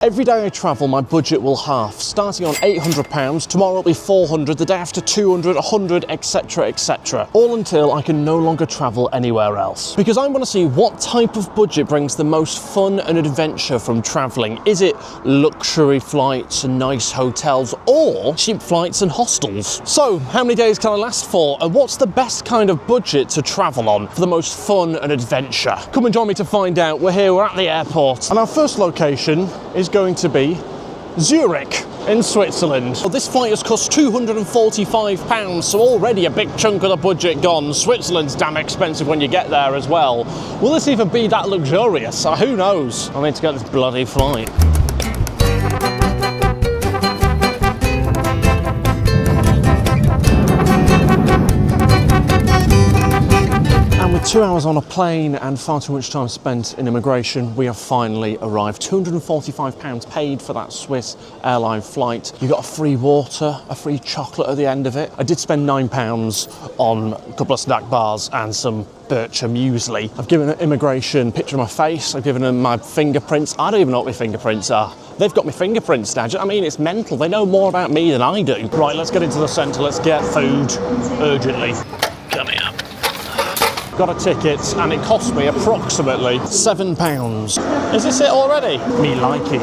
Every day I travel, my budget will half. Starting on £800, tomorrow it'll be 400, the day after 200, 100, etc, etc. All until I can no longer travel anywhere else. Because I want to see what type of budget brings the most fun and adventure from travelling. Is it luxury flights and nice hotels, or cheap flights and hostels? So, how many days can I last for, and what's the best kind of budget to travel on for the most fun and adventure? Come and join me to find out. We're here, we're at the airport, and our first location is going to be Zurich in Switzerland. Well, this flight has cost £245, so already a big chunk of the budget gone. Switzerland's damn expensive when you get there as well. Will this even be that luxurious? Who knows? I need to get this bloody flight. With 2 hours on a plane and far too much time spent in immigration, we have finally arrived. £245 paid for that Swiss airline flight. You got a free water, a free chocolate at the end of it. I did spend £9 on a couple of snack bars and some Bircher muesli. I've given immigration a picture of my face. I've given them my fingerprints. I don't even know what my fingerprints are. They've got my fingerprints now. I mean, it's mental. They know more about me than I do. Right, let's get into the centre. Let's get food urgently. Coming up. Got a ticket and it cost me approximately £7. Is this it already? Me like it.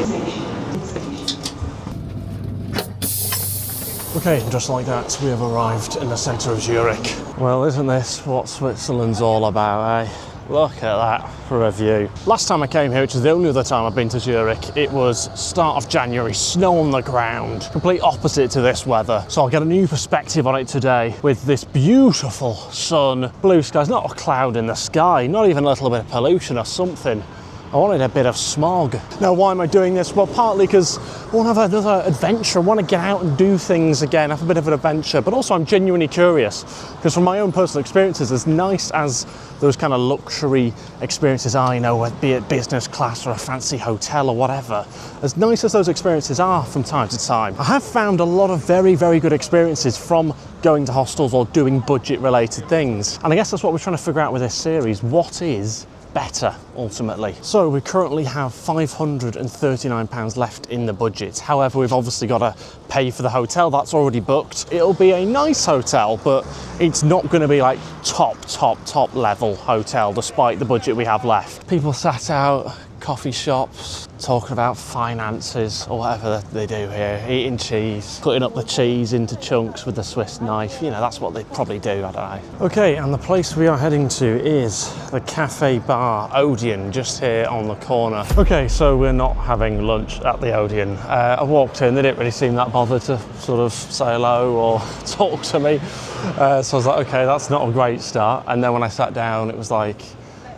Okay, just like that, we have arrived in the centre of Zurich. Well, isn't this what Switzerland's all about, eh? Look at that for a view. Last time I came here, which is the only other time I've been to Zurich, it was start of January, snow on the ground, complete opposite to this weather. So I'll get a new perspective on it today with this beautiful sun, blue skies, not a cloud in the sky, not even a little bit of pollution or something. I wanted a bit of smog. Now, why am I doing this? Well, partly because I want to have another adventure. I want to get out and do things again, have a bit of an adventure, but also I'm genuinely curious because from my own personal experiences, as nice as those kind of luxury experiences are, you know, be it business class or a fancy hotel or whatever, as nice as those experiences are from time to time, I have found a lot of very, very good experiences from going to hostels or doing budget related things. And I guess that's what we're trying to figure out with this series. What is better ultimately? So we currently have £539 left in the budget. However, we've obviously got to pay for the hotel. That's already booked. It'll be a nice hotel, but it's not going to be like top level hotel despite the budget we have left. People sat out, coffee shops, talking about finances or whatever they do here, eating cheese, cutting up the cheese into chunks with the Swiss knife. You know, that's what they probably do, I don't know. Okay, and the place we are heading to is the Cafe Bar Odeon, just here on the corner. Okay, so we're not having lunch at the Odeon. I walked in, they didn't really seem that bothered to sort of say hello or talk to me. So I was like, okay, that's not a great start. And then when I sat down, it was like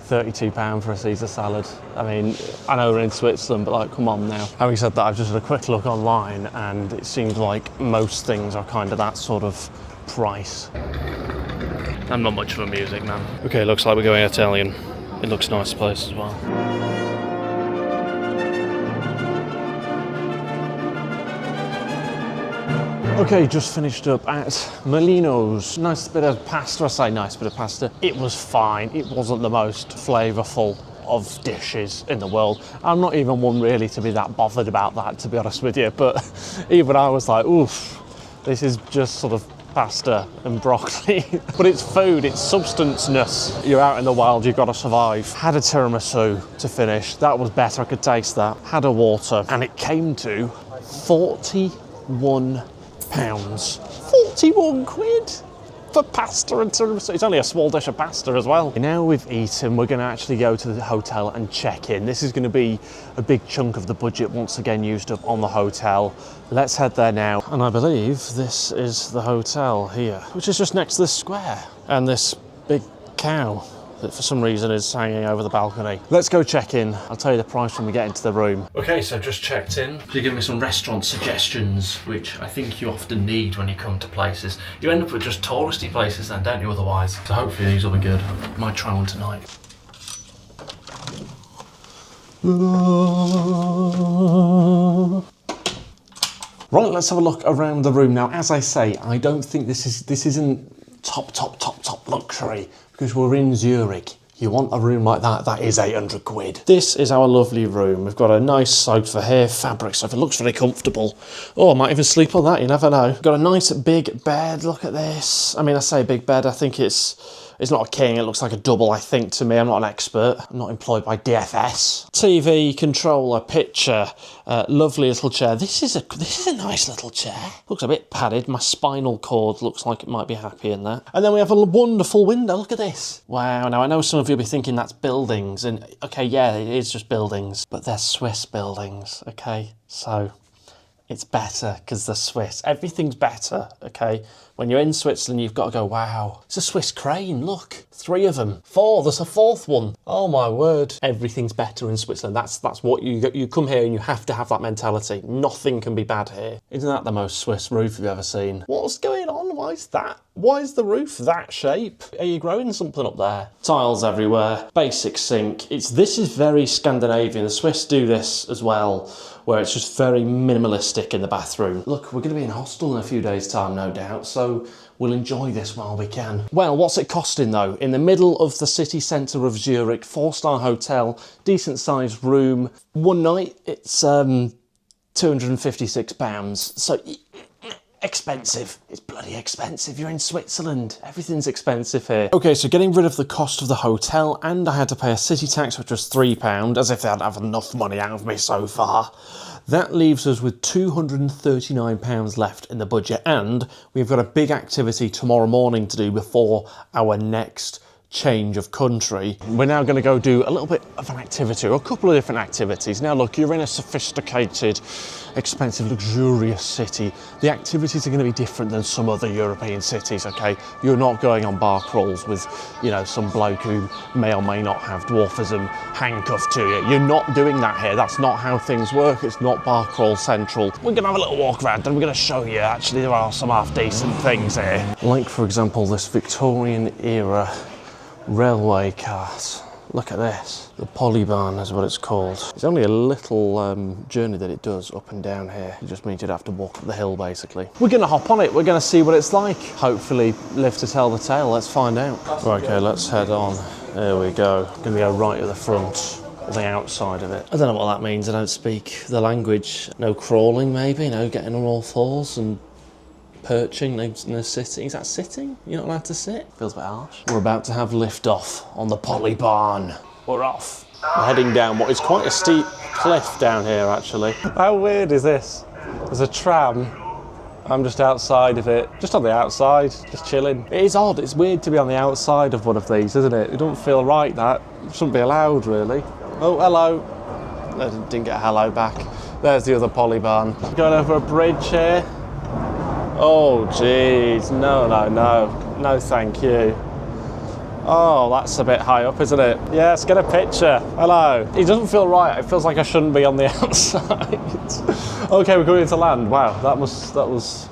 £32 for a Caesar salad. I mean, I know we're in Switzerland, but like, come on now. Having said that, I've just had a quick look online and it seems like most things are kind of that sort of price. I'm not much of a music man. Okay, looks like we're going Italian. It looks a nice place as well. Okay, just finished up at Molino's. Nice bit of pasta. I say nice bit of pasta. It was fine. It wasn't the most flavourful of dishes in the world. I'm not even one really to be that bothered about that, to be honest with you. But even I was like, oof, this is just sort of pasta and broccoli. But it's food, it's substance-ness. You're out in the wild, you've got to survive. Had a tiramisu to finish. That was better, I could taste that. Had a water, and it came to £41. 41 quid for pasta and tiramisu. It's only a small dish of pasta as well. Now we've eaten, we're going to actually go to the hotel and check in. This is going to be a big chunk of the budget once again used up on the hotel. Let's head there now. And I believe this is the hotel here, which is just next to this square. And this big cow that for some reason is hanging over the balcony. Let's go check in. I'll tell you the price when we get into the room. Okay, so just checked in. Could you give me some restaurant suggestions, which I think you often need when you come to places. You end up with just touristy places then, don't you, otherwise? So hopefully these will be good. Might try one tonight. Right, let's have a look around the room now. As I say, I don't think this isn't top luxury because we're in Zurich. You want a room like that, that is 800 quid. This is our lovely room. We've got a nice sofa here, fabric sofa, it looks very comfortable. Oh, I might even sleep on that, you never know. Got a nice big bed, look at this. I mean, I say big bed, I think it's not a king, it looks like a double, I think, to me. I'm not an expert. I'm not employed by DFS. TV, controller, picture, lovely little chair. This is a nice little chair. Looks a bit padded. My spinal cord looks like it might be happy in there. And then we have a wonderful window. Look at this. Wow, now I know some of you will be thinking that's buildings, and okay, yeah, it is just buildings, but they're Swiss buildings, okay? So it's better because they're Swiss. Everything's better, okay? When you're in Switzerland, you've got to go, wow, it's a Swiss crane, look. 3 of them. 4, there's a 4th one. Oh my word. Everything's better in Switzerland. That's what you come here and you have to have that mentality. Nothing can be bad here. Isn't that the most Swiss roof you've ever seen? What's going on? Why is that? Why is the roof that shape? Are you growing something up there? Tiles everywhere, basic sink. This is very Scandinavian. The Swiss do this as well, where it's just very minimalistic in the bathroom. Look, we're going to be in a hostel in a few days' time, no doubt, so we'll enjoy this while we can. Well, what's it costing though? In the middle of the city centre of Zurich, 4-star hotel, decent sized room. One night, it's £256. So expensive. It's bloody expensive. You're in Switzerland. Everything's expensive here. Okay, so getting rid of the cost of the hotel, and I had to pay a city tax, which was £3, as if they'd have enough money out of me so far. That leaves us with £239 left in the budget, and we've got a big activity tomorrow morning to do before our next change of country. We're now going to go do a little bit of an activity, or a couple of different activities. Now look, you're in a sophisticated, expensive, luxurious city. The activities are going to be different than some other European cities, okay? You're not going on bar crawls with, you know, some bloke who may or may not have dwarfism handcuffed to you. You're not doing that here. That's not how things work. It's not bar crawl central. We're going to have a little walk around and we're going to show you, actually, there are some half decent things here. Like, for example, this Victorian era railway cart. Look at this. The Polybahn is what it's called. It's only a little journey that it does up and down here. It just means you'd have to walk up the hill, basically. We're going to hop on it. We're going to see what it's like. Hopefully live to tell the tale. Let's find out. Right, okay, let's head on. There we go. Going to go right at the front, or the outside of it. I don't know what that means. I don't speak the language. No crawling, maybe. No getting on all fours and perching, no sitting. Is that sitting? You're not allowed to sit? Feels a bit harsh. We're about to have lift off on the Polybahn. We're off. We're heading down what is quite a steep cliff down here, actually. How weird is this? There's a tram. I'm just outside of it. Just on the outside, just chilling. It is odd. It's weird to be on the outside of one of these, isn't it? It doesn't feel right, that. It shouldn't be allowed, really. Oh, hello. I didn't get a hello back. There's the other Polybahn. Going over a bridge here. Oh, jeez, no, thank you. Oh, that's a bit high up, isn't it? Yes, get a picture. Hello. It doesn't feel right. It feels like I shouldn't be on the outside. Okay, we're going into land. Wow, that was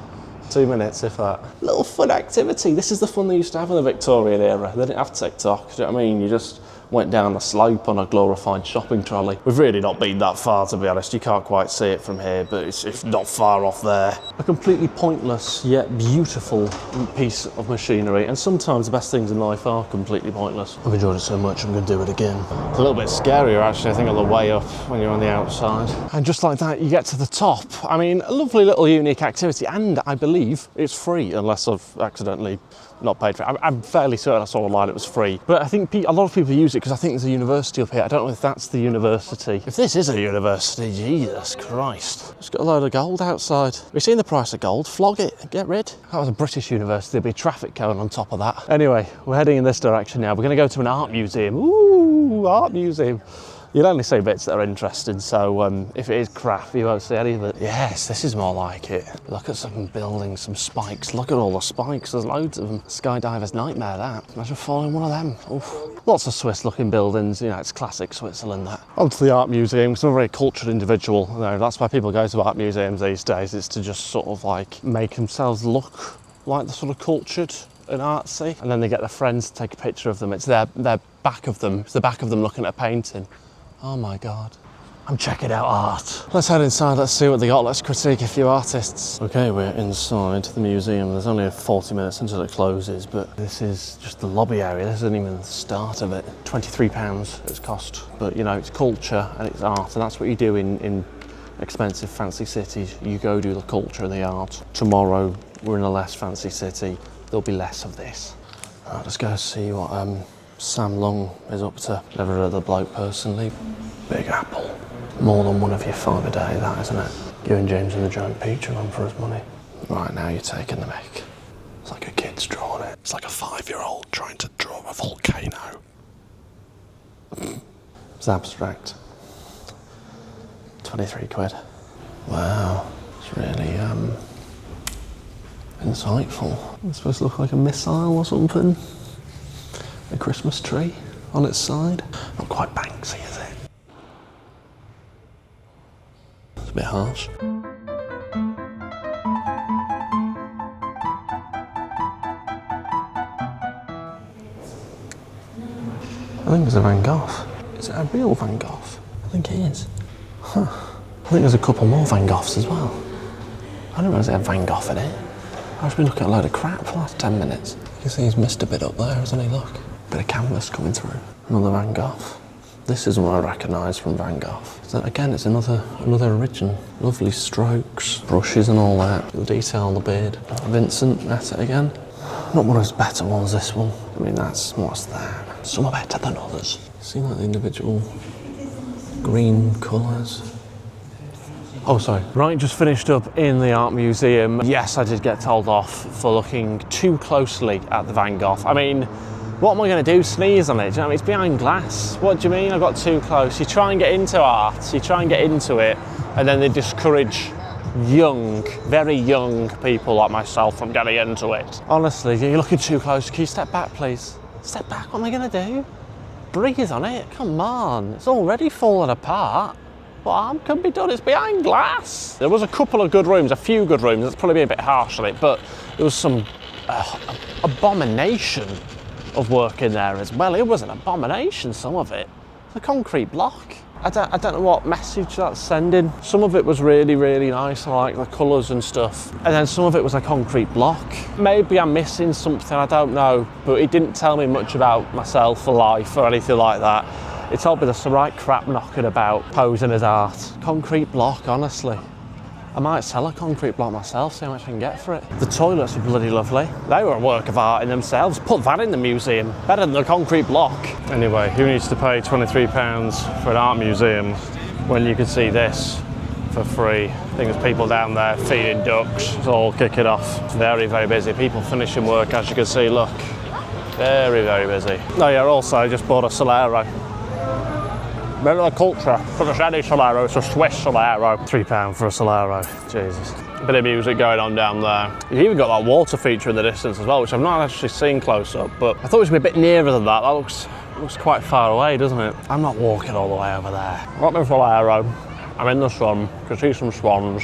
2 minutes, if that. Little fun activity. This is the fun they used to have in the Victorian era. They didn't have TikTok, do you know what I mean? You just went down the slope on a glorified shopping trolley. We've really not been that far, to be honest. You can't quite see it from here, but it's not far off there. A completely pointless yet beautiful piece of machinery, and sometimes the best things in life are completely pointless. I've enjoyed it so much, I'm going to do it again. It's a little bit scarier, actually, I think, on the way up when you're on the outside. And just like that, you get to the top. I mean, a lovely little unique activity, and I believe it's free, unless I've accidentally not paid for it. I'm fairly certain I saw online it was free. But I think a lot of people use it because I think there's a university up here. I don't know if that's the university. If this is a university, Jesus Christ. Just got a load of gold outside. Have you seen the price of gold? Flog it, get rid. If that was a British university, there'd be traffic cone on top of that. Anyway, we're heading in this direction now. We're going to go to an art museum. Ooh, art museum. You'll only see bits that are interesting, so if it is crap, you won't see any of it. Yes, this is more like it. Look at some buildings, some spikes. Look at all the spikes, there's loads of them. Skydiver's nightmare, that. Imagine falling one of them. Oof. Lots of Swiss-looking buildings, you know, it's classic Switzerland, that. On to the art museum, because I'm a very cultured individual. You know, that's why people go to art museums these days. It's to just sort of like make themselves look like they're sort of cultured and artsy, and then they get their friends to take a picture of them. It's their back of them. It's the back of them looking at a painting. Oh my God. I'm checking out art. Let's head inside, let's see what they got, let's critique a few artists. Okay, we're inside the museum. There's only 40 minutes until it closes, but this is just the lobby area. This isn't even the start of it. £23 it's cost. But you know, it's culture and it's art, and that's what you do in expensive fancy cities. You go do the culture and the art. Tomorrow, we're in a less fancy city. There'll be less of this. Right, let's go see what Sam Long is up to. Never heard of the bloke personally. Big Apple. More than one of your 5 a day, that, isn't it? You and James and the Giant Peach are on for his money. Right, now you're taking the mick. It's like a kid's drawing it. It's like a 5-year-old trying to draw a volcano. It's abstract. 23 quid. Wow, it's really insightful. It's supposed to look like a missile or something. A Christmas tree on its side. Not quite Banksy, is it? It's a bit harsh. I think it's a Van Gogh. Is it a real Van Gogh? I think it is. Huh. I think there's a couple more Van Goghs as well. I didn't realise it had Van Gogh in it. I've just been looking at a load of crap for the last 10 minutes. You can see he's missed a bit up there, hasn't he? Look. Bit of canvas coming through. Another Van Gogh. This is one I recognise from Van Gogh. So again, it's another original. Lovely strokes, brushes and all that. Little detail on the beard. Vincent at it again. Not one of his better ones, this one. I mean, what's that? Some are better than others. See like the individual green colours. Oh, sorry. Right, just finished up in the art museum. Yes, I did get told off for looking too closely at the Van Gogh. I mean, what am I going to do? Sneeze on it? Do you know what I mean? It's behind glass. What do you mean I got too close? You try and get into art, you try and get into it, and then they discourage young, very young people like myself from getting into it. Honestly, you're looking too close. Can you step back, please? Step back, what am I going to do? Breathe on it? Come on, it's already falling apart. What harm can be done? It's behind glass. There was a couple of good rooms, a few good rooms. That's probably been a bit harsh on it, but there was some abomination of work in there as well. It was an abomination, some of it. The concrete block. I don't know what message that's sending. Some of it was really, really nice. I like the colours and stuff. And then some of it was a concrete block. Maybe I'm missing something, I don't know. But it didn't tell me much about myself or life or anything like that. It told me there's some right crap knocking about posing as art. Concrete block, honestly. I might sell a concrete block myself, see how much I can get for it. The toilets were bloody lovely. They were a work of art in themselves. Put that in the museum. Better than the concrete block. Anyway, who needs to pay £23 for an art museum when you can see this for free? I think there's people down there feeding ducks. It's all kicking off. It's very, very busy. People finishing work, as you can see, look. Very, very busy. Oh yeah, also I just bought a Solero. Bit of the culture, but it's any Solero, it's a Swiss Solero. £3 for a Solero, Jesus. Bit of music going on down there. You've even got that water feature in the distance as well, which I've not actually seen close up, but I thought it was going to be a bit nearer than that. That looks quite far away, doesn't it? I'm not walking all the way over there. Got my Solero, I'm in the sun, can see some swans.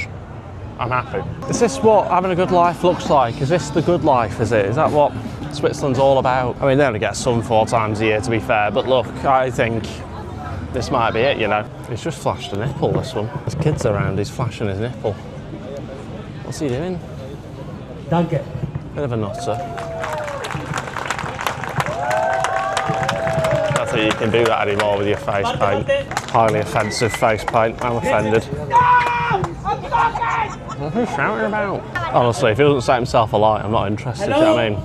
I'm happy. Is this what having a good life looks like? Is this the good life, is it? Is that what Switzerland's all about? I mean, they only get sun 4 times a year, to be fair, but look, I think this might be it, you know. He's just flashed a nipple, this one. There's kids around, he's flashing his nipple. What's he doing? Danke. Bit of a nutter. I don't think you can do that anymore with your face paint. Highly offensive face paint, I'm offended. What's he shouting about? Honestly, if he doesn't set himself alight, I'm not interested, do you know what I mean?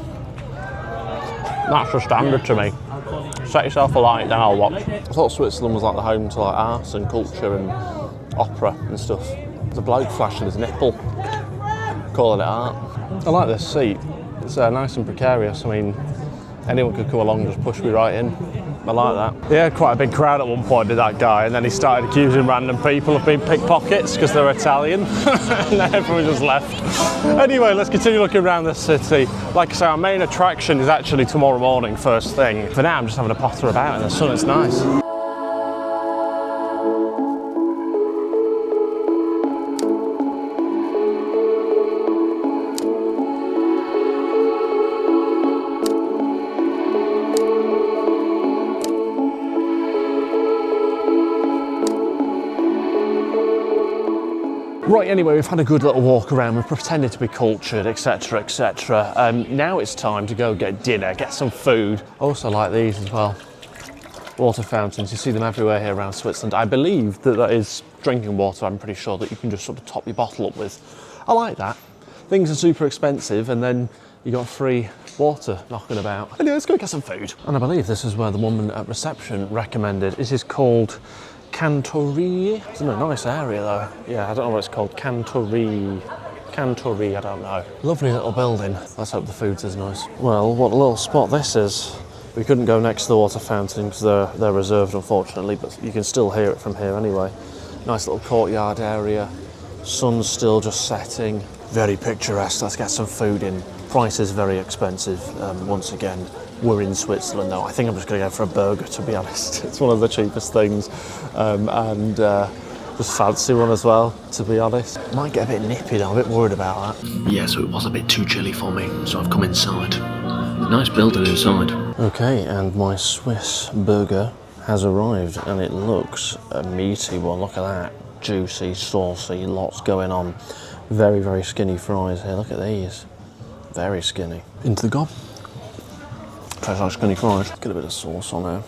That's the standard to me. Set yourself alight, then I'll watch. I thought Switzerland was like the home to like arts and culture and opera and stuff. There's a bloke flashing his nipple, calling it art. I like this seat. It's nice and precarious. I mean, anyone could come along and just push me right in. I like that. He had quite a big crowd at one point, did that guy, and then he started accusing random people of being pickpockets because they're Italian, and then everyone just left. Anyway, let's continue looking around the city. Like I say, our main attraction is actually tomorrow morning, first thing. For now, I'm just having a potter about in the sun, it's nice. Right, anyway, we've had a good little walk around, we've pretended to be cultured, etc, etc. Now it's time to go get dinner, get some food. Also like these as well. Water fountains, you see them everywhere here around Switzerland. I believe that that is drinking water, I'm pretty sure, that you can just sort of top your bottle up with. I like that. Things are super expensive and then you got free water knocking about. Anyway, let's go get some food. And I believe this is where the woman at reception recommended. It is called Cantorie. It's in a nice area though. Yeah, I don't know what it's called. Cantorie, I don't know. Lovely little building. Let's hope the food's as nice. Well, what a little spot this is. We couldn't go next to the water fountain because they're reserved, unfortunately, but you can still hear it from here anyway. Nice little courtyard area. Sun's still just setting. Very picturesque. Let's get some food in. Price is very expensive. Once again, we're in Switzerland though. I think I'm just going to go for a burger, to be honest. It's one of the cheapest things, and just fancy one as well, to be honest. Might get a bit nippy though, I'm a bit worried about that. Yeah, so it was a bit too chilly for me, so I've come inside. Nice building inside. Okay, and my Swiss burger has arrived, and it looks a meaty one. Look at that. Juicy, saucy, lots going on. Very, very skinny fries here. Look at these. Very skinny. Into the gob. Tastes like skinny fries. Get a bit of sauce on there.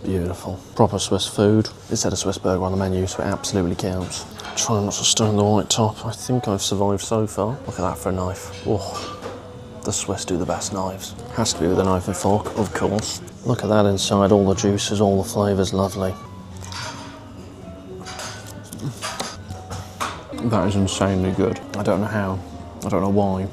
Beautiful. Proper Swiss food. It said a Swiss burger on the menu, so it absolutely counts. Try not to stone the white top. I think I've survived so far. Look at that for a knife. Oh. The Swiss do the best knives. Has to be with a knife and fork, of course. Look at that inside, all the juices, all the flavours, lovely. That is insanely good. I don't know how, I don't know why,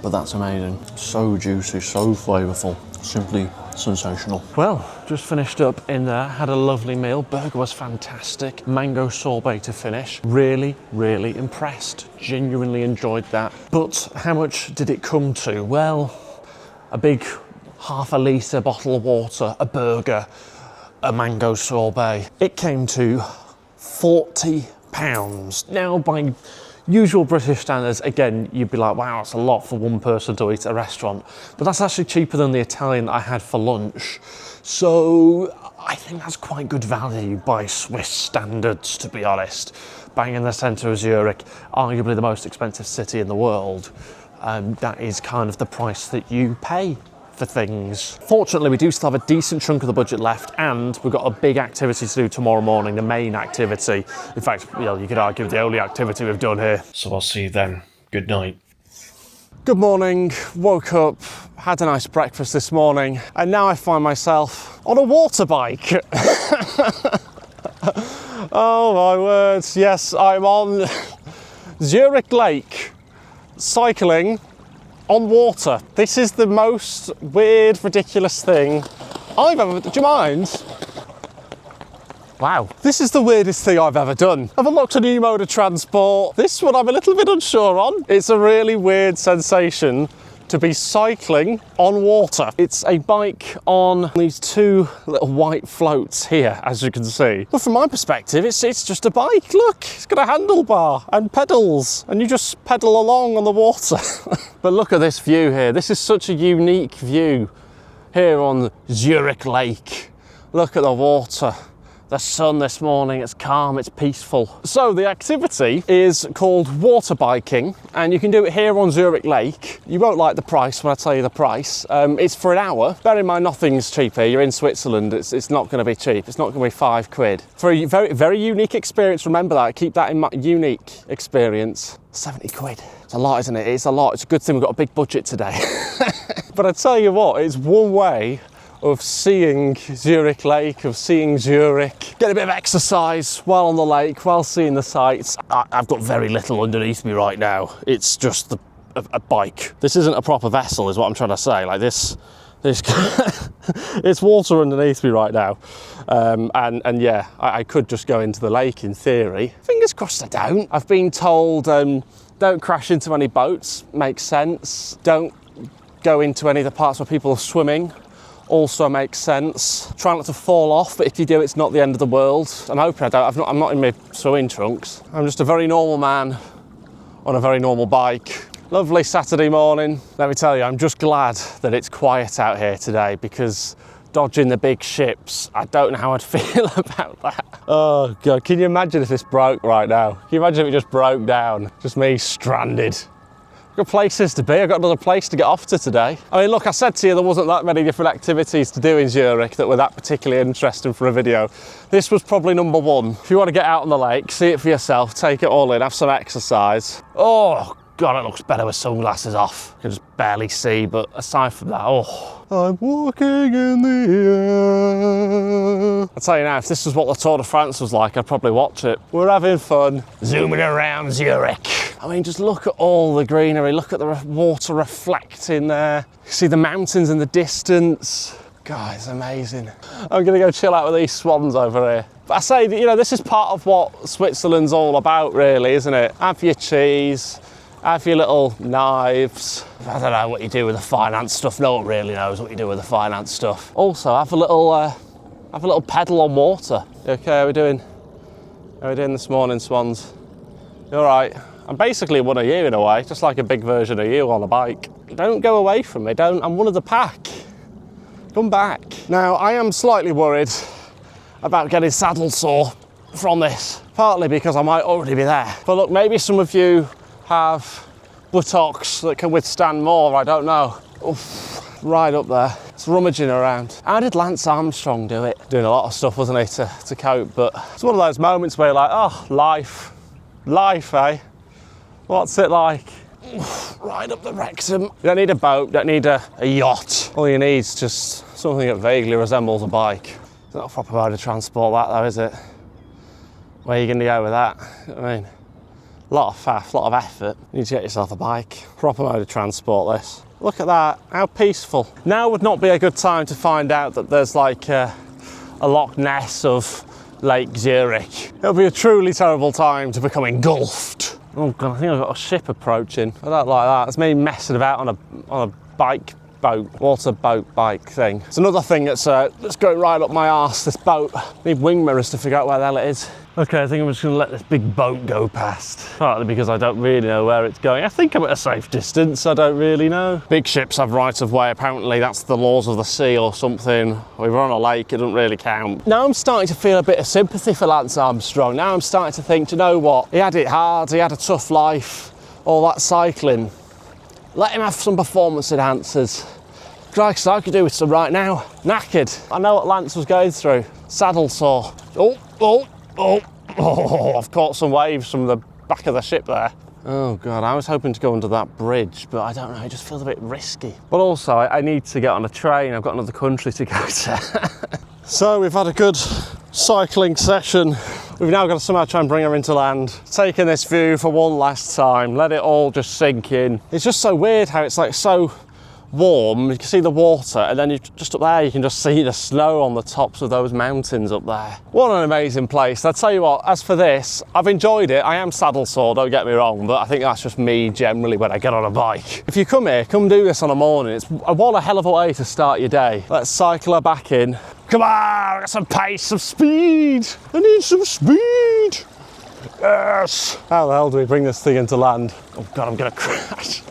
but that's amazing. So juicy, so flavourful, simply sensational. Well, just finished up in there, had a lovely meal. Burger was fantastic. Mango sorbet to finish. Really, really impressed. Genuinely enjoyed that. But how much did it come to? Well, a big half a litre bottle of water, a burger, a mango sorbet. It came to £40. Now, by usual British standards, again, you'd be like, wow, that's a lot for one person to eat at a restaurant. But that's actually cheaper than the Italian I had for lunch. So I think that's quite good value by Swiss standards, to be honest. Bang in the centre of Zurich, arguably the most expensive city in the world. That is kind of the price that you pay for things. Fortunately, we do still have a decent chunk of the budget left, and we've got a big activity to do tomorrow morning, the main activity. In fact, you know, you could argue the only activity we've done here. So I'll see you then. Good night. Good morning, woke up, had a nice breakfast this morning, and now I find myself on a water bike. Oh my words, yes, I'm on Zurich Lake, cycling on water. This is the most weird, ridiculous thing I've ever... Do you mind? Wow. This is the weirdest thing I've ever done. I've unlocked a new mode of transport. This one I'm a little bit unsure on. It's a really weird sensation to be cycling on water. It's a bike on these two little white floats here, as you can see. But from my perspective, it's just a bike. Look, it's got a handlebar and pedals, and you just pedal along on the water. But look at this view here. This is such a unique view here on Zurich Lake. Look at the water. The sun this morning, it's calm, it's peaceful. So the activity is called water biking, and you can do it here on Zurich Lake. You won't like the price when I tell you the price. It's for an hour. Bear in mind, nothing's cheap here. You're in Switzerland, it's not gonna be cheap. It's not gonna be £5. For a very, very unique experience, remember that, keep that in mind, unique experience. 70 quid. It's a lot, isn't it? It's a lot. It's a good thing we've got a big budget today. But I tell you what, it's one way of seeing Zurich Lake, of seeing Zurich, get a bit of exercise while on the lake, while seeing the sights. I've got very little underneath me right now. It's just a bike. This isn't a proper vessel, is what I'm trying to say. Like this it's water underneath me right now. And yeah, I could just go into the lake in theory. Fingers crossed I don't. I've been told don't crash into any boats, makes sense. Don't go into any of the parts where people are swimming. Also makes sense. Try not to fall off, but if you do, it's not the end of the world. I'm hoping I don't. I'm not in my swimming trunks. I'm just a very normal man on a very normal bike. Lovely Saturday morning. Let me tell you, I'm just glad that it's quiet out here today, because dodging the big ships. I don't know how I'd feel about that. Oh God, can you imagine if this broke right now? Can you imagine if it just broke down? Just me stranded. I've got places to be. I've got another place to get off to today. I mean, look, I said to you there wasn't that many different activities to do in Zurich that were that particularly interesting for a video. This was probably number one. If you want to get out on the lake, see it for yourself, take it all in, have some exercise. Oh God, it looks better with sunglasses off. You can just barely see, but aside from that, oh. I'm walking in the air. I'll tell you now, if this was what the Tour de France was like, I'd probably watch it. We're having fun. Zooming around Zurich. I mean, just look at all the greenery. Look at the water reflecting there. You see the mountains in the distance. God, it's amazing. I'm gonna go chill out with these swans over here. But I say, you know, this is part of what Switzerland's all about, really, isn't it? Have your cheese. Have your little knives. I don't know what you do with the finance stuff. No one really knows what you do with the finance stuff. Also, have a little pedal on water. You okay, how are we doing? How are we doing this morning, swans? You all right? I'm basically one of you in a way, just like a big version of you on a bike. Don't go away from me, I'm one of the pack. Come back. Now, I am slightly worried about getting saddle sore from this, partly because I might already be there. But look, maybe some of you have buttocks that can withstand more, I don't know. Oof, right up there. It's rummaging around. How did Lance Armstrong do it? Doing a lot of stuff, wasn't he, to cope, but it's one of those moments where you're like, oh, life, eh? What's it like? Oof, right up the rectum. You don't need a boat, don't need a yacht. All you need is just something that vaguely resembles a bike. It's not a proper mode of transport, that though, is it? Where are you going to go with that? You know what I mean? A lot of faff, a lot of effort. You need to get yourself a bike. Proper mode of transport, this. Look at that, how peaceful. Now would not be a good time to find out that there's like a Loch Ness of Lake Zurich. It'll be a truly terrible time to become engulfed. Oh God, I think I've got a ship approaching. I don't like that. It's me messing about on a bike boat, water boat bike thing. It's another thing that's going right up my arse, this boat. I need wing mirrors to figure out where the hell it is. Okay, I think I'm just going to let this big boat go past. Partly because I don't really know where it's going. I think I'm at a safe distance, I don't really know. Big ships have right of way, apparently that's the laws of the sea or something. We were on a lake, it doesn't really count. Now I'm starting to feel a bit of sympathy for Lance Armstrong. Now I'm starting to think, do you know what? He had it hard, he had a tough life, all that cycling. Let him have some performance enhancers. Christ, I could do with some right now. Knackered. I know what Lance was going through. Saddle sore. Oh, I've caught some waves from the back of the ship there. Oh God, I was hoping to go under that bridge, but I don't know, it just feels a bit risky. But also, I need to get on a train. I've got another country to go to. So we've had a good cycling session. We've now got to somehow try and bring her into land. Taking this view for one last time, let it all just sink in. It's just so weird how it's like so warm, you can see the water, and then you just up there you can just see the snow on the tops of those mountains up there. What an amazing place. I'll tell you what, as for this, I've enjoyed it. I am saddle sore, don't get me wrong, but I think that's just me generally when I get on a bike. If you come here, come do this on a morning. It's what a hell of a way to start your day. Let's cycle her back in. Come on, I got some pace, some speed. I need some speed. Yes. How the hell do we bring this thing into land? Oh God, I'm gonna crash.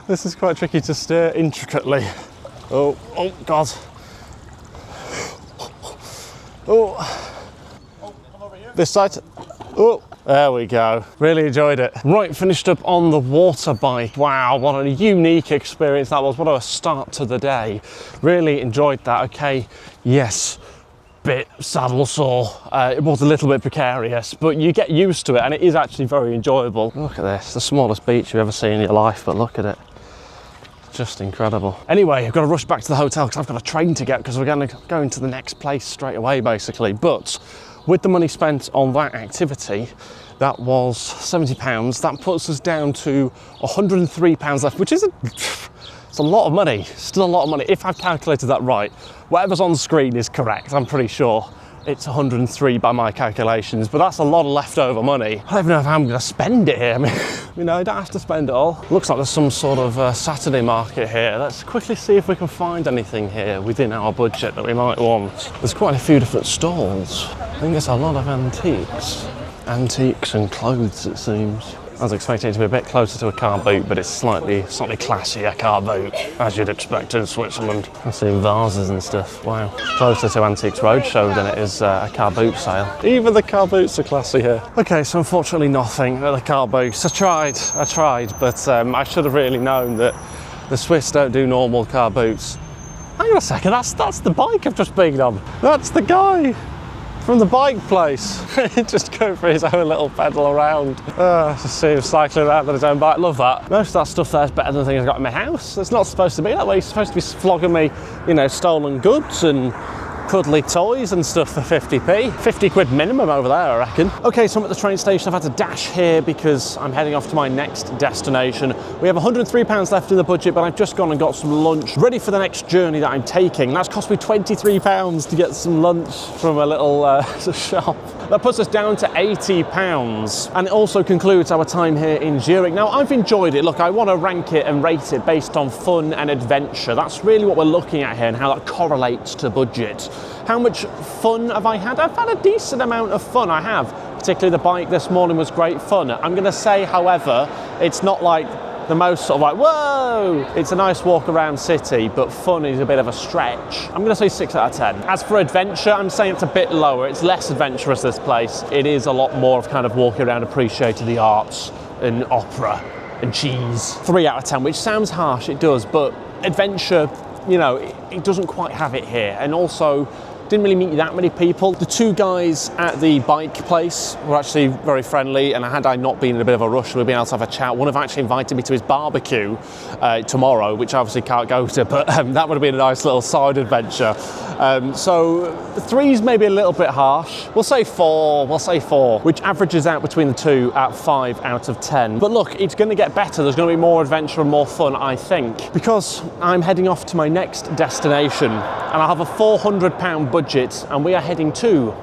This is quite tricky to steer intricately. Oh God. Oh, I'm over here. This side. Oh, there we go. Really enjoyed it. Right, finished up on the water bike. Wow, what a unique experience that was. What a start to the day. Really enjoyed that. Okay, yes. Bit saddle sore. It was a little bit precarious, but you get used to it and it is actually very enjoyable. Look at this, the smallest beach you've ever seen in your life, but look at it. Just incredible. Anyway, I've got to rush back to the hotel because I've got a train to get because we're going to go into the next place straight away basically. But with the money spent on that activity, that was £70. That puts us down to £103 left, which is it's a lot of money, still a lot of money. If I've calculated that right, whatever's on the screen is correct, I'm pretty sure. It's 103 by my calculations, but that's a lot of leftover money. I don't even know how I'm going to spend it here. I mean, you know, I don't have to spend it all. Looks like there's some sort of Saturday market here. Let's quickly see if we can find anything here within our budget that we might want. There's quite a few different stalls. I think there's a lot of antiques. Antiques and clothes, it seems. I was expecting it to be a bit closer to a car boot, but it's slightly classier car boot, as you'd expect in Switzerland. I'm seeing vases and stuff. Wow. Closer to Antiques Roadshow than it is a car boot sale. Even the car boots are classy here. Okay, so unfortunately nothing at the car boots. I tried, but I should have really known that the Swiss don't do normal car boots. Hang on a second, that's the bike I've just been on. That's the guy from the bike place. Just going for his own little pedal around. Just see him cycling around on his own bike. Love that. Most of that stuff there is better than the things I've got in my house. It's not supposed to be that way. It's supposed to be flogging me, you know, stolen goods and cuddly toys and stuff for 50p. 50 quid minimum over there, I reckon. Okay, so I'm at the train station. I've had to dash here because I'm heading off to my next destination. We have £103 left in the budget, but I've just gone and got some lunch, ready for the next journey that I'm taking. That's cost me £23 to get some lunch from a little shop. That puts us down to £80, and it also concludes our time here in Zurich. Now, I've enjoyed it. Look, I want to rank it and rate it based on fun and adventure. That's really what we're looking at here and how that correlates to budget. How much fun have I had? I've had a decent amount of fun, I have. Particularly the bike this morning was great fun. I'm going to say, however, it's not like the most sort of like, whoa! It's a nice walk around city, but fun is a bit of a stretch. I'm going to say 6 out of 10. As for adventure, I'm saying it's a bit lower. It's less adventurous, this place. It is a lot more of kind of walking around, appreciating the arts and opera and cheese. 3 out of 10, which sounds harsh, it does, but adventure, you know, it doesn't quite have it here. And also, didn't really meet that many people. The 2 guys at the bike place were actually very friendly, and had I not been in a bit of a rush, we'd been able to have a chat. One of them actually invited me to his barbecue tomorrow, which I obviously can't go to, but that would have been a nice little side adventure. So 3's maybe a little bit harsh. We'll say 4, which averages out between the 2 at 5 out of 10. But look, it's going to get better. There's going to be more adventure and more fun, I think, because I'm heading off to my next destination, and I have a £400 budget, and we are heading to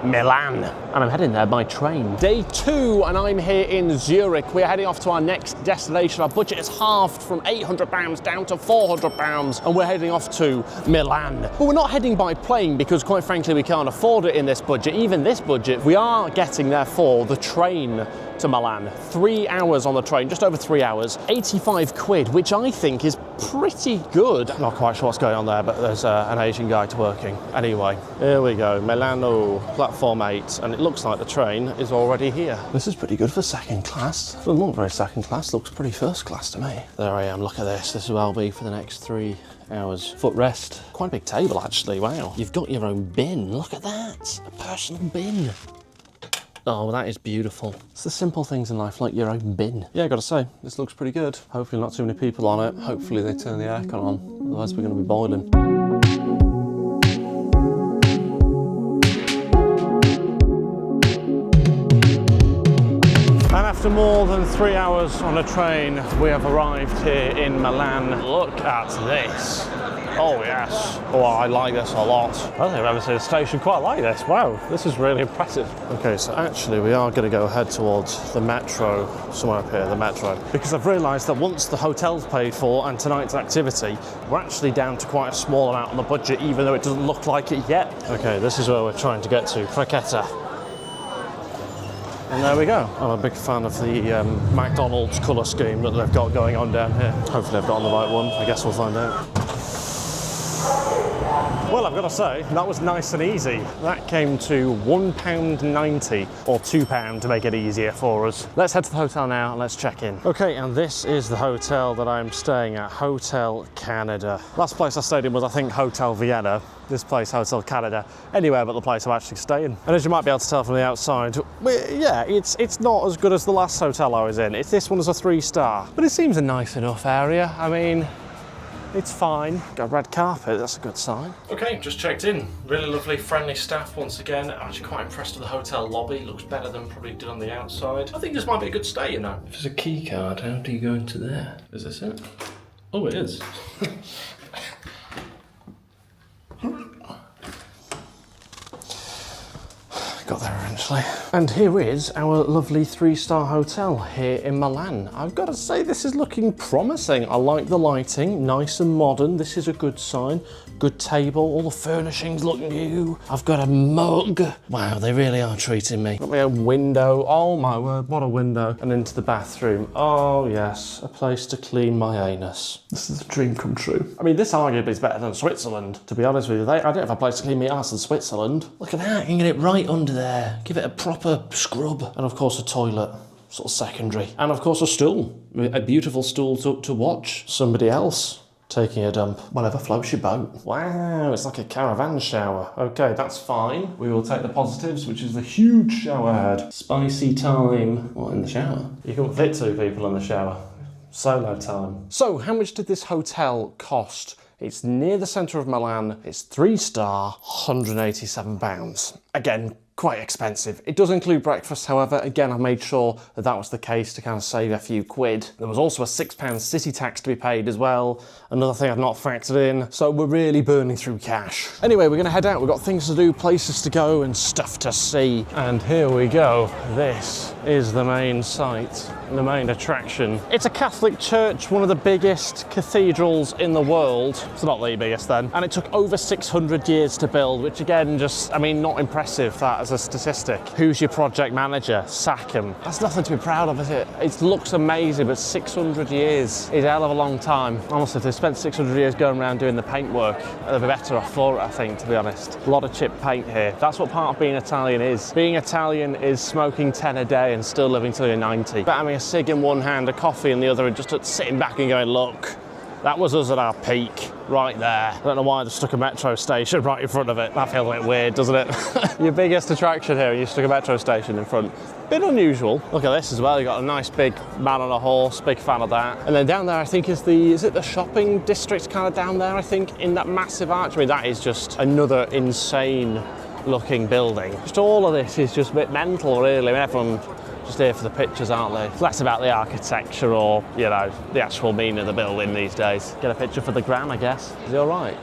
Milan, and I'm heading there by train. Day 2, and I'm here in Zurich. We're heading off to our next destination. Our budget is halved from £800 down to £400, and we're heading off to Milan. But we're not heading by plane because, quite frankly, we can't afford it in this budget. Even this budget, we are getting, therefore, the train to Milan. 3 hours on the train, just over 3 hours, 85 quid, which I think is pretty good. I'm not quite sure what's going on there, but there's an Asian guy working. Anyway, here we go, Milano, platform 8, and it looks like the train is already here. This is pretty good for second class. Doesn't look very second class, looks pretty first class to me. There I am, look at this. This will well be for the next 3 hours. Footrest. Quite a big table, actually, wow. You've got your own bin, look at that. A personal bin. Oh, that is beautiful. It's the simple things in life, like your own bin. Yeah, I gotta say, this looks pretty good. Hopefully not too many people on it. Hopefully they turn the aircon on, otherwise we're gonna be boiling. And after more than 3 hours on a train, we have arrived here in Milan. Look at this. Oh yes. Oh, I like this a lot. I don't think I've ever seen a station quite like this. Wow, this is really impressive. Okay, so actually we are going to go ahead towards the metro, somewhere up here, the metro. Because I've realised that once the hotel's paid for and tonight's activity, we're actually down to quite a small amount on the budget, even though it doesn't look like it yet. Okay, this is where we're trying to get to, Fraquetta. And there we go. I'm a big fan of the McDonald's colour scheme that they've got going on down here. Hopefully I've got on the right one. I guess we'll find out. Well, I've got to say, that was nice and easy. That came to £1.90 or £2 to make it easier for us. Let's head to the hotel now and let's check in. Okay, and this is the hotel that I'm staying at, Hotel Canada. Last place I stayed in was, I think, Hotel Vienna. This place, Hotel Canada, anywhere but the place I'm actually staying. And as you might be able to tell from the outside, yeah, it's not as good as the last hotel I was in. This one is a 3-star, but it seems a nice enough area. I mean, it's fine. Got a red carpet, that's a good sign. Okay, just checked in. Really lovely, friendly staff once again. I'm actually quite impressed with the hotel lobby. Looks better than probably did on the outside. I think this might be a good stay, you know. If there's a key card, how do you go into there? Is this it? Oh, it is. Got there eventually. And here is our lovely 3-star hotel here in Milan. I've got to say, this is looking promising. I like the lighting, nice and modern. This is a good sign. Good table, all the furnishings look new. I've got a mug. Wow, they really are treating me. Got my own window. Oh my word, what a window. And into the bathroom. Oh yes, a place to clean my anus. This is a dream come true. I mean, this arguably is better than Switzerland, to be honest with you. I don't have a place to clean my ass in Switzerland. Look at that, you can get it right under there. Give it a proper scrub. And of course a toilet, sort of secondary. And of course a stool, a beautiful stool to watch somebody else taking a dump. Whatever floats your boat. Wow, it's like a caravan shower. Okay, that's fine. We will take the positives, which is the huge shower head. Spicy time. What, in the shower? You can fit 2 people in the shower. Solo time. So, how much did this hotel cost? It's near the centre of Milan. It's 3-star, £187. Again, quite expensive. It does include breakfast, however. Again, I made sure that that was the case to kind of save a few quid. There was also a £6 city tax to be paid as well. Another thing I've not factored in. So we're really burning through cash. Anyway, we're gonna head out. We've got things to do, places to go, and stuff to see. And here we go. This is the main site, the main attraction. It's a Catholic church, one of the biggest cathedrals in the world. It's not the biggest then. And it took over 600 years to build, which again, just, I mean, not impressive that as a statistic. Who's your project manager? Sack him. That's nothing to be proud of, is it? It looks amazing, but 600 years is a hell of a long time. Honestly, if they spent 600 years going around doing the paintwork, they'd be better off for it, I think, to be honest. A lot of chipped paint here. That's what part of being Italian is. Being Italian is smoking 10 a day and still living till you're 90. But having a cig in one hand, a coffee in the other, and just sitting back and going, look, that was us at our peak, right there. I don't know why they stuck a metro station right in front of it. That feels a bit weird, doesn't it? Your biggest attraction here, you stuck a metro station in front. Bit unusual. Look at this as well. You got a nice big man on a horse, big fan of that. And then down there, I think is it the shopping district kind of down there, I think, in that massive arch. I mean, that is just another insane looking building. Just all of this is just a bit mental, really. I mean, everyone just here for the pictures, aren't they? It's less about the architecture or, you know, the actual meaning of the building these days. Get a picture for the gram, I guess. Is he all right?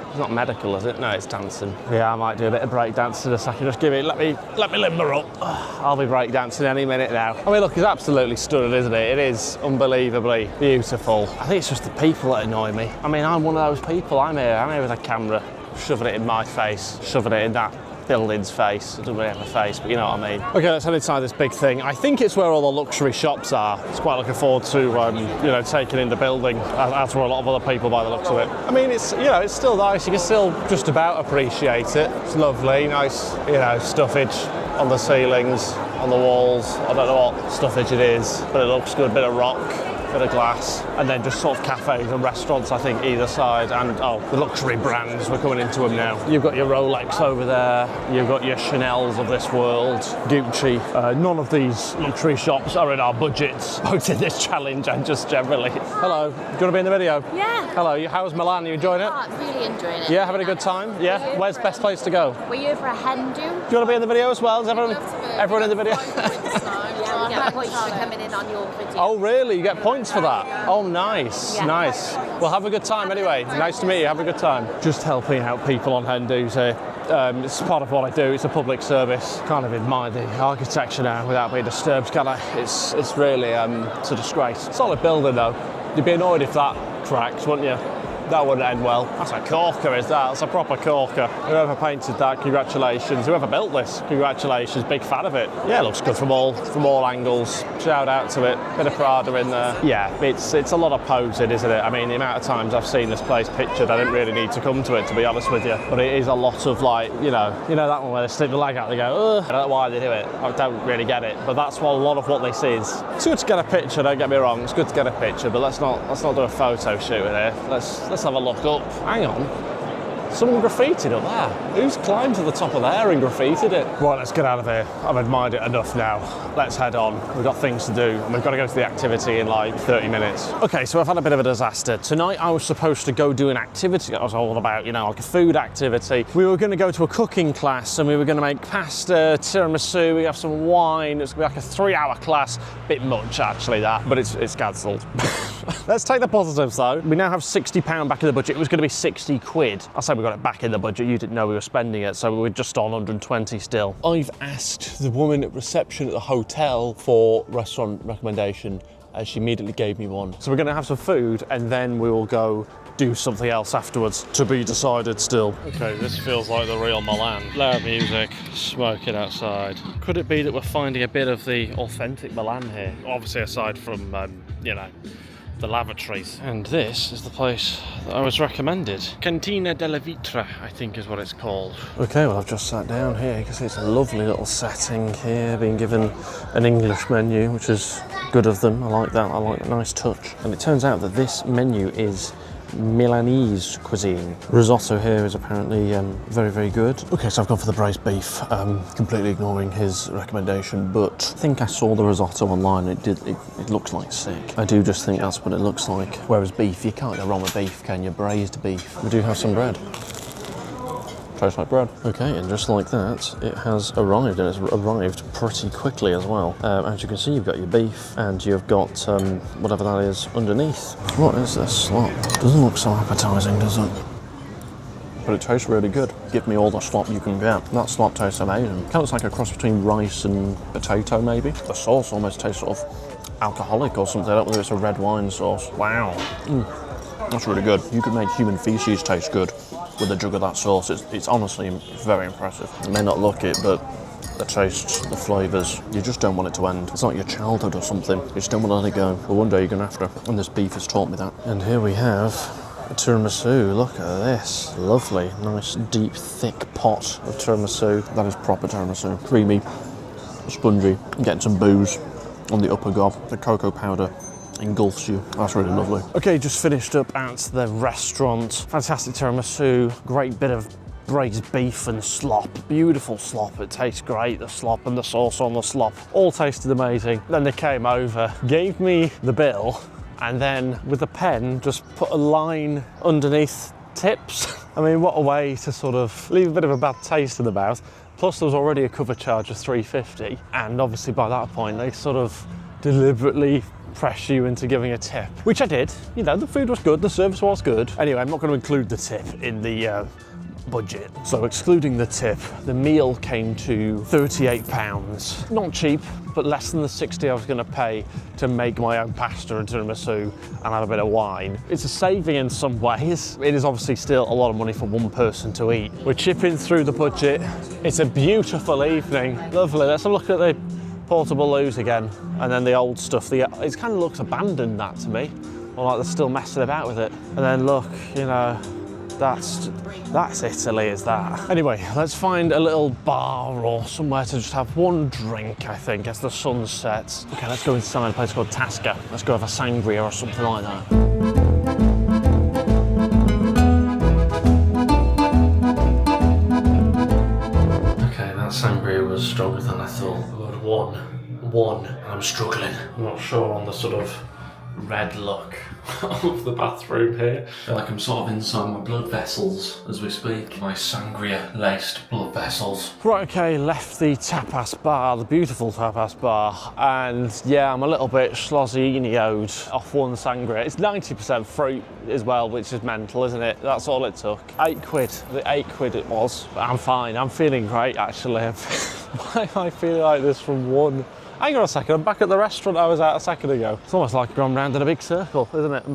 It's not medical, is it? No, it's dancing. Yeah, I might do a bit of break dancing in a second. Just let me limber up. I'll be break dancing any minute now. I mean, look, it's absolutely stunning, isn't it? It is unbelievably beautiful. I think it's just the people that annoy me. I mean, I'm one of those people. I'm here with a camera, shoving it in my face, shoving it in that building's face. It doesn't really have a face, but you know what I mean. Okay, let's head inside this big thing. I think it's where all the luxury shops are. It's quite looking forward to, you know, taking in the building, as for a lot of other people by the looks of it. I mean, it's, you know, it's still nice. You can still just about appreciate it. It's lovely, nice, you know, stuffage on the ceilings, on the walls. I don't know what stuffage it is, but it looks good. Bit of rock, bit of glass, and then just sort of cafes and restaurants, I think, either side. And the luxury brands, we're coming into them now. You've got your Rolex over there, you've got your Chanels of this world, Gucci. None of these luxury shops are in our budgets, both in this challenge and just generally. Hello, you want to be in the video? Yeah. Hello, how's Milan? Are you enjoying it? Oh, really enjoying it. Yeah, having a good time? Yeah? Where's the best place to go? Were you for a hen do? Do you want to be in the video as well? Is everyone in the video? Yeah, we get points for coming in on your video. Oh really? You get points for that? Oh nice, Yeah. Nice. Well, have a good time anyway. Nice to meet you, have a good time. Just helping out people on hen-dos here. It's part of what I do, it's a public service. Kind of admire the architecture now without being disturbed, can I? It's really it's a disgrace. Solid building though. You'd be annoyed if that cracks, wouldn't you? That wouldn't end well. That's a corker, is that? That's a proper corker. Whoever painted that, congratulations. Whoever built this, congratulations. Big fan of it. Yeah, it looks good from all angles. Shout out to it. Bit of Prada in there. Yeah, it's a lot of posing, isn't it? I mean, the amount of times I've seen this place pictured, I didn't really need to come to it, to be honest with you. But it is a lot of like, you know that one where they stick the leg out, they go, ugh. I don't know why they do it. I don't really get it. But that's what a lot of what this is. It's good to get a picture, don't get me wrong. It's good to get a picture, but let's not do a photo shoot in here. Let's have a look up. Hang on. Someone graffitied up there. Who's climbed to the top of there and graffitied it? Right, let's get out of here. I've admired it enough now. Let's head on. We've got things to do and we've got to go to the activity in like 30 minutes. Okay, so I've had a bit of a disaster. Tonight I was supposed to go do an activity. I was all about, like a food activity. We were going to go to a cooking class and we were going to make pasta, tiramisu, we have some wine. It's going to be like a 3-hour class. Bit much actually that, but it's cancelled. Let's take the positives though. We now have £60 back in the budget. It was going to be 60 quid. I say we got it back in the budget. You didn't know we were spending it, so we're just on 120 still. I've asked the woman at reception at the hotel for restaurant recommendation, and she immediately gave me one. So we're going to have some food, and then we will go do something else afterwards. To be decided still. Okay, this feels like the real Milan. Loud music, smoking outside. Could it be that we're finding a bit of the authentic Milan here? Obviously aside from, you know, the lavatories. And this is the place that I was recommended. Cantina della Vitra, I think is what it's called. Okay, well I've just sat down here. You can see it's a lovely little setting here, being given an English menu, which is good of them. I like that, I like the nice touch. And it turns out that this menu is Milanese cuisine. Risotto here is apparently very, very good. Okay, so I've gone for the braised beef, completely ignoring his recommendation, but I think I saw the risotto online. It looks like sick. I do just think that's what it looks like. Whereas beef, you can't go wrong with beef, can you? Braised beef. We do have some bread. Tastes like bread. Okay, and just like that, it has arrived, and it's arrived pretty quickly as well. As you can see, you've got your beef, and you've got whatever that is underneath. What is this slop? Doesn't look so appetizing, does it? But it tastes really good. Give me all the slop you can get. That slop tastes amazing. Kind of looks like a cross between rice and potato, maybe. The sauce almost tastes sort of alcoholic or something. I don't know whether it's a red wine sauce. Wow. That's really good. You could make human feces taste good with a jug of that sauce. It's honestly very impressive. It may not look it, but the taste, the flavours, you just don't want it to end. It's like your childhood or something. You just don't want to let it go. But one day you're going to have to. And this beef has taught me that. And here we have a tiramisu. Look at this. Lovely, nice, deep, thick pot of tiramisu. That is proper tiramisu. Creamy, spongy. Getting some booze on the upper gob. The cocoa powder engulfs you. That's really lovely. Okay, just finished up at the restaurant. Fantastic tiramisu, great bit of braised beef and slop. Beautiful slop, it tastes great. The slop and the sauce on the slop all tasted amazing. Then they came over, gave me the bill, and then with a pen just put a line underneath tips. I mean, what a way to sort of leave a bit of a bad taste in the mouth. Plus there was already a cover charge of £3.50, and obviously by that point they sort of deliberately press you into giving a tip, which I did. You know, the food was good, the service was good. Anyway, I'm not going to include the tip in the budget. So excluding the tip, the meal came to £38. Not cheap, but less than the 60 I was going to pay to make my own pasta and tiramisu and have a bit of wine. It's a saving in some ways. It is obviously still a lot of money for one person to eat. We're chipping through the budget. It's a beautiful evening. Lovely. Let's have a look at the portable loos again, and then the old stuff. It kind of looks abandoned, that to me, or like they're still messing about with it. And then look, you know, that's Italy, is that? Anyway, let's find a little bar or somewhere to just have one drink, I think, as the sun sets. Okay, let's go inside a place called Tasca. Let's go have a sangria or something like that. Okay, that sangria was stronger than I thought. One, I'm struggling. I'm not sure on the sort of red look of the bathroom here. I feel like I'm sort of inside my blood vessels as we speak. My sangria-laced blood vessels. Right, okay, left the tapas bar, the beautiful tapas bar, and yeah, I'm a little bit slozzinio'd off one sangria. It's 90% fruit as well, which is mental, isn't it? That's all it took. £8. The £8 it was. But I'm fine, I'm feeling great actually. Why am I feeling like this from one? Hang on a second, I'm back at the restaurant I was at a second ago. It's almost like gone round in a big circle, isn't it? I'm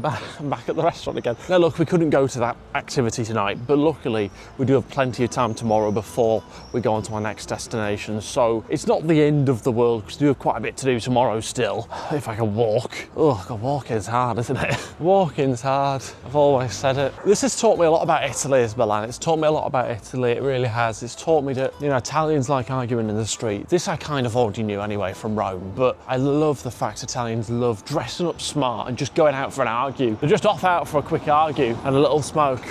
back at the restaurant again. Now look, we couldn't go to that activity tonight, but luckily we do have plenty of time tomorrow before we go on to our next destination. So it's not the end of the world, because we do have quite a bit to do tomorrow still. If I can walk. Oh God, walking's hard, isn't it? Walking's hard, I've always said it. This has taught me a lot about Italy, as Milan. It's taught me a lot about Italy, it really has. It's taught me that, you know, Italians like arguing in the street. This I kind of already knew anyway from Rome, but I love the fact Italians love dressing up smart and just going out for an argue. They're just off out for a quick argue and a little smoke.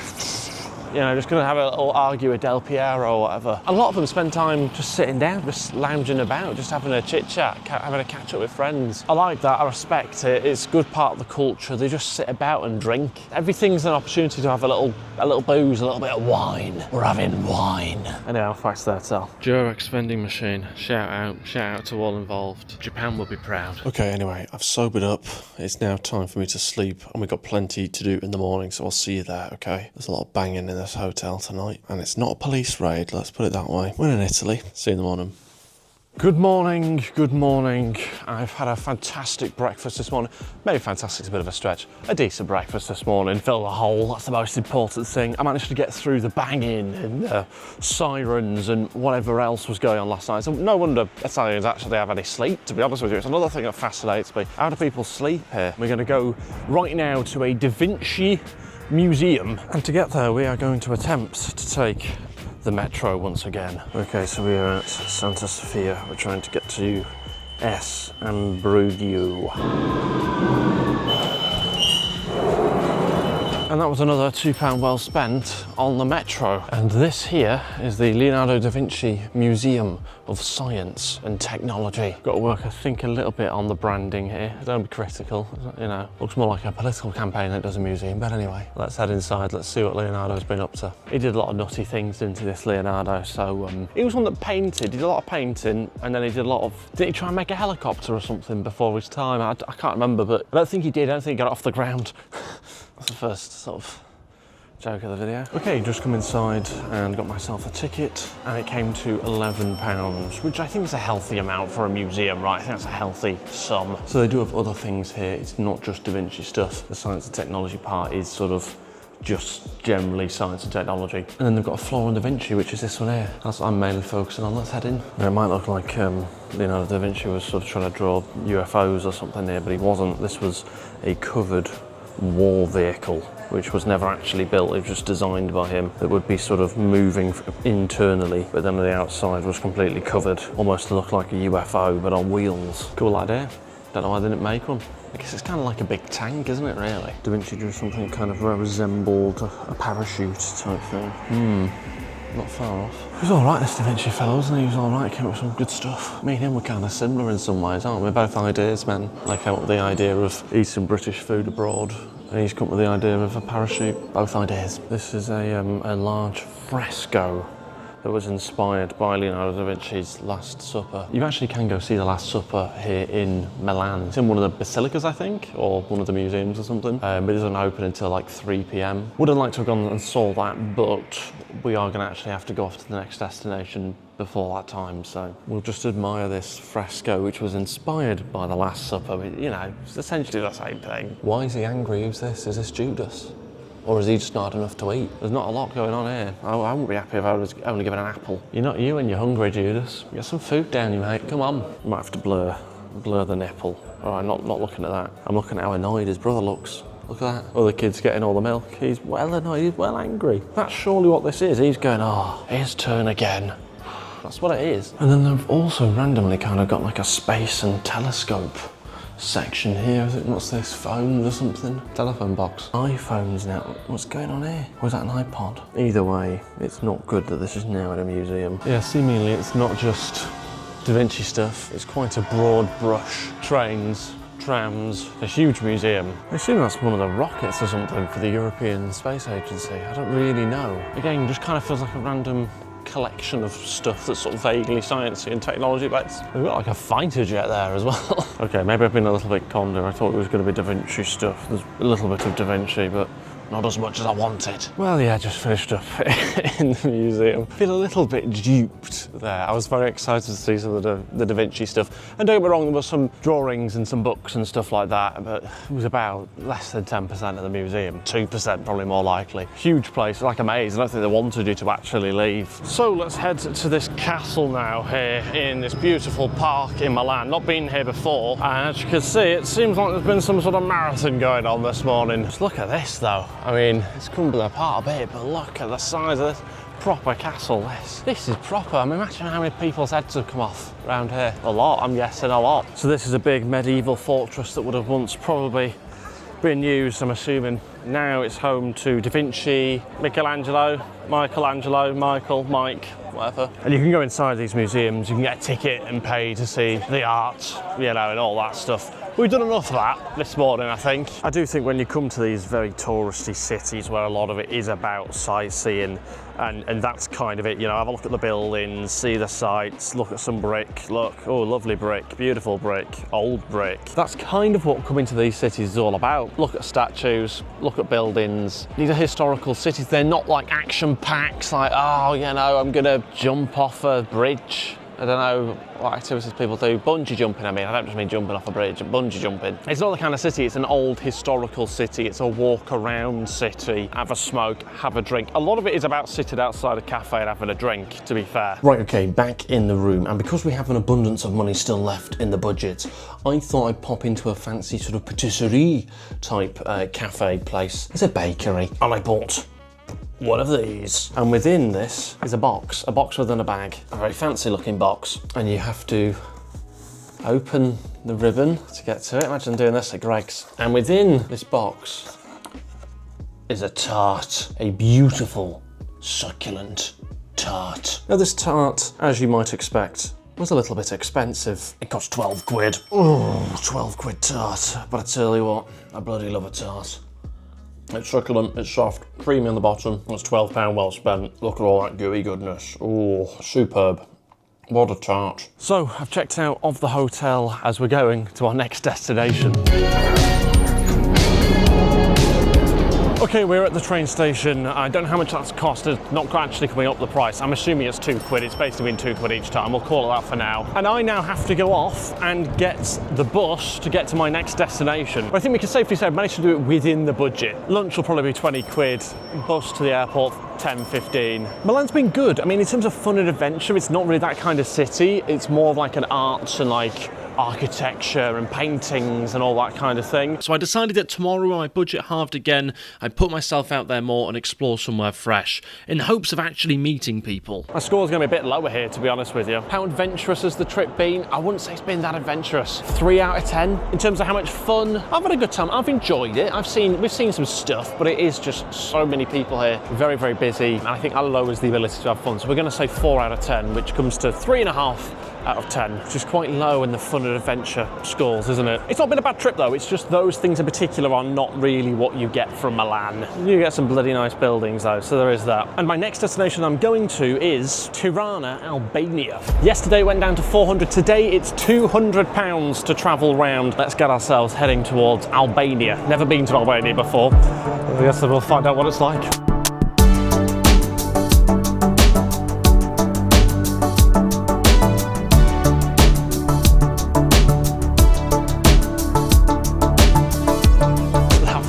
You know, just gonna have a little argue with Del Piero or whatever. A lot of them spend time just sitting down, just lounging about, just having a chit chat, having a catch up with friends. I like that, I respect it. It's a good part of the culture. They just sit about and drink. Everything's an opportunity to have a little booze, a little bit of wine. We're having wine. Anyway, I'll fax that tell. Durex vending machine. Shout out to all involved. Japan will be proud. Okay, anyway, I've sobered up. It's now time for me to sleep, and we've got plenty to do in the morning, so I'll see you there, okay? There's a lot of banging in this hotel tonight, and it's not a police raid, let's put it that way. We're in Italy. See you in the morning. Good morning, good morning. I've had a fantastic breakfast this morning. Maybe fantastic's a bit of a stretch. A decent breakfast this morning. Fill the hole, that's the most important thing. I managed to get through the banging and sirens and whatever else was going on last night. So no wonder Italians actually have any sleep, to be honest with you. It's another thing that fascinates me. How do people sleep here? We're gonna go right now to a Da Vinci museum. And to get there, we are going to attempt to take the metro once again. Okay, so we are at Santa Sofia. We're trying to get to S. Ambrogio. And that was another £2 well spent on the metro. And this here is the Leonardo da Vinci Museum of Science and Technology. Got to work, I think, a little bit on the branding here. Don't be critical, you know. Looks more like a political campaign than it does a museum. But anyway, let's head inside. Let's see what Leonardo's been up to. He did a lot of nutty things, didn't he, this Leonardo? So he was one that painted. He did a lot of painting, and then he did a lot of... Did he try and make a helicopter or something before his time? I can't remember, but I don't think he did. I don't think he got it off the ground. That's the first sort of joke of the video. Okay, just come inside and got myself a ticket, and it came to £11, which I think is a healthy amount for a museum, right? I think that's a healthy sum. So they do have other things here. It's not just Da Vinci stuff. The science and technology part is sort of just generally science and technology. And then they've got a floor on Da Vinci, which is this one here. That's what I'm mainly focusing on. Let's head in. Now, it might look like Leonardo da Vinci was sort of trying to draw UFOs or something here, but he wasn't. This was a covered war vehicle, which was never actually built. It was just designed by him, that would be sort of moving internally, but then on the outside was completely covered, almost to look like a UFO, but on wheels. Cool idea. Don't know why they didn't make one. I guess it's kind of like a big tank, isn't it, really? Da Vinci drew something kind of resembled a parachute type thing. Not far off. He was all right, this Da Vinci fellow, wasn't he? He was all right, came up with some good stuff. Me and him were kind of similar in some ways, aren't we? We're both ideas men. I came up with the idea of eating British food abroad, and he's come up with the idea of a parachute. Both ideas. This is a large fresco that was inspired by Leonardo da Vinci's Last Supper. You actually can go see the Last Supper here in Milan. It's in one of the basilicas, I think, or one of the museums or something. But it doesn't open until like 3 p.m. Would have liked to have gone and saw that, but we are gonna actually have to go off to the next destination before that time, so we'll just admire this fresco, which was inspired by the Last Supper. But, you know, it's essentially the same thing. Why is he angry? Who's this? Is this Judas? Or is he just not had enough to eat? There's not a lot going on here. I wouldn't be happy if I was only given an apple. You're not you when you're hungry, Judas. Get some food down you, mate. Come on. You might have to blur the nipple. All right, not looking at that. I'm looking at how annoyed his brother looks. Look at that. Other kid's getting all the milk. He's well annoyed, he's well angry. That's surely what this is. He's going, oh, his turn again. That's what it is. And then they've also randomly kind of got like a space and telescope section here. What's this? Phones or something? Telephone box. iPhones now. What's going on here? Or is that an iPod? Either way, it's not good that this is now in a museum. Yeah, seemingly it's not just Da Vinci stuff. It's quite a broad brush. Trains, trams, a huge museum. I assume that's one of the rockets or something for the European Space Agency. I don't really know. Again, just kind of feels like a random collection of stuff that's sort of vaguely sciencey and technology based. We've got like a fighter jet there as well. Okay, maybe I've been a little bit conned. I thought it was going to be Da Vinci stuff. There's a little bit of Da Vinci, but not as much as I wanted. Well, yeah, just finished up in the museum. I feel a little bit duped there. I was very excited to see some of the Da Vinci stuff. And don't get me wrong, there were some drawings and some books and stuff like that, but it was about less than 10% of the museum. 2% probably more likely. Huge place, like a maze. I don't think they wanted you to actually leave. So let's head to this castle now here in this beautiful park in Milan. Not been here before. And as you can see, it seems like there's been some sort of marathon going on this morning. Just look at this though. I mean, it's crumbling apart a bit, but look at the size of this. Proper castle, this is proper. I mean, imagine how many people's heads have come off around here. A lot, I'm guessing a lot. So this is a big medieval fortress that would have once probably being used, I'm assuming. Now it's home to Da Vinci, Michelangelo, Mike, whatever. And you can go inside these museums, you can get a ticket and pay to see the art, you know, and all that stuff. We've done enough of that this morning, I think. I do think when you come to these very touristy cities where a lot of it is about sightseeing, and that's kind of it, you know, have a look at the buildings, see the sights, look at some brick, look, oh, lovely brick, beautiful brick, old brick. That's kind of what coming to these cities is all about. Look at statues, look at buildings. These are historical cities. They're not like action packs, like, oh, you know, I'm gonna jump off a bridge. I don't know what activities people do. Bungee jumping, I mean. I don't just mean jumping off a bridge, bungee jumping. It's not the kind of city, it's an old historical city. It's a walk around city, have a smoke, have a drink. A lot of it is about sitting outside a cafe and having a drink, to be fair. Right, okay, back in the room. And because we have an abundance of money still left in the budget, I thought I'd pop into a fancy sort of patisserie type cafe place. It's a bakery. And I bought one of these, and within this is a box within a bag, a very fancy looking box, and you have to open the ribbon to get to it. Imagine doing this at Greg's. And within this box is a tart, a beautiful, succulent tart. Now this tart, as you might expect, was a little bit expensive. It cost 12 quid. Oh, 12 quid tart. But I tell you what, I bloody love a tart. It's succulent, it's soft, creamy on the bottom. It's £12 well spent. Look at all that gooey goodness. Oh, superb. What a tart. So, I've checked out of the hotel as we're going to our next destination. Okay, we're at the train station. I don't know how much that's cost. It's not actually coming up the price. I'm assuming it's 2 quid. It's basically been 2 quid each time. We'll call it that for now. And I now have to go off and get the bus to get to my next destination. But I think we can safely say I've managed to do it within the budget. Lunch will probably be 20 quid. Bus to the airport, 10, 15. Milan's been good. I mean, in terms of fun and adventure, it's not really that kind of city. It's more of like an arts and like architecture and paintings and all that kind of thing. So I decided that tomorrow when my budget halved again, I'd put myself out there more and explore somewhere fresh in hopes of actually meeting people. My score's going to be a bit lower here, to be honest with you. How adventurous has the trip been? I wouldn't say it's been that adventurous. 3 out of 10. In terms of how much fun, I've had a good time. I've enjoyed it. We've seen some stuff, but it is just so many people here. Very, very busy. And I think that lowers the ability to have fun. So we're going to say 4 out of 10, which comes to 3.5 out of 10, which is quite low in the fun and adventure scores, isn't it? It's not been a bad trip though, it's just those things in particular are not really what you get from Milan. You get some bloody nice buildings though, so there is that. And my next destination I'm going to is Tirana, Albania. Yesterday it went down to 400, today it's £200 to travel round. Let's get ourselves heading towards Albania. Never been to Albania before. I guess we'll find out what it's like.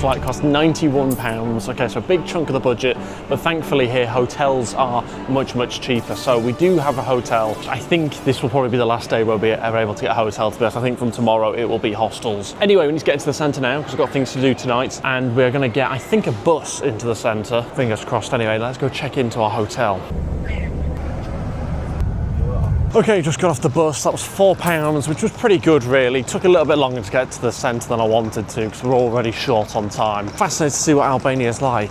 Flight cost £91. Okay, so a big chunk of the budget, but thankfully here hotels are much, much cheaper. So we do have a hotel. I think this will probably be the last day we'll be able to get a hotel, to be honest. I think from tomorrow it will be hostels. Anyway, we need to get into the centre now because we've got things to do tonight, and we're going to get, I think, a bus into the centre. Fingers crossed. Anyway, let's go check into our hotel. Okay, just got off the bus. That was £4, which was pretty good really. Took a little bit longer to get to the centre than I wanted to because we're already short on time. Fascinated to see what Albania is like.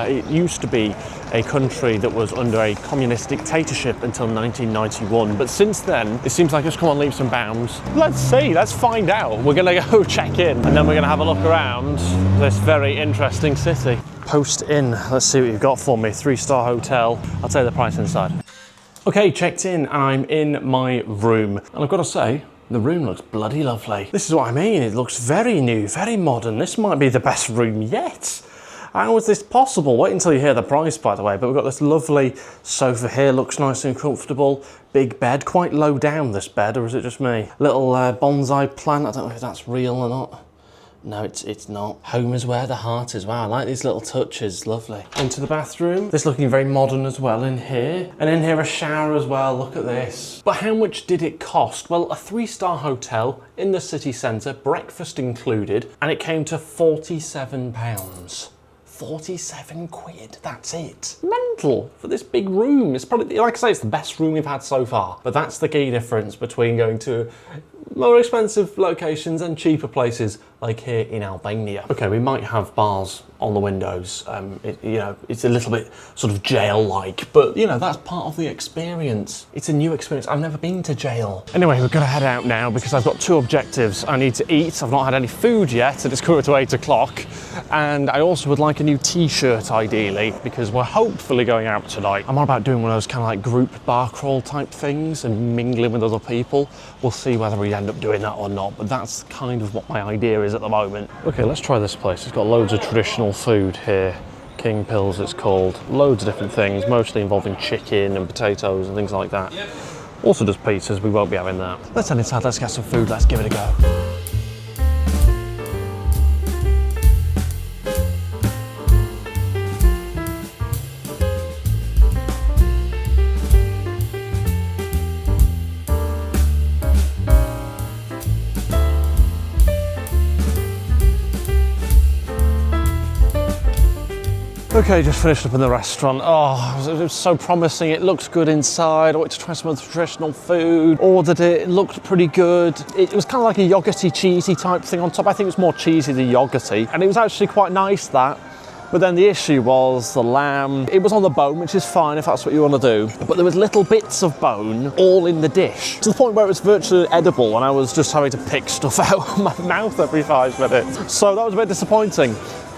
It used to be a country that was under a communist dictatorship until 1991, but since then it seems like it's come on leaps and bounds. Let's see, let's find out. We're gonna go check in and then we're gonna have a look around this very interesting city. Post in, let's see what you've got for me. 3-star hotel. I'll tell you the price inside. Okay, checked in, and I'm in my room. And I've got to say, the room looks bloody lovely. This is what I mean, it looks very new, very modern. This might be the best room yet. How is this possible? Wait until you hear the price, by the way. But we've got this lovely sofa here, looks nice and comfortable. Big bed, quite low down this bed, or is it just me? Little bonsai plant, I don't know if that's real or not. No, it's not. Home is where the heart is. Wow, I like these little touches, lovely. Into the bathroom. This looking very modern as well in here. And in here a shower as well, look at this. But how much did it cost? Well, a 3-star hotel in the city centre, breakfast included, and it came to £47. 47 quid, that's it. Mental for this big room. It's probably, like I say, it's the best room we've had so far. But that's the key difference between going to more expensive locations and cheaper places like here in Albania. Okay, we might have bars on the windows. You know, it's a little bit sort of jail-like, but you know, that's part of the experience. It's a new experience. I've never been to jail. Anyway, we're gonna head out now because I've got two objectives. I need to eat. I've not had any food yet, and it's coming to 8 o'clock. And I also would like a new t-shirt, ideally, because we're hopefully going out tonight. I'm on about doing one of those kind of like group bar crawl type things and mingling with other people. We'll see whether we end up doing that or not, but that's kind of what my idea is at the moment. Okay, let's try this place. It's got loads of traditional food here. King Pills it's called. Loads of different things, mostly involving chicken and potatoes and things like that. Also does pizzas, we won't be having that. Let's head inside, let's get some food, let's give it a go. Okay, just finished up in the restaurant. Oh, it was so promising. It looked good inside. I wanted to try some of the traditional food. Ordered it, it looked pretty good. It was kind of like a yogurty, cheesy type thing on top. I think it was more cheesy than yogurty. And it was actually quite nice, that. But then the issue was the lamb. It was on the bone, which is fine if that's what you want to do. But there was little bits of bone all in the dish, to the point where it was virtually edible and I was just having to pick stuff out of my mouth every 5 minutes. So that was a bit disappointing.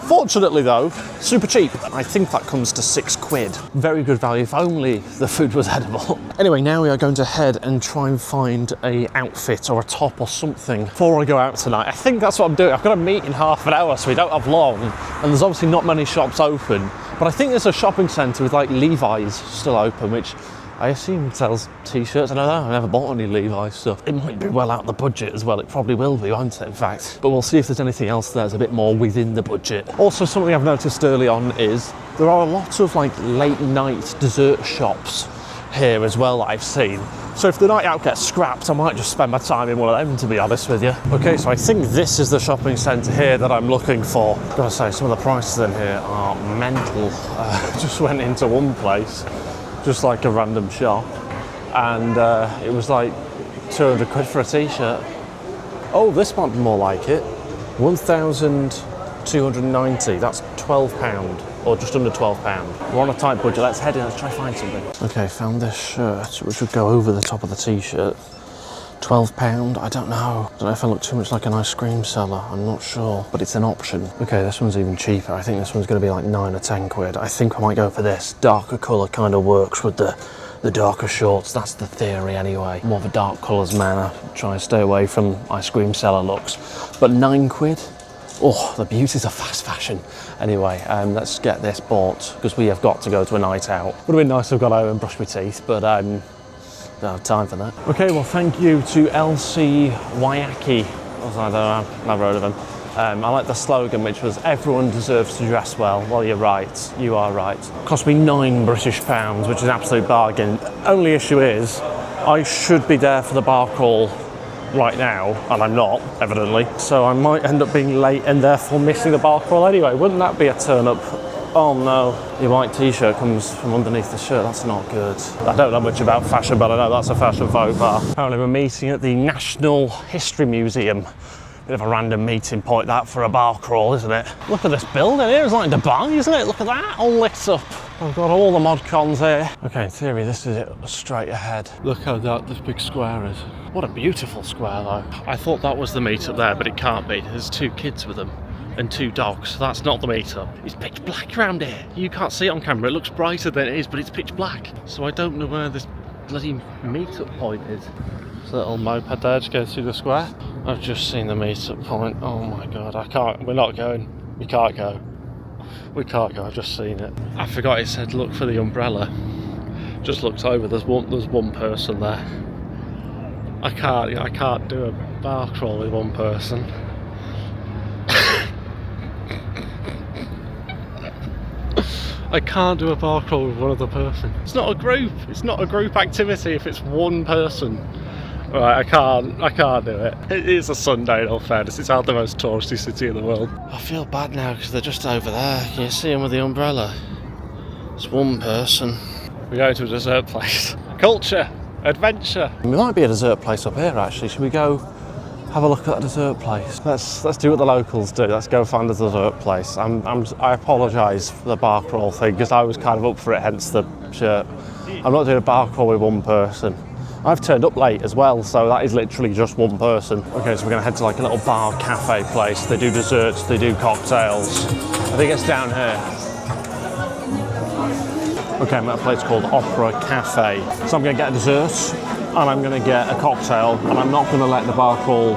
Fortunately though, super cheap. I think that comes to 6 quid. Very good value if only the food was edible. Anyway, now we are going to head and try and find a outfit or a top or something before I go out tonight. I think that's what I'm doing. I've got a meet in half an hour, so we don't have long. And there's obviously not many shops open. But I think there's a shopping centre with like Levi's still open, which I assume sells t-shirts. I don't know, I've never bought any Levi's stuff. It might be well out of the budget as well. It probably will be, won't it, in fact? But we'll see if there's anything else that's a bit more within the budget. Also, something I've noticed early on is there are a lot of like late night dessert shops here as well that I've seen. So if the night out gets scrapped, I might just spend my time in one of them, to be honest with you. Okay, so I think this is the shopping centre here that I'm looking for. I've got to say, some of the prices in here are mental. Just went into one place, just like a random shop, and it was like 200 quid for a t-shirt. Oh, this might be more like it. 1,290, that's £12, or just under £12. We're on a tight budget, let's head in, let's try and find something. Okay, found this shirt, which would go over the top of the t-shirt. £12, I don't know. I don't know if I look too much like an ice cream seller, I'm not sure, but it's an option. Okay, this one's even cheaper. I think this one's gonna be like 9 or 10 quid. I think I might go for this. Darker colour kind of works with the darker shorts. That's the theory anyway. More of a dark colours man. I try and stay away from ice cream seller looks. But 9 quid? Oh, the beauties of fast fashion. Anyway, let's get this bought because we have got to go to a night out. Would have been nice to have got home and brushed my teeth, but don't have time for that. Okay, well, thank you to LC Wayaki. I don't know, never heard of him. I like the slogan, which was everyone deserves to dress well. Well, you're right, you are right. Cost me £9 British, which is an absolute bargain. Only issue is, I should be there for the bar crawl right now, and I'm not, evidently. So I might end up being late and therefore missing the bar crawl anyway. Wouldn't that be a turn up? Oh no, your white t-shirt comes from underneath the shirt, that's not good. I don't know much about fashion, but I know that's a fashion faux pas. Apparently we're meeting at the National History Museum. Bit of a random meeting point that for a bar crawl, isn't it? Look at this building here, it's like Dubai, isn't it? Look at that, all lit up. I've got all the mod cons here. Okay, in theory, this is it straight ahead. Look how dark this big square is. What a beautiful square though. I thought that was the meet-up there, but it can't be. There's 2 kids with them and 2 dogs, so that's not the meet-up. It's pitch black around here. You can't see it on camera, it looks brighter than it is, but it's pitch black. So I don't know where this bloody meet-up point is. There's a little moped there to go through the square. I've just seen the meet-up point. Oh my god, we're not going. We can't go. We can't go, I've just seen it. I forgot it said look for the umbrella. Just looked over, there's one person there. I can't do a bar crawl with one person. I can't do a bar crawl with one other person. It's not a group activity if it's one person. Right, I can't do it. It's a Sunday in all fairness. It's not the most touristy city in the world. I feel bad now because they're just over there. Can you see them with the umbrella? It's one person. We're going to a dessert place. Culture, adventure. We might be a dessert place up here actually. Should we go have a look at a dessert place? Let's do what the locals do. Let's go find a dessert place. I apologise for the bar crawl thing because I was kind of up for it, hence the shirt. I'm not doing a bar crawl with one person. I've turned up late as well, so that is literally just one person. Okay, so we're gonna head to like a little bar cafe place. They do desserts, they do cocktails. I think it's down here. Okay, I'm at a place called Opera Cafe. So I'm gonna get a dessert, and I'm gonna get a cocktail, and I'm not gonna let the bar crawl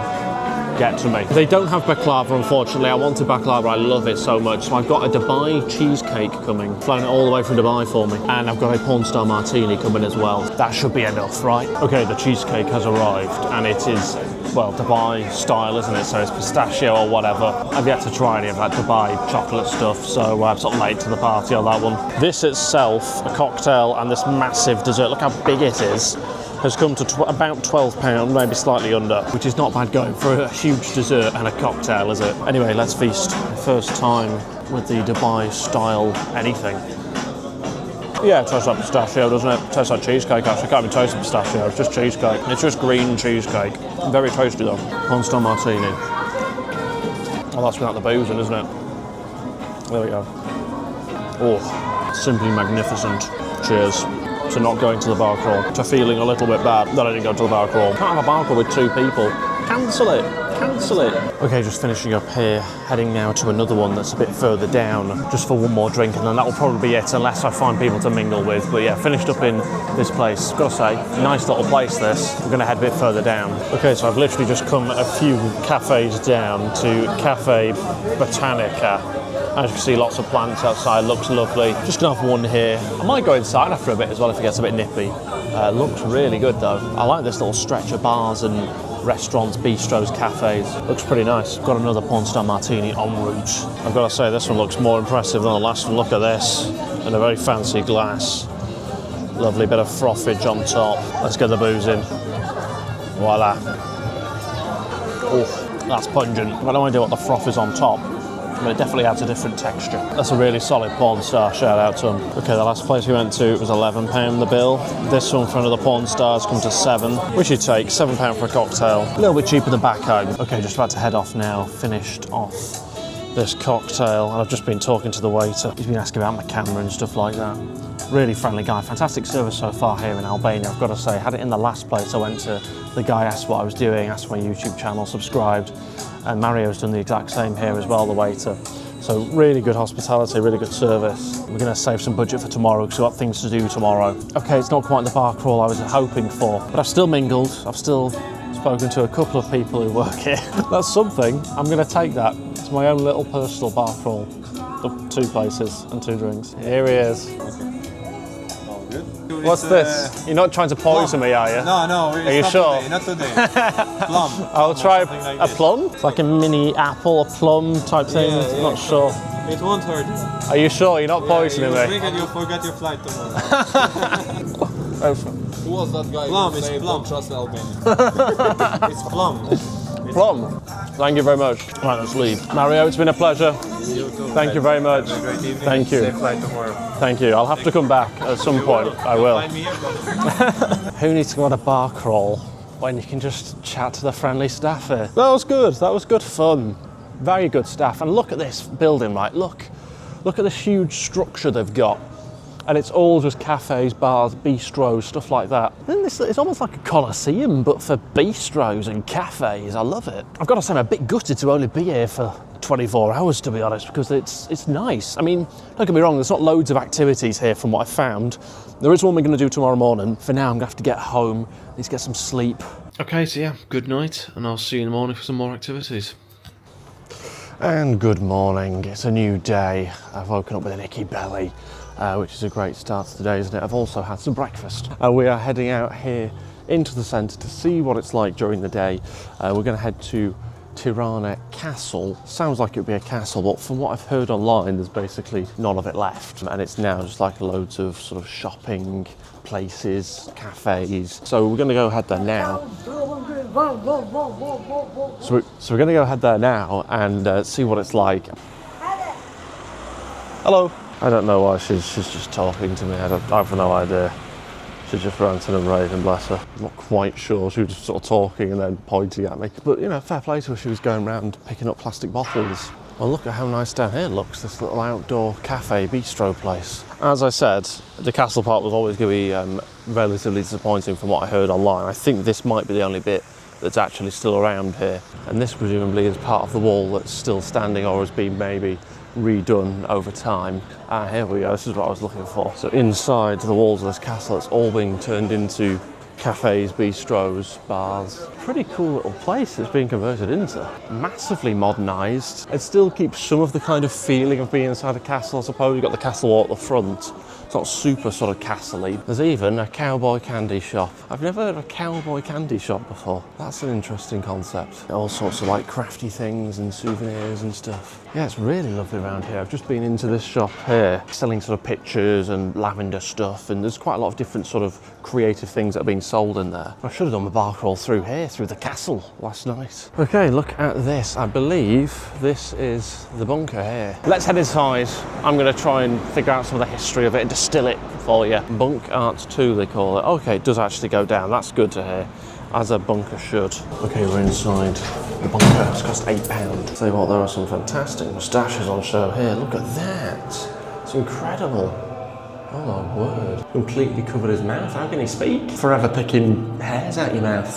get to me. They don't have baklava, unfortunately. I wanted baklava, I love it so much. So I've got a Dubai cheesecake coming, flying it all the way from Dubai for me. And I've got a porn star martini coming as well. That should be enough, right? Okay, the cheesecake has arrived, and it is, well, Dubai style, isn't it? So it's pistachio or whatever. I've yet to try any of that Dubai chocolate stuff, so I'm sort of late to the party on that one. This itself, a cocktail and this massive dessert, look how big it is, has come to about £12, maybe slightly under, which is not bad going for a huge dessert and a cocktail, is it? Anyway, let's feast. First time with the Dubai style anything. Yeah, it tastes like pistachio, doesn't it? It tastes like cheesecake, actually. I can't even taste the pistachio, it's just cheesecake. It's just green cheesecake. Very tasty though. Porn star martini. Oh, that's without the booze in, isn't it? There we go. Oh, simply magnificent. Cheers. To not going to the bar crawl, to feeling a little bit bad that I didn't go to the bar crawl. Can't have a bar crawl with two people. Cancel it, cancel it. Okay, just finishing up here, heading now to another one that's a bit further down, just for one more drink, and then that will probably be it, unless I find people to mingle with. But yeah, finished up in this place. Gotta say, nice little place this. We're gonna head a bit further down. Okay, so I've literally just come a few cafes down to Cafe Botanica. As you can see, lots of plants outside, looks lovely. Just gonna have one here. I might go inside after a bit as well if it gets a bit nippy. Looks really good though. I like this little stretch of bars and restaurants, bistros, cafes. Looks pretty nice. Got another porn star martini en route. I've got to say this one looks more impressive than the last one. Look at this, in a very fancy glass. Lovely bit of frothage on top. Let's get the booze in. Voila. Oh, that's pungent. I don't want to do what the froth is on top, but it definitely adds a different texture. That's a really solid porn star, shout out to them. Okay, the last place we went to was £11 the bill. This one for another porn star's come to £7, which you take, £7 for a cocktail. A little bit cheaper than back home. Okay, just about to head off now, finished off this cocktail, and I've just been talking to the waiter. He's been asking about my camera and stuff like that. Really friendly guy, fantastic service so far here in Albania, I've got to say. Had it in the last place I went to, the guy asked what I was doing, asked my YouTube channel, subscribed, and Mario's done the exact same here as well, the waiter. So really good hospitality, really good service. We're going to save some budget for tomorrow because we've got things to do tomorrow. Okay, it's not quite the bar crawl I was hoping for, but I've still mingled, I've still spoken to a couple of people who work here. That's something, I'm going to take that. It's my own little personal bar crawl of 2 places and 2 drinks. Here he is. What's this? You're not trying to poison me, are you? No, are you sure? Today, not today. Plum. I'll try like a plum? It's like a mini apple, a plum type thing. Yeah, yeah. Not sure. It won't hurt. Are you sure? You're not poisoning you me? drink and you'll forget your flight tomorrow. Who was that guy Plum, who it's said plum. don't trust Albania? It's plum. Plum. Thank you very much. Right, let's leave. Mario, it's been a pleasure. You too. Thank you very much. Have a great evening. Thank you. Safe flight tomorrow. Thank you. I'll have to come back at some point. I will. Find me here. Who needs to go on a bar crawl when you can just chat to the friendly staff here? That was good. That was good fun. Very good staff. And look at this building, right? Look at this huge structure they've got. And it's all just cafes, bars, bistros, stuff like that. Then it's almost like a coliseum, but for bistros and cafes. I love it. I've got to say, I'm a bit gutted to only be here for 24 hours, to be honest, because it's nice. I mean, don't get me wrong, there's not loads of activities here from what I've found. There is one we're going to do tomorrow morning. For now, I'm going to have to get home, need to get some sleep. Okay, so yeah, good night, and I'll see you in the morning for some more activities. And good morning, it's a new day. I've woken up with an icky belly, which is a great start to the day, isn't it? I've also had some breakfast. We are heading out here into the centre to see what it's like during the day. We're going to head to Tirana Castle. Sounds like it would be a castle, but from what I've heard online, there's basically none of it left. And it's now just like loads of sort of shopping places, cafes. So we're going to go ahead there now So we're going to go head there now and see what it's like. Hello. I don't know why she's just talking to me. I have no idea. She's just ranting and raving, bless her. I'm not quite sure. She was just sort of talking and then pointing at me. But, you know, fair play to her. She was going around picking up plastic bottles. Well, look at how nice down here looks, this little outdoor cafe bistro place. As I said, the castle part was always going to be relatively disappointing from what I heard online. I think this might be the only bit that's actually still around here. And this presumably is part of the wall that's still standing or has been maybe redone over time. Here we go, this is what I was looking for. So inside the walls of this castle, it's all being turned into cafes, bistros, bars. Pretty cool little place it's being converted into. Massively modernised. It still keeps some of the kind of feeling of being inside a castle, I suppose. You've got the castle wall at the front. It's not super sort of castle-y. There's even a cowboy candy shop. I've never heard of a cowboy candy shop before. That's an interesting concept. All sorts of like crafty things and souvenirs and stuff. Yeah, it's really lovely around here. I've just been into this shop here, selling sort of pictures and lavender stuff, and there's quite a lot of different sort of creative things that are being sold in there. I should have done my bar crawl through here, through the castle last night. Okay, look at this. I believe this is the bunker here. Let's head inside. I'm going to try and figure out some of the history of it and distill it for you. Bunk Arts 2, they call it. Okay, it does actually go down. That's good to hear, as a bunker should. Okay, we're inside the bunker. It's cost £8. Tell you what, there are some fantastic moustaches on show here. Look at that. It's incredible. Oh my word. Completely covered his mouth. How can he speak? Forever picking hairs out your mouth.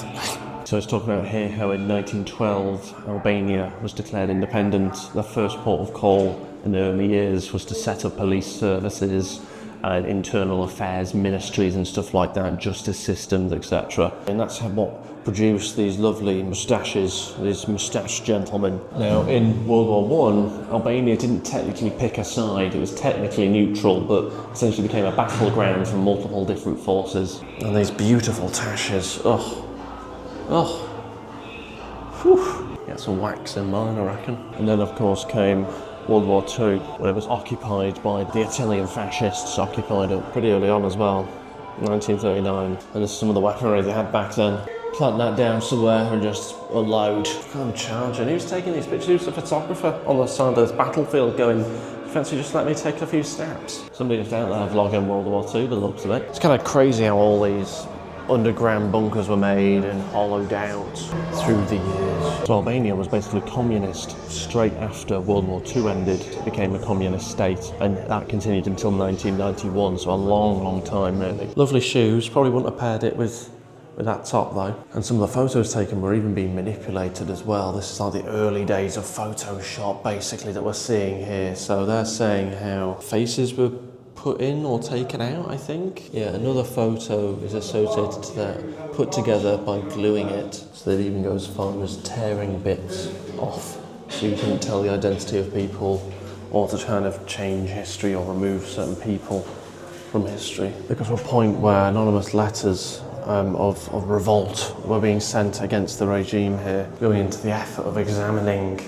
So it's talking about here how in 1912 Albania was declared independent. The first port of call in the early years was to set up police services, internal affairs ministries and stuff like that, justice systems, etc. And that's what produced these lovely moustaches, these moustached gentlemen. Now, in World War I, Albania didn't technically pick a side. It was technically neutral, but essentially became a battleground for multiple different forces. And these beautiful tashes, oh. Whew. Get some wax in mine, I reckon. And then, of course, came World War II, when it was occupied by the Italian fascists, occupied it pretty early on as well, 1939. And this is some of the weaponry they had back then. Plant that down somewhere and just unload. Come charge. And he was taking these pictures. He was a photographer on the side of this battlefield going, fancy just let me take a few snaps. Somebody was out there vlogging World War II by the looks of it. It's kind of crazy how all these underground bunkers were made and hollowed out through the years. So Albania was basically communist straight after World War II ended. It became a communist state, and that continued until 1991, so a long time really. Lovely shoes, probably wouldn't have paired it with that top though. And some of the photos taken were even being manipulated as well. This is like the early days of Photoshop basically that we're seeing here. So they're saying how faces were put in or taken out, I think. Yeah, another photo is associated to that, put together by gluing it. So they'd even go as far as tearing bits off so you couldn't tell the identity of people, or to kind of change history or remove certain people from history. There got to a point where anonymous letters of revolt were being sent against the regime here, going into the effort of examining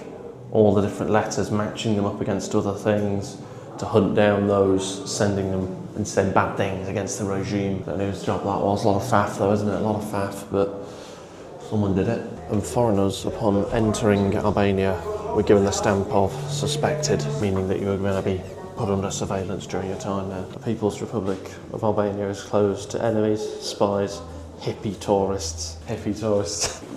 all the different letters, matching them up against other things, to hunt down those sending them and said bad things against the regime. I don't know whose job that was. A lot of faff though, isn't it? A lot of faff, but someone did it. And foreigners, upon entering Albania, were given the stamp of suspected, meaning that you were going to be put under surveillance during your time there. The People's Republic of Albania is closed to enemies, spies, hippie tourists.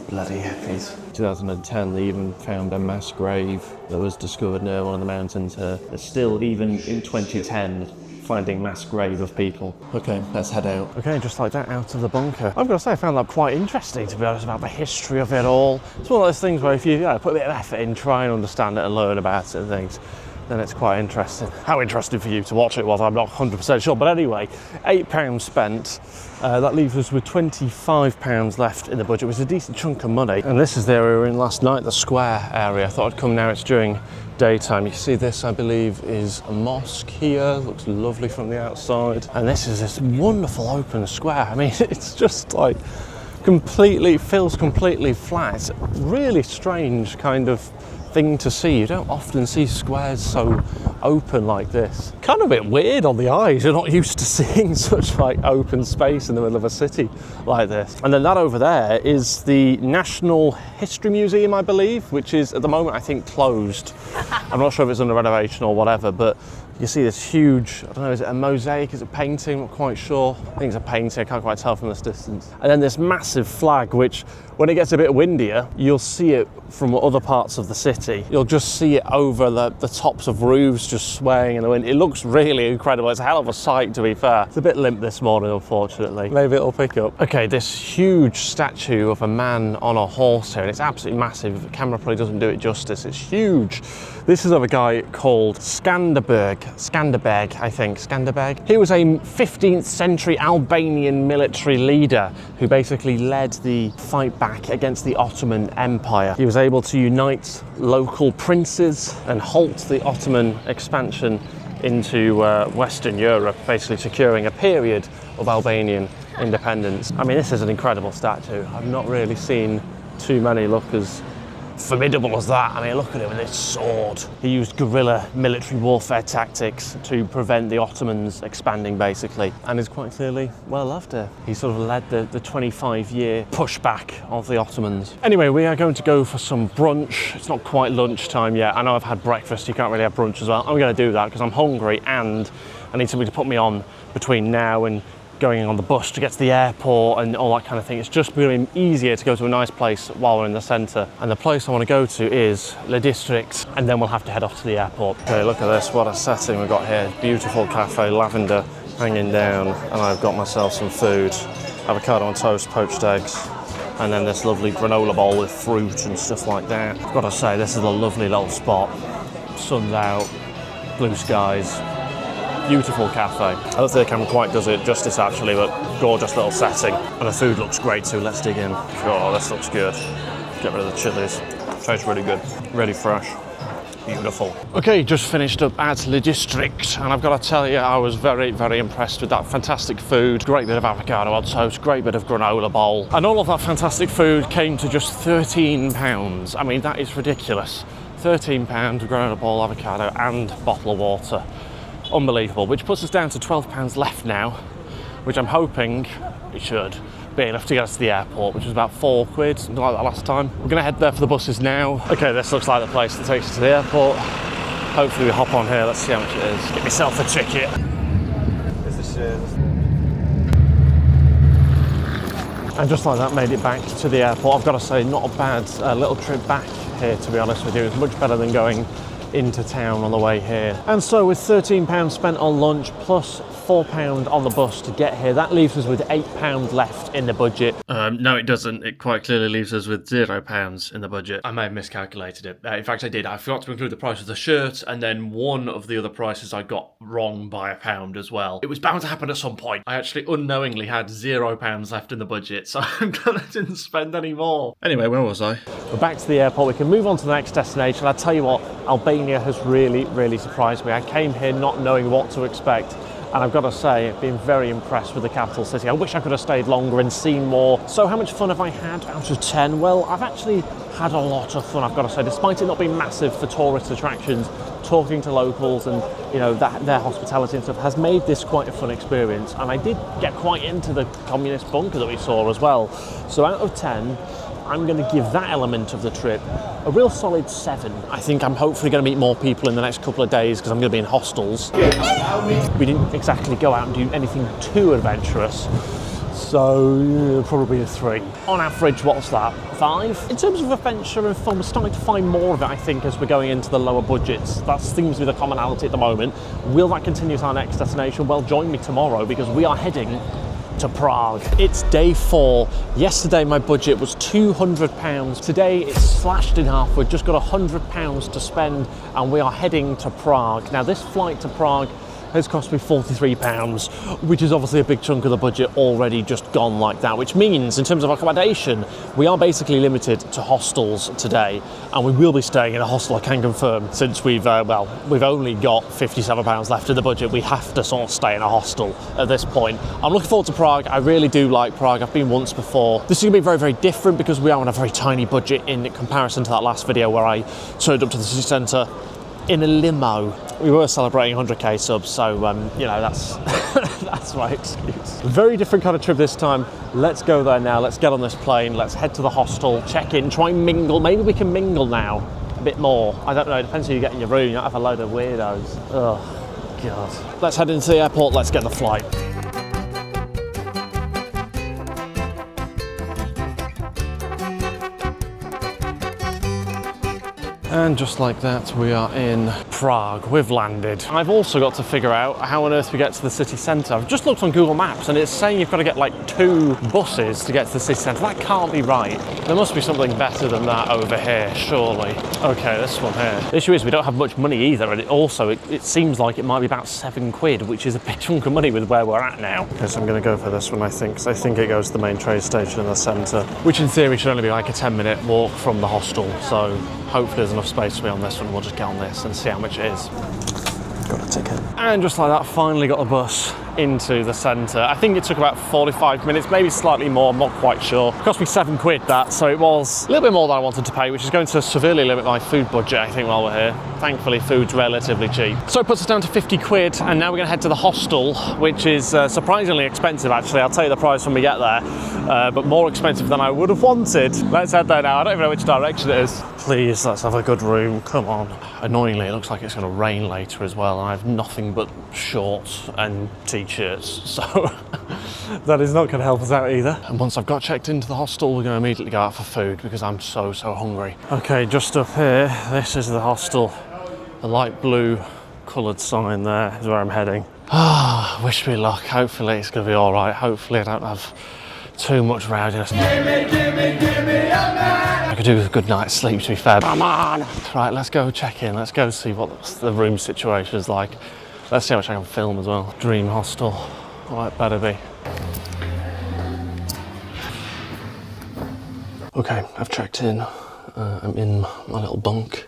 Bloody hippies. 2010, they even found a mass grave that was discovered near one of the mountains here. There's still, even in 2010, finding mass grave of people. Okay, let's head out. Okay, just like that, out of the bunker. I've got to say, I found that quite interesting, to be honest, about the history of it all. It's one of those things where if you put a bit of effort in, try and understand it and learn about it and things, then it's quite interesting. How interesting for you to watch it was, I'm not 100% sure. But anyway, £8 spent. That leaves us with £25 left in the budget, which is a decent chunk of money. And this is the area we were in last night, the square area. I thought I'd come now, it's during daytime. You see this, I believe, is a mosque here. Looks lovely from the outside. And this is this wonderful open square. I mean, it's just like feels completely flat. Really strange kind of thing to see. You don't often see squares so open like this. Kind of a bit weird on the eyes. You're not used to seeing such like open space in the middle of a city like this. And then that over there is the National History Museum, I believe, which is at the moment I think closed. I'm not sure if it's under renovation or whatever, but you see this huge, I don't know, is it a mosaic, is it a painting? I'm not quite sure. I think it's a painting, I can't quite tell from this distance. And then this massive flag, which when it gets a bit windier, you'll see it from other parts of the city. You'll just see it over the tops of roofs just swaying in the wind. It looks really incredible. It's a hell of a sight, to be fair. It's a bit limp this morning, unfortunately. Maybe it'll pick up. Okay, this huge statue of a man on a horse here, and it's absolutely massive. The camera probably doesn't do it justice. It's huge. This is of a guy called Skanderberg, I think, Skanderberg. He was a 15th century Albanian military leader who basically led the fight back against the Ottoman Empire. He was able to unite local princes and halt the Ottoman expansion into Western Europe, basically securing a period of Albanian independence. I mean, this is an incredible statue. I've not really seen too many look as formidable as that. I mean, look at him with his sword. He used guerrilla military warfare tactics to prevent the Ottomans expanding, basically, and is quite clearly well loved here. He sort of led the 25-year pushback of the Ottomans. Anyway, we are going to go for some brunch. It's not quite lunchtime yet. I know I've had breakfast, you can't really have brunch as well. I'm going to do that because I'm hungry and I need somebody to put me on between now and going on the bus to get to the airport and all that kind of thing. It's just becoming easier to go to a nice place while we're in the centre. And the place I want to go to is Le District, and then we'll have to head off to the airport. Okay, look at this, what a setting we've got here. Beautiful cafe, lavender hanging down, and I've got myself some food. Avocado on toast, poached eggs, and then this lovely granola bowl with fruit and stuff like that. I've got to say, this is a lovely little spot. Sun's out, blue skies. Beautiful cafe. I don't think the camera quite does it justice actually, but gorgeous little setting. And the food looks great too. Let's dig in. Oh, this looks good. Get rid of the chilies. Tastes really good. Really fresh. Beautiful. Okay, just finished up at Le District, and I've got to tell you, I was very, very impressed with that fantastic food. Great bit of avocado on toast, great bit of granola bowl. And all of that fantastic food came to just £13. I mean, that is ridiculous. £13, granola bowl, avocado, and bottle of water. Unbelievable, which puts us down to £12 left now, which I'm hoping it should be enough to get us to the airport, which was about £4, something like that last time. We're going to head there for the buses now. Okay, this looks like the place that takes us to the airport. Hopefully we hop on here, let's see how much it is. Get myself a ticket. And just like that, made it back to the airport. I've got to say, not a bad little trip back here, to be honest with you. It's much better than going into town on the way here. And so with £13 spent on lunch plus £4 on the bus to get here, that leaves us with £8 left in the budget. No, it doesn't. It quite clearly leaves us with £0 in the budget. I may have miscalculated it. In fact, I did. I forgot to include the price of the shirt, and then one of the other prices I got wrong by £1 as well. It was bound to happen at some point. I actually unknowingly had £0 left in the budget, so I'm glad I didn't spend any more. Anyway, where was I? We're back to the airport. We can move on to the next destination. I'll tell you what, Albania has really, really surprised me. I came here not knowing what to expect. And I've got to say, I've been very impressed with the capital city. I wish I could have stayed longer and seen more. So how much fun have I had out of 10? Well, I've actually had a lot of fun, I've got to say. Despite it not being massive for tourist attractions, talking to locals and, you know, their hospitality and stuff has made this quite a fun experience. And I did get quite into the communist bunker that we saw as well. So out of 10, I'm going to give that element of the trip a real solid 7. I think I'm hopefully going to meet more people in the next couple of days because I'm going to be in hostels. We didn't exactly go out and do anything too adventurous, so probably a 3. On average, what's that? 5? In terms of adventure and fun, we're starting to find more of it, I think, as we're going into the lower budgets. That seems to be the commonality at the moment. Will that continue to our next destination? Well, join me tomorrow because we are heading to Prague. It's day 4. Yesterday my budget was £200. Today it's slashed in half. We've just got £100 to spend and we are heading to Prague. Now this flight to Prague has cost me £43, which is obviously a big chunk of the budget already just gone like that, which means in terms of accommodation, we are basically limited to hostels today, and we will be staying in a hostel, I can confirm, since we've only got £57 left in the budget. We have to sort of stay in a hostel at this point. I'm looking forward to Prague. I really do like Prague. I've been once before. This is going to be very, very different because we are on a very tiny budget in comparison to that last video where I turned up to the city centre in a limo. We were celebrating 100k subs, so you know, that's that's my excuse. Very different kind of trip this time. Let's go there now. Let's get on this plane. Let's head to the hostel, check in, try and mingle. Maybe we can mingle now a bit more. I don't know. It depends who you get in your room. You don't have a load of weirdos. Oh God. Let's head into the airport. Let's get the flight. And just like that, we are in Prague. We've landed. I've also got to figure out how on earth we get to the city centre. I've just looked on Google Maps and it's saying you've got to get like 2 buses to get to the city centre. That can't be right. There must be something better than that over here, surely. Okay, this one here. The issue is we don't have much money either, and it seems like it might be about 7 quid, which is a big chunk of money with where we're at now. Okay, so I'm going to go for this one, I think, because I think it goes to the main train station in the centre, which in theory should only be like a 10-minute walk from the hostel, so hopefully there's enough space for me on this one. We'll just get on this and see how much it is. Got a ticket. And just like that, finally got the bus into the centre. I think it took about 45 minutes, maybe slightly more, I'm not quite sure. It cost me 7 quid that, so it was a little bit more than I wanted to pay, which is going to severely limit my food budget, I think, while we're here. Thankfully, food's relatively cheap. So it puts us down to 50 quid, and now we're gonna head to the hostel, which is surprisingly expensive, actually. I'll tell you the price when we get there, but more expensive than I would have wanted. Let's head there now. I don't even know which direction it is. Please, let's have a good room, come on. Annoyingly, it looks like it's gonna rain later as well, and I have nothing but shorts and t-shirts, so that is not gonna help us out either. And once I've got checked into the hostel, we're gonna immediately go out for food because I'm so hungry. Okay, just up here, this is the hostel. The light blue coloured sign there is where I'm heading. Ah, wish me luck. Hopefully it's gonna be all right. Hopefully I don't have too much rowdiness. I could do with a good night's sleep, to be fair. Come on! Right, let's go check in. Let's go see what the room situation is like. Let's see how much I can film as well. Dream hostel. Well, it better be. Okay, I've checked in. I'm in my little bunk.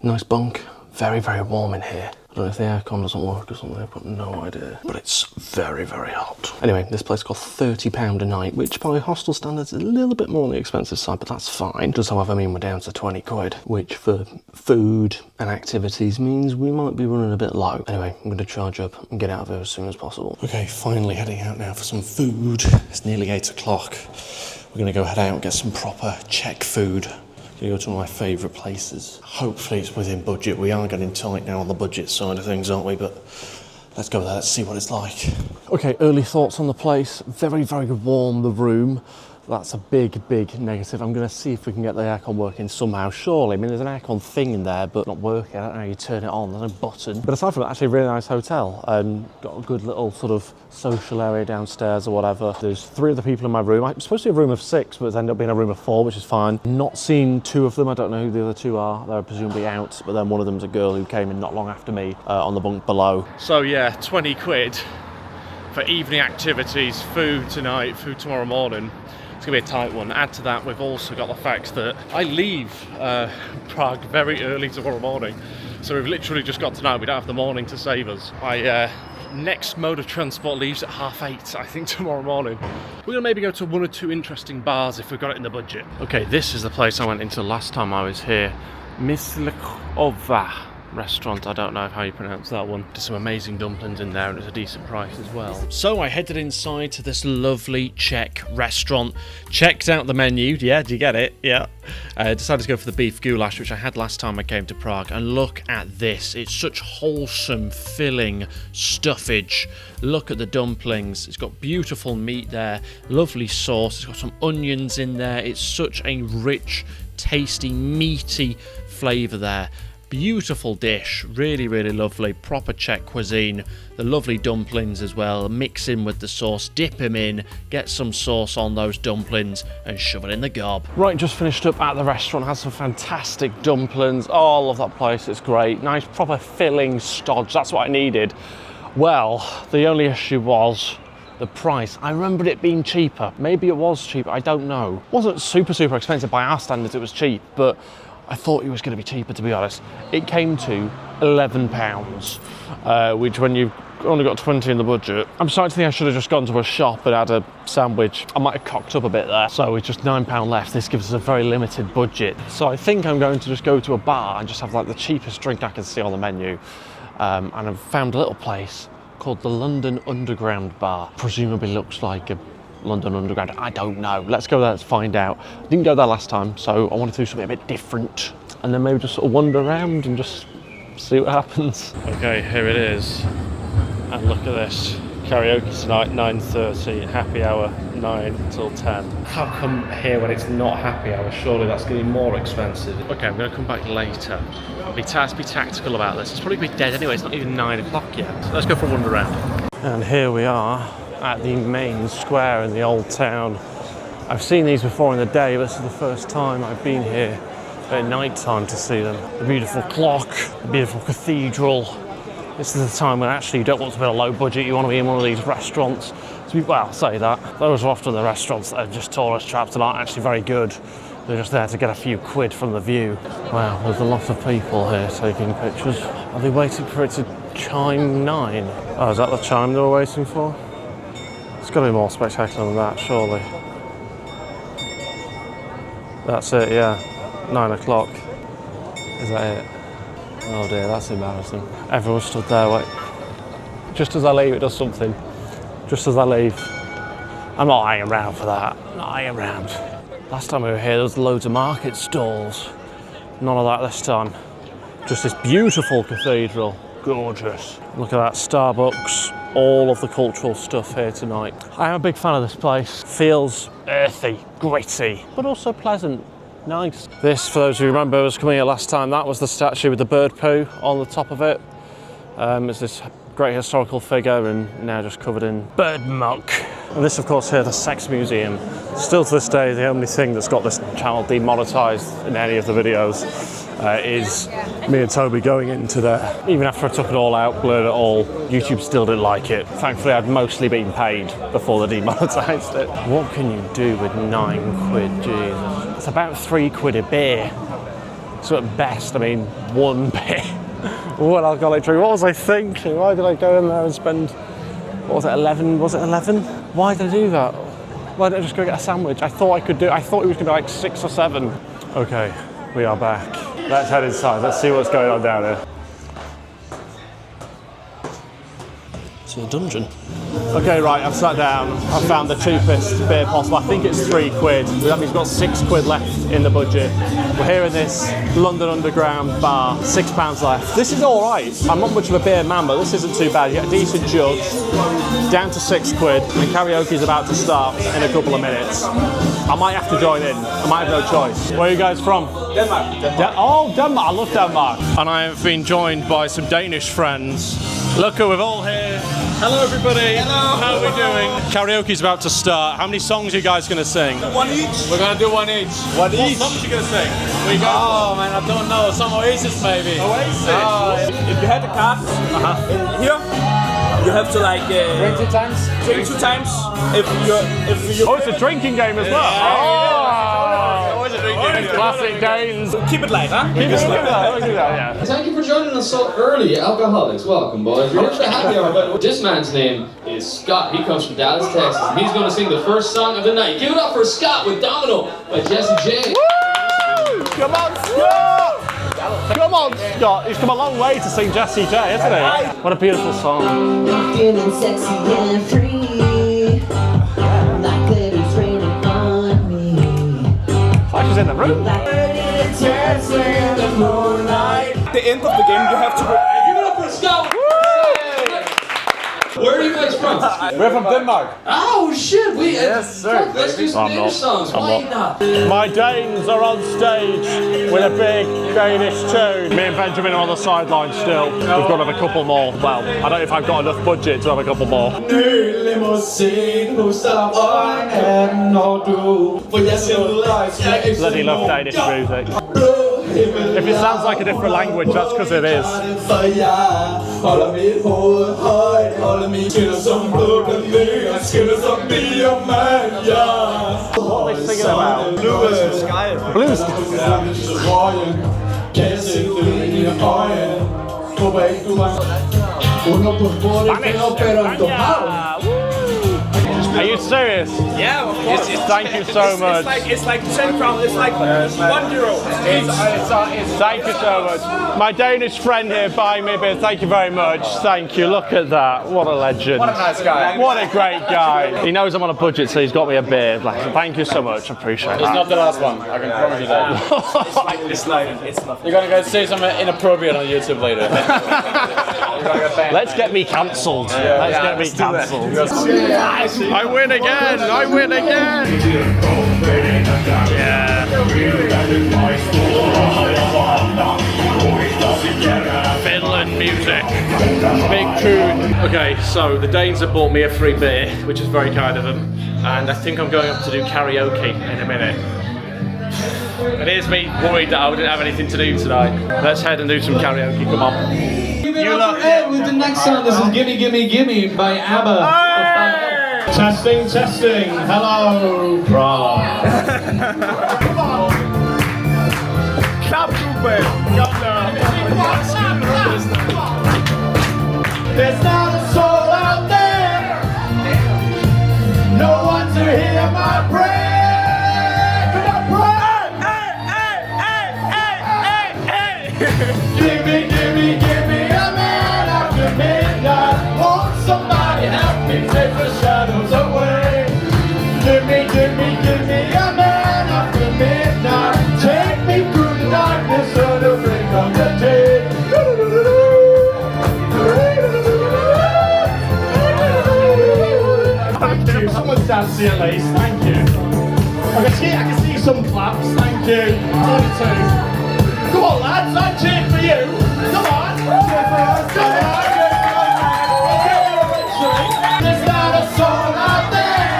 Nice bunk. Very, very warm in here. I don't know if the aircon doesn't work or something, I've got no idea. But it's very, very hot. Anyway, this place costs £30 a night, which by hostel standards is a little bit more on the expensive side, but that's fine. Does however mean we're down to 20 quid, which for food and activities means we might be running a bit low. Anyway, I'm gonna charge up and get out of here as soon as possible. Okay, finally heading out now for some food. It's nearly 8 o'clock. We're gonna go head out and get some proper Czech food. Go to one of my favourite places. Hopefully it's within budget. We are getting tight now on the budget side of things, aren't we? But let's go there, let's see what it's like. Okay, early thoughts on the place. Very, very warm, the room. That's a big, big negative. I'm going to see if we can get the aircon working somehow, surely. I mean, there's an aircon thing in there, but not working. I don't know how you turn it on. There's no button. But aside from that, actually a really nice hotel. Got a good little sort of social area downstairs or whatever. There's 3 other people in my room. I'm supposed to be a room of 6, but it's ended up being a room of 4, which is fine. Not seen 2 of them. I don't know who the other 2 are. They're presumably out, but then one of them's a girl who came in not long after me on the bunk below. So yeah, 20 quid for evening activities, food tonight, food tomorrow morning. It's gonna be a tight one. Add to that, we've also got the fact that I leave Prague very early tomorrow morning. So we've literally just got tonight. We don't have the morning to save us. My next mode of transport leaves at 8:30, I think, tomorrow morning. We're gonna maybe go to 1 or 2 interesting bars if we've got it in the budget. Okay, this is the place I went into last time I was here. Myslekova restaurant, I don't know how you pronounce that one. There's some amazing dumplings in there and it's a decent price as well. So I headed inside to this lovely Czech restaurant, checked out the menu. Yeah, do you get it? Yeah. Decided to go for the beef goulash, which I had last time I came to Prague, and look at this. It's such wholesome, filling stuffage. Look at the dumplings. It's got beautiful meat there, lovely sauce. It's got some onions in there. It's such a rich, tasty, meaty flavour there. Beautiful dish, really, really lovely, proper Czech cuisine. The lovely dumplings as well, mix in with the sauce, dip them in, get some sauce on those dumplings and shove it in the gob. Right, just finished up at the restaurant, had some fantastic dumplings. Oh, I love that place, it's great. Nice, proper filling stodge, that's what I needed. Well, the only issue was the price. I remembered it being cheaper. Maybe it was cheaper, I don't know. It wasn't super expensive by our standards, it was cheap, but I thought it was going to be cheaper, to be honest. It came to £11, which when you've only got 20 in the budget, I'm starting to think I should have just gone to a shop and had a sandwich. I might have cocked up a bit there. So with just £9 left, this gives us a very limited budget. So I think I'm going to just go to a bar and just have like the cheapest drink I can see on the menu. And I've found a little place called the London Underground Bar. Presumably looks like a London Underground, I don't know. Let's go there, let's find out. I didn't go there last time, so I wanted to do something a bit different. And then maybe just sort of wander around and just see what happens. Okay, here it is. And look at this. Karaoke tonight, 9:30, happy hour 9 till 10. How come here when it's not happy hour? Surely that's going to be more expensive. Okay, I'm going to come back later. Be tactical about this. It's probably be dead anyway, it's not even 9 o'clock yet. So let's go for a wander around. And here we are at the main square in the old town. I've seen these before in the day, but this is the first time I've been here at night time to see them. The beautiful clock, the beautiful cathedral. This is the time when actually you don't want to be a low budget, you want to be in one of these restaurants. Well, I'll say that. Those are often the restaurants that are just tourist traps and aren't actually very good. They're just there to get a few quid from the view. Wow, there's a lot of people here taking pictures. Are they waiting for it to chime 9? Oh, is that the chime they were waiting for? It's got to be more spectacular than that, surely. That's it, yeah. 9 o'clock. Is that it? Oh dear, that's embarrassing. Everyone stood there, wait. Just as I leave, it does something. Just as I leave. I'm not hanging around for that. I'm not hanging around. Last time we were here, there was loads of market stalls. None of that this time. Just this beautiful cathedral. Gorgeous. Look at that, Starbucks. All of the cultural stuff here tonight. I am a big fan of this place. Feels earthy, gritty, but also pleasant. Nice. This, for those who remember, was coming here last time. That was the statue with the bird poo on the top of it. It's this great historical figure and now just covered in bird muck. And this, of course, here, the Sex Museum. Still to this day, the only thing that's got this channel demonetised in any of the videos is me and Toby going into there. Even after I took it all out, blurred it all, YouTube still didn't like it. Thankfully, I'd mostly been paid before they demonetised it. What can you do with 9 quid, Jesus? It's about 3 quid a beer. So at best, I mean, 1 beer. One alcoholic drink. What was I thinking? Why did I go in there and spend, what was it, 11? Was it 11? Why did I do that? Why didn't I just go get a sandwich? I thought it was going to be like 6 or 7. Okay, we are back. Let's head inside. Let's see what's going on down here. It's a dungeon. Okay, right, I've sat down. I've found the cheapest beer possible. I think it's 3 quid. That means we've got 6 quid left in the budget. We're here in this London Underground bar. £6 left. This is all right. I'm not much of a beer man, but this isn't too bad. You get a decent jug, down to 6 quid, and karaoke's about to start in a couple of minutes. I might have to join in. I might have no choice. Where are you guys from? Denmark. Denmark. I love Denmark. And I have been joined by some Danish friends. Look who we're all here. Hello everybody. Hello. How are we doing? Karaoke's about to start. How many songs are you guys gonna sing? 1 each. We're gonna do 1 each. What What songs are you gonna sing? Where you going? Oh man, I don't know. Some Oasis maybe. Oasis. If you had the cards in here, you have to like Drink 2 times? drink 2 times. If you Oh, it's a drinking game as well. always a drinking game. Classic Danes. Keep it light, huh? Yeah. Thank you for joining us so early, alcoholics. Welcome, boys. We're here for the happy hour, but this man's name is Scott. He comes from Dallas, Texas, and he's going to sing the first song of the night. Give it up for Scott with Domino by Jesse J. Woo! Come on, Scott! Come on, Scott. He's come a long way to sing Jesse J, hasn't he? What a beautiful song. Feeling sexy and free, like glitters raining on me. Like she's in the room. Like dancing in the moonlight. At the end of the game, you have to. Give it up for Scott. Where are you guys from? We're from Denmark. Oh shit, Yes, sir. Let's do some I'm Danish not. songs. I'm Why not. not? My Danes are on stage with a big Danish tune. Me and Benjamin are on the sideline still. We've got to have a couple more. Well, I don't know if I've got enough budget to have a couple more. Bloody love Danish music. If it sounds like a different language, that's because it is. What are they singing about? Blue sky. Blue sky. Are you serious? Yeah, of course. Thank you so much. It's like 10 crowns. It's like €1. Thank you so much. My Danish friend here buying me a beer. Thank you very much. Thank you. Look at that. What a legend. What a nice guy. What a great guy. He knows I'm on a budget, so he's got me a beer. Like, thank you so much. I appreciate It's that. not the last one. I can promise you that. It's not. You're gonna go say something inappropriate on YouTube later. Let's get me cancelled. Let's get me cancelled. I win again. I win again. Yeah. Finland music. Big tune. Okay, so the Danes have bought me a free beer, which is very kind of them. And I think I'm going up to do karaoke in a minute. And here's me worried that I didn't have anything to do tonight. Let's head and do some karaoke. Come on. Give it up for Ed with the next song. This is Gimme Gimme Gimme by ABBA. Testing, testing. Hello, Prague. Clap, Cooper. There's not a soul out there. No one to hear my prayer. Come on, pray. Gimme, gimme, gimme a man after midnight. Won't somebody help me take the shadows away? Gimme, gimme, gimme a man after midnight. Take me through the darkness to the break of the day. Thank you. Someone's dancing at least. Thank you. I can see some claps. Thank you. 22. Come on, lads. I cheer for you. Come on. Cheer for us. Come on. There's not a soul out there.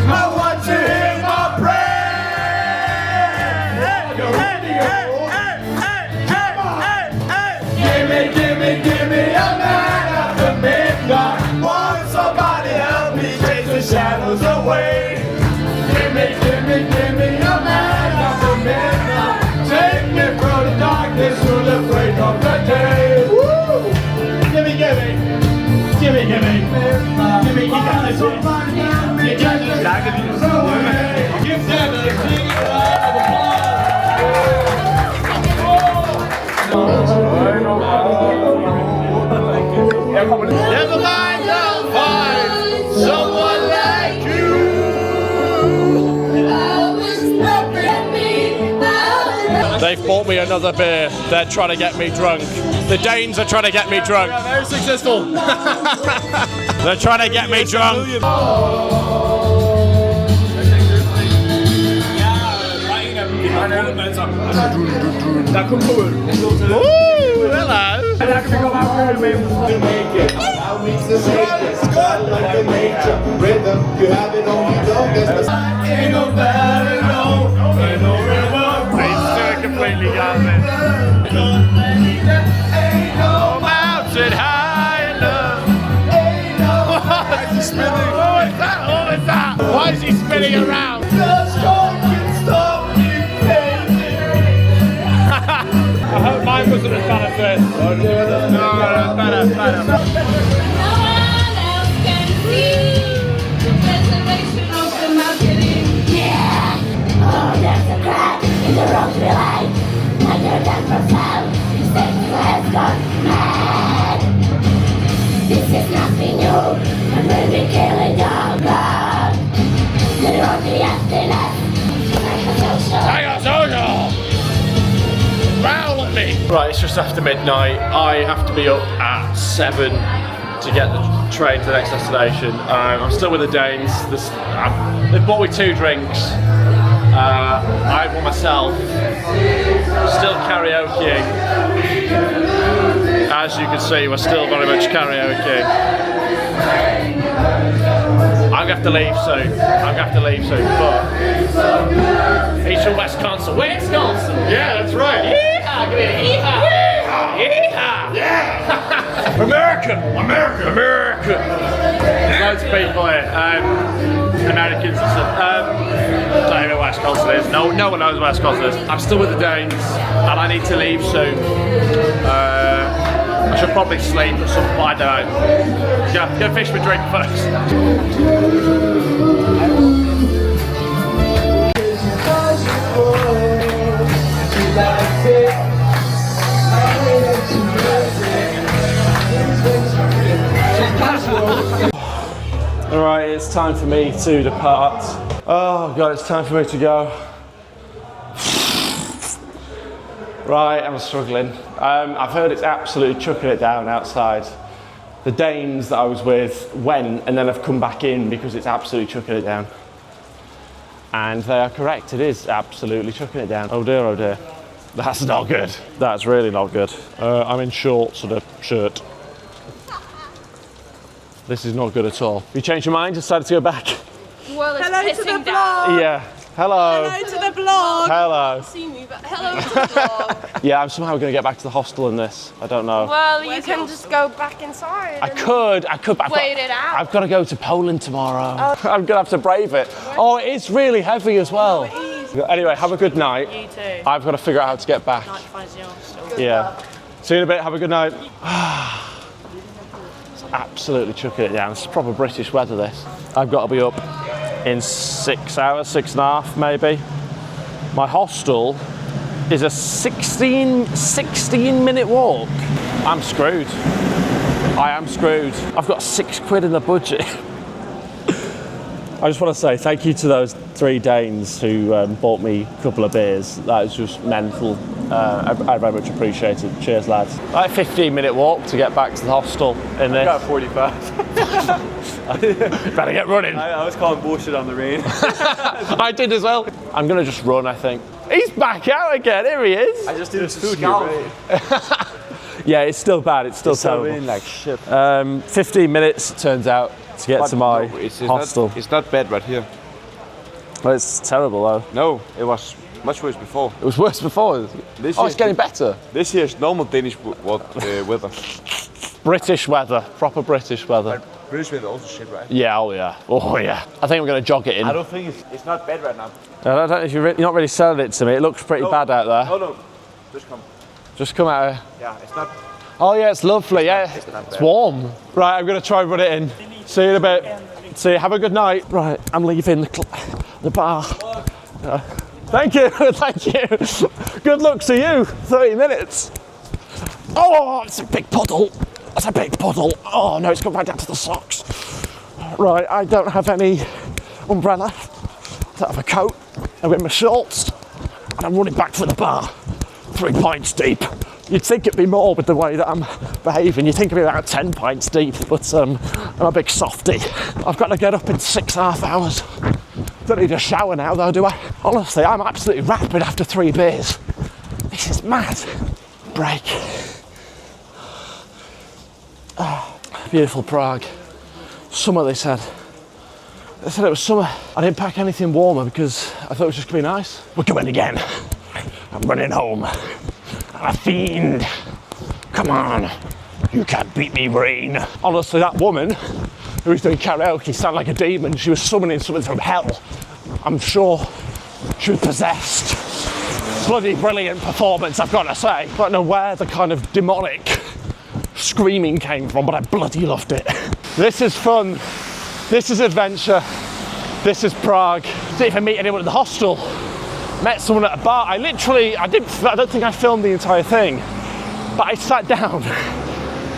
I want to hear my prayer. Gimme, gimme, gimme a man after midnight. Won't somebody help me chase the shadows away? Gimme, gimme, gimme a man after midnight. Take me through the darkness to the break of the day. Woo! Gimme, gimme. Gimme, gimme. Gimme, you got this. You got this. Give them a big round of applause. Never mind, I'll find someone like you. They've bought me another beer. They're trying to get me drunk. The Danes are trying to get me drunk. Very successful. They're trying to get me drunk. Da kommt cool. Ooh, hello. Ain't no better, no. Ain't no river. He's doing completely garbage. Ain't no Mountain high enough. Why is he spinning? What was that? What was that? Why is he spinning around? I hope mine wasn't as bad as this. No, better. No one else can see the preservation of the marketing. Yeah. Oh, there's a crack in the road we like. Under that profound, sex has gone mad. This is nothing new, and we'll be killing your God. The road we have to left. Psychosocial! Growl at me! Right, it's just after midnight. I have to be up at 7 to get the train to the next destination. I'm still with the Danes. They've bought me 2 drinks. I for myself, still karaokeing. As you can see, we're still very much karaokeing. I'm gonna have to leave soon. But he shall Wisconsin. Wisconsin. Yeah, that's right. Yeehaw, give me a yeehaw. Yeehaw. Yeah. America. America. America. There's loads of people here. Americans and stuff. Don't even know where Wisconsin is. No one knows where Wisconsin is. I'm still with the Danes, and I need to leave soon. I should probably sleep or something. I don't know. Go fish my drink first. Alright, it's time for me to depart. Oh god, it's time for me to go. Right, I'm struggling. I've heard it's absolutely chucking it down outside. The Danes that I was with went and then have come back in because it's absolutely chucking it down. And they are correct, it is absolutely chucking it down. Oh dear, oh dear. That's not good. That's really not good. I'm in shorts and a shirt. This is not good at all. You changed your mind, decided to go back? Well, it's Hello to the pissing vlog. down. Yeah. Hello. Hello to the vlog. Hello. See me, but hello to the vlog. Yeah, I'm somehow going to get back to the hostel in this. I don't know. Well, you can just go back inside. I could, but Wait it out. I've got to go to Poland tomorrow. I'm going to have to brave it. Oh, it's really heavy as well. Anyway, have a good night. You too. I've got to figure out how to get back. Yeah. See you in a bit, have a good night. It's absolutely chucking it down. It's proper British weather, this. I've got to be up in 6 hours, 6.5 maybe. My hostel is a 16 minute walk. I'm screwed. I am screwed. I've got £6 in the budget. I just want to say thank you to those 3 Danes who bought me a couple of beers. That is just mental. I very much appreciate it. Cheers, lads. Like a 15-minute walk to get back to the hostel in this. I got 45. Better get running. I was calling bullshit on the rain. I did as well. I'm going to just run, I think. He's back out again. Here he is. I just did food here, right? Yeah, it's still bad. It's still terrible. Raining like shit. 15 minutes, it turns out, to get to my hostel. It's not bad right here. Well, it's terrible, though. No, it was much worse before. It was worse before. It's getting better. This year's normal Danish weather. British weather, proper British weather. British weather also shit, right? Yeah, oh yeah, oh yeah. I think I'm going to jog it in. I don't think it's not bad right now. I don't know if you're not really selling it to me. It looks pretty bad out there. No, just come. Just come out here. Yeah, it's not. Oh yeah, it's lovely. Yeah, it's warm. Right, I'm going to try and run it in. See you in a bit. See you. Have a good night. Right, I'm leaving the bar. Thank you, thank you. Good luck to you. 30 minutes. Oh, it's a big puddle. That's a big puddle. Oh no, it's gone right down to the socks. Right, I don't have any umbrella. I don't have a coat. I'm in my shorts. And I'm running back for the bar. 3 pints deep. You'd think it'd be more with the way that I'm behaving. You'd think it'd be about 10 pints deep, but I'm a big softie. I've got to get up in 6.5 hours. Don't need a shower now though, do I? Honestly, I'm absolutely rapid after 3 beers. This is mad. Break. Oh, beautiful Prague. Summer, they said. They said it was summer. I didn't pack anything warmer because I thought it was just gonna be nice. We're going again. I'm running home. I'm a fiend. Come on. You can't beat me, rain. Honestly, that woman who was doing karaoke sounded like a demon. She was summoning something from hell. I'm sure she was possessed. Bloody brilliant performance, I've got to say. I don't know where the kind of demonic screaming came from, but I bloody loved it. This is fun. This is adventure. This is Prague. Didn't even meet anyone at the hostel. Met someone at a bar. I don't think I filmed the entire thing, but I sat down,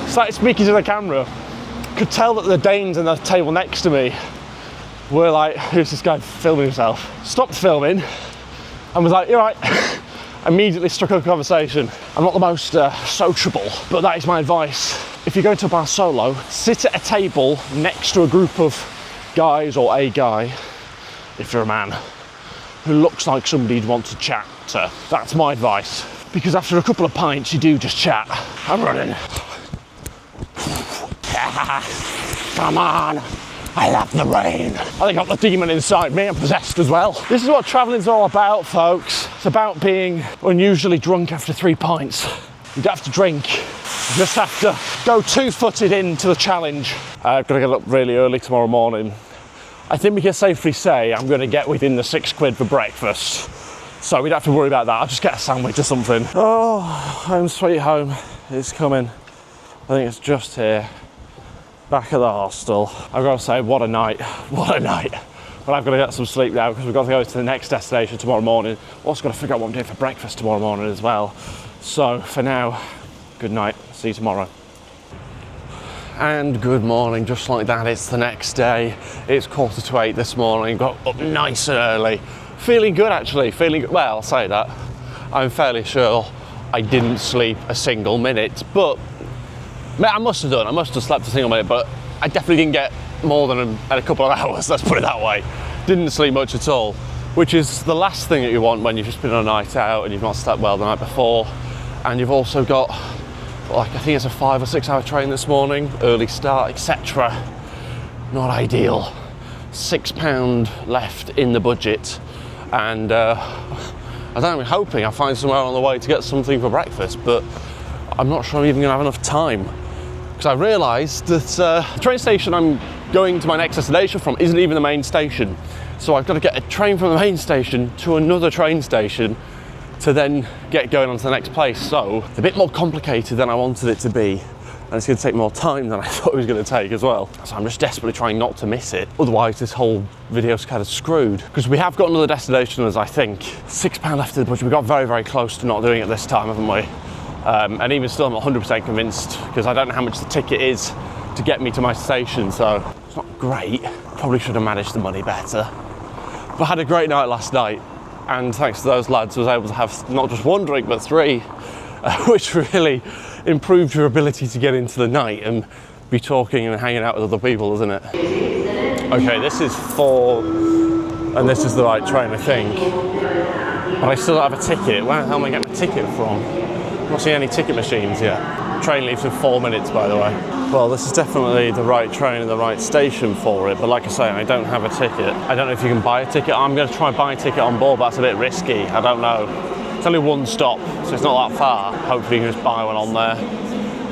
started speaking to the camera. Could tell that the Danes on the table next to me were like, who's this guy filming himself? Stopped filming and was like, you're right. Immediately struck up a conversation. I'm not the most sociable, but that is my advice. If you're going to a bar solo, sit at a table next to a group of guys or a guy, if you're a man, who looks like somebody you'd want to chat to. That's my advice. Because after a couple of pints, you do just chat. I'm running. Come on. I love the rain. I got the demon inside me. I'm possessed as well. This is what travelling's all about, folks. It's about being unusually drunk after 3 pints. You don't have to drink. You just have to go 2-footed into the challenge. I've got to get up really early tomorrow morning. I think we can safely say I'm going to get within the £6 for breakfast. So we don't have to worry about that. I'll just get a sandwich or something. Oh, home sweet home is coming. I think it's just here. Back at the hostel. I've got to say, what a night, what a night. But I've got to get some sleep now because we've got to go to the next destination tomorrow morning. Also got to figure out what I'm doing for breakfast tomorrow morning as well. So for now, good night, see you tomorrow. And good morning, just like that, it's the next day. It's 8:45 this morning, got up nice and early. Feeling good actually, feeling good. Well, I'll say that. I'm fairly sure I didn't sleep a single minute, but I must have slept a single minute, but I definitely didn't get more than a couple of hours, let's put it that way. Didn't sleep much at all, which is the last thing that you want when you've just been on a night out and you've not slept well the night before. And you've also got, like, I think it's a 5 or 6 hour train this morning, early start, etc. Not ideal. £6 left in the budget. And I'm hoping I find somewhere on the way to get something for breakfast, but I'm not sure I'm even gonna have enough time. Because I realised that the train station I'm going to my next destination from isn't even the main station. So I've got to get a train from the main station to another train station to then get going on to the next place. So it's a bit more complicated than I wanted it to be. And it's going to take more time than I thought it was going to take as well. So I'm just desperately trying not to miss it. Otherwise this whole video's kind of screwed. Because we have got another destination, as I think. £6 left in the budget. We got very, very close to not doing it this time, haven't we? And even still, I'm not 100% convinced because I don't know how much the ticket is to get me to my station. So it's not great. Probably should have managed the money better. But I had a great night last night. And thanks to those lads, I was able to have not just 1 drink, but 3, which really improved your ability to get into the night and be talking and hanging out with other people, isn't it? Okay, this is 4, and this is the right train, I think. But I still don't have a ticket. Where the hell am I getting a ticket from? I'm not seeing any ticket machines yet. Train leaves in 4 minutes, by the way. Well, this is definitely the right train and the right station for it, but like I say, I don't have a ticket. I don't know if you can buy a ticket. I'm going to try and buy a ticket on board, but that's a bit risky. I don't know. It's only 1 stop, so it's not that far. Hopefully you can just buy one on there.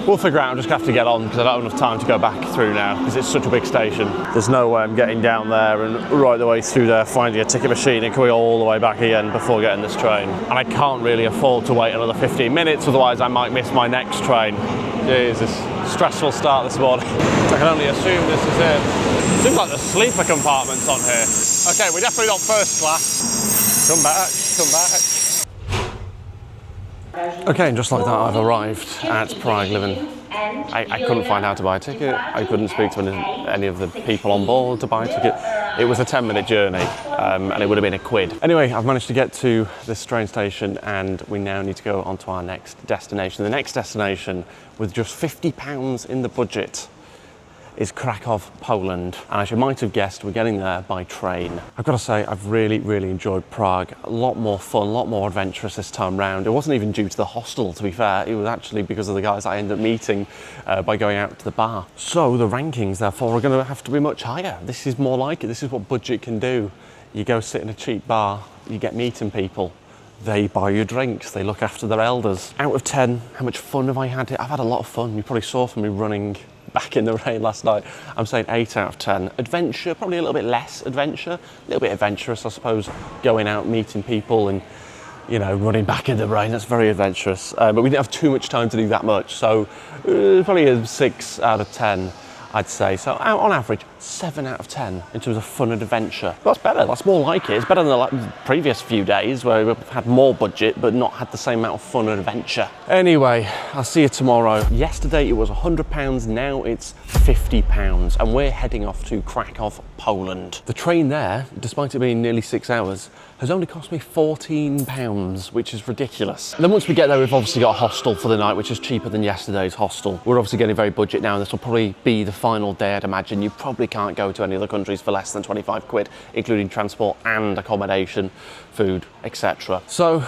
We'll figure out. I'm just going to have to get on because I don't have enough time to go back through now because it's such a big station. There's no way I'm getting down there and right the way through there, finding a ticket machine and coming all the way back again before getting this train. And I can't really afford to wait another 15 minutes, otherwise I might miss my next train. Jesus, stressful start this morning. I can only assume this is it. Seems like the sleeper compartment's on here. Okay, we're definitely not first class. Come back, come back. Okay, and just like that, I've arrived at Prague living. I couldn't find out to buy a ticket. I couldn't speak to any of the people on board to buy a ticket. It was a 10-minute journey, and it would have been £1. Anyway, I've managed to get to this train station, and we now need to go on to our next destination. The next destination, with just £50 in the budget, is Krakow, Poland. And as you might have guessed, we're getting there by train. I've got to say, I've really, really enjoyed Prague. A lot more fun, a lot more adventurous this time round. It wasn't even due to the hostel, to be fair. It was actually because of the guys I ended up meeting by going out to the bar. So the rankings, therefore, are going to have to be much higher. This is more like it. This is what budget can do. You go sit in a cheap bar, you get meeting people. They buy you drinks, they look after their elders. Out of 10, how much fun have I had? I've had a lot of fun. You probably saw from me running back in the rain last night. I'm saying 8 out of 10. Adventure, probably a little bit less adventure. A little bit adventurous, I suppose. Going out, meeting people and, you know, running back in the rain. That's very adventurous. But we didn't have too much time to do that much. So probably a 6 out of 10. I'd say. So on average, 7 out of 10 in terms of fun and adventure. That's better, that's more like it. It's better than the previous few days where we've had more budget but not had the same amount of fun and adventure. Anyway, I'll see you tomorrow. Yesterday it was £100, now it's £50 and we're heading off to Krakow, Poland. The train there, despite it being nearly 6 hours, has only cost me £14, which is ridiculous. And then once we get there, we've obviously got a hostel for the night, which is cheaper than yesterday's hostel. We're obviously getting very budget now, and this will probably be the final day, I'd imagine. You probably can't go to any other countries for less than 25 quid, including transport and accommodation, food, etc. So,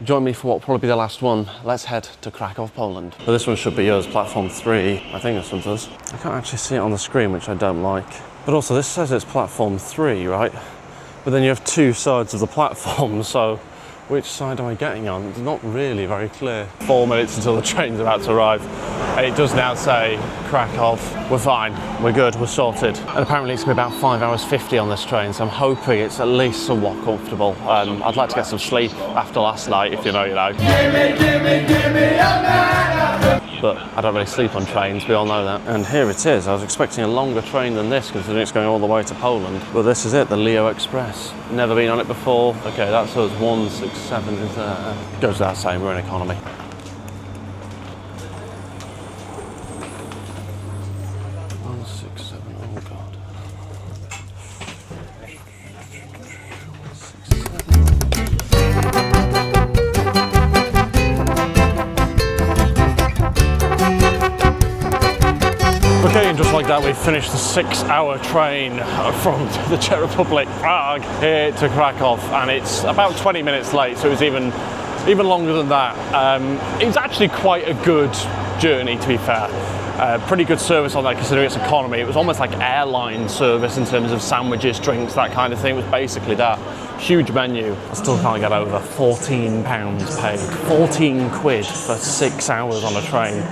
join me for what will probably be the last one. Let's head to Krakow, Poland. But this one should be yours, platform 3. I think this one's us. I can't actually see it on the screen, which I don't like. But also this says it's platform 3, right? But then you have 2 sides of the platform, so which side am I getting on? It's not really very clear. 4 minutes until the train's about to arrive. And it does now say Krakow. We're fine, we're good, we're sorted. And apparently it's gonna be about 5 hours 50 on this train, so I'm hoping it's at least somewhat comfortable. I'd like to get some sleep after last night, if you know, you know. But I don't really sleep on trains, we all know that. And here it is. I was expecting a longer train than this, considering it's going all the way to Poland. But this is it, the Leo Express. Never been on it before. Okay, that's us 167 is there. Goes without saying, we're in economy. Okay, and just like that, we've finished the 6-hour train from the Czech Republic, Prague, here to Krakow, and it's about 20 minutes late, so it was even longer than that. It's actually quite a good journey, to be fair. Pretty good service on that, considering it's economy. It was almost like airline service in terms of sandwiches, drinks, that kind of thing. It was basically that. Huge menu. I still can't get over £14 paid. 14 quid for 6 hours on a train.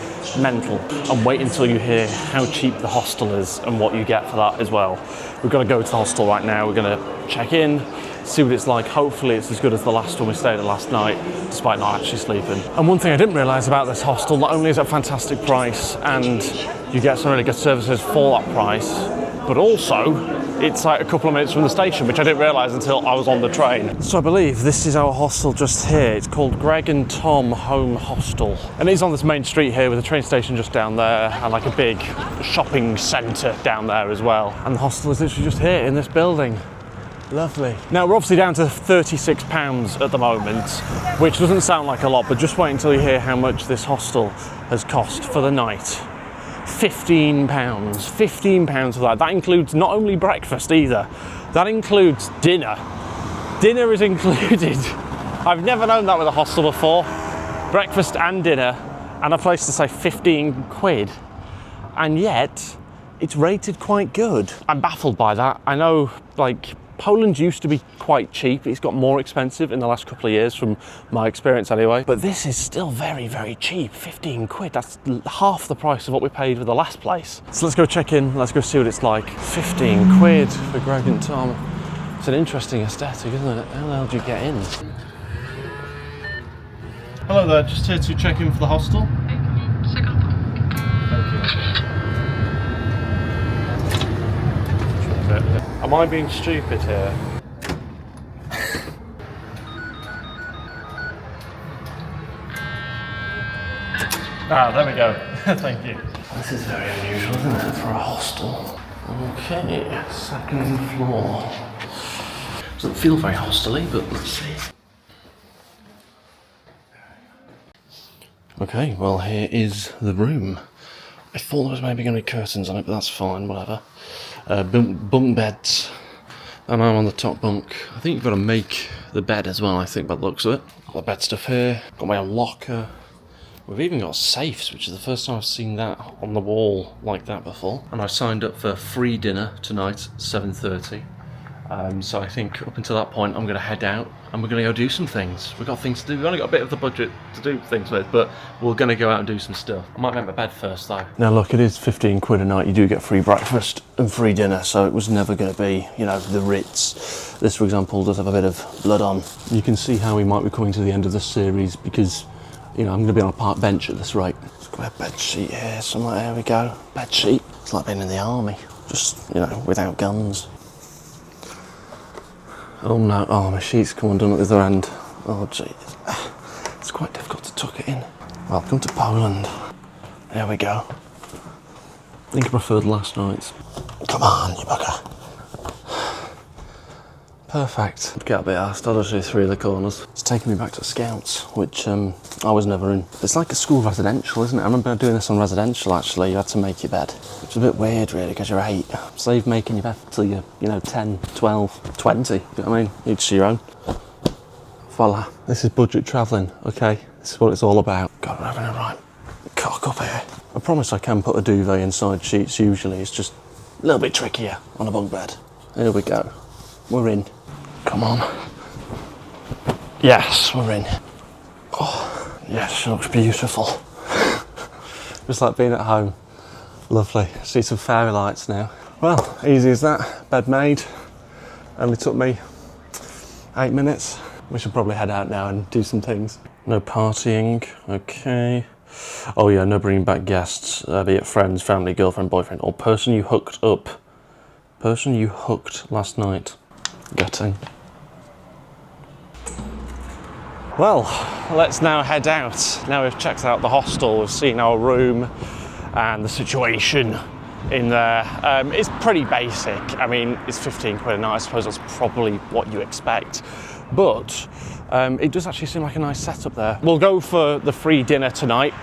Mental. And wait until you hear how cheap the hostel is and what you get for that as well. We've got to go to the hostel right now. We're going to check in, see what it's like. Hopefully it's as good as the last one we stayed at last night, despite not actually sleeping. And one thing I didn't realise about this hostel, not only is it a fantastic price and you get some really good services for that price, but also it's like a couple of minutes from the station, which I didn't realise until I was on the train. So I believe this is our hostel just here. It's called Greg and Tom Home Hostel. And it's on this main street here with a train station just down there and like a big shopping centre down there as well. And the hostel is literally just here in this building. Lovely. Now we're obviously down to £36 at the moment, which doesn't sound like a lot, but just wait until you hear how much this hostel has cost for the night. £15 for that. That includes not only breakfast either, that includes dinner. Dinner is included. I've never known that with a hostel before. Breakfast and dinner, and a place to say 15 quid. And yet, it's rated quite good. I'm baffled by that. I know, like, Poland used to be quite cheap. It's got more expensive in the last couple of years from my experience anyway. But this is still very, very cheap. 15 quid, that's half the price of what we paid with the last place. So let's go check in, let's go see what it's like. 15 quid for Greg and Tom. It's an interesting aesthetic, isn't it? How the hell do you get in? Hello there, just here to check in for the hostel. Thank you. Am I being stupid here? Ah, there we go. Thank you. This is very unusual, isn't it, for a hostel? Okay, second floor. Doesn't feel very hostel-y, but let's see. Okay, well here is the room. I thought there was maybe going to be curtains on it, but that's fine, whatever. Bunk beds, and I'm on the top bunk. I think you've got to make the bed as well, I think, by the looks of it. Got the bed stuff here, got my own locker. We've even got safes, which is the first time I've seen that on the wall like that before. And I've signed up for free dinner tonight, 7:30. So I think up until that point I'm going to head out and we're going to go do some things. We've got things to do. We've only got a bit of the budget to do things with, but we're going to go out and do some stuff. I might make my bed first though. Now look, it is 15 quid a night. You do get free breakfast and free dinner, so it was never going to be, you know, the Ritz. This, for example, does have a bit of blood on. You can see how we might be coming to the end of this series because, you know, I'm going to be on a park bench at this rate. Let's go a bed sheet here somewhere. There we go. Bed sheet. It's like being in the army, just, you know, without guns. Oh no, oh my sheet's come undone at the other end. Oh jeez. It's quite difficult to tuck it in. Welcome to Poland. There we go. I think I preferred last night's. Come on, you bugger. Perfect. Get a bit arsed, I'll just do 3 of the corners. It's taking me back to Scouts, which I was never in. It's like a school residential, isn't it? I remember doing this on residential actually, you had to make your bed. Which is a bit weird really, because you're 8. Save making your bed till you're, you know, 10, 12, 20, you know what I mean? Each to your own. Voila. This is budget travelling, okay? This is what it's all about. God, we're having a right cock up here. I promise I can put a duvet inside sheets usually, it's just A little bit trickier on a bunk bed. Here we go. We're in. Come on. Yes, we're in. Oh, yes, she looks beautiful. Just like being at home. Lovely. See some fairy lights now. Well, easy as that. Bed made. Only took me 8 minutes. We should probably head out now and do some things. No partying. Okay. Oh yeah, no bringing back guests, be it friends, family, girlfriend, boyfriend, or person you hooked up. Person you hooked last night. Gutting. Well, let's now head out. Now we've checked out the hostel, we've seen our room and the situation in there. It's pretty basic. I mean, it's 15 quid a night. I suppose that's probably what you expect. But it does actually seem like a nice setup there. We'll go for the free dinner tonight,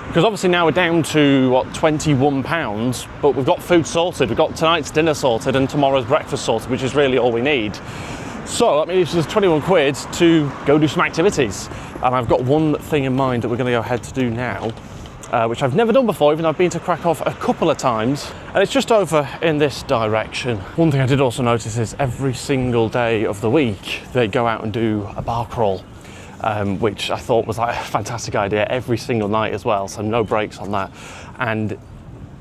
because obviously now we're down to, what, £21, but we've got food sorted. We've got tonight's dinner sorted and tomorrow's breakfast sorted, which is really all we need. So that means there's 21 quid to go do some activities. And I've got one thing in mind that we're going to go ahead to do now, which I've never done before, even though I've been to Krakow a couple of times. And it's just over in this direction. One thing I did also notice is every single day of the week, they go out and do a bar crawl, which I thought was like a fantastic idea every single night as well. So no breaks on that. And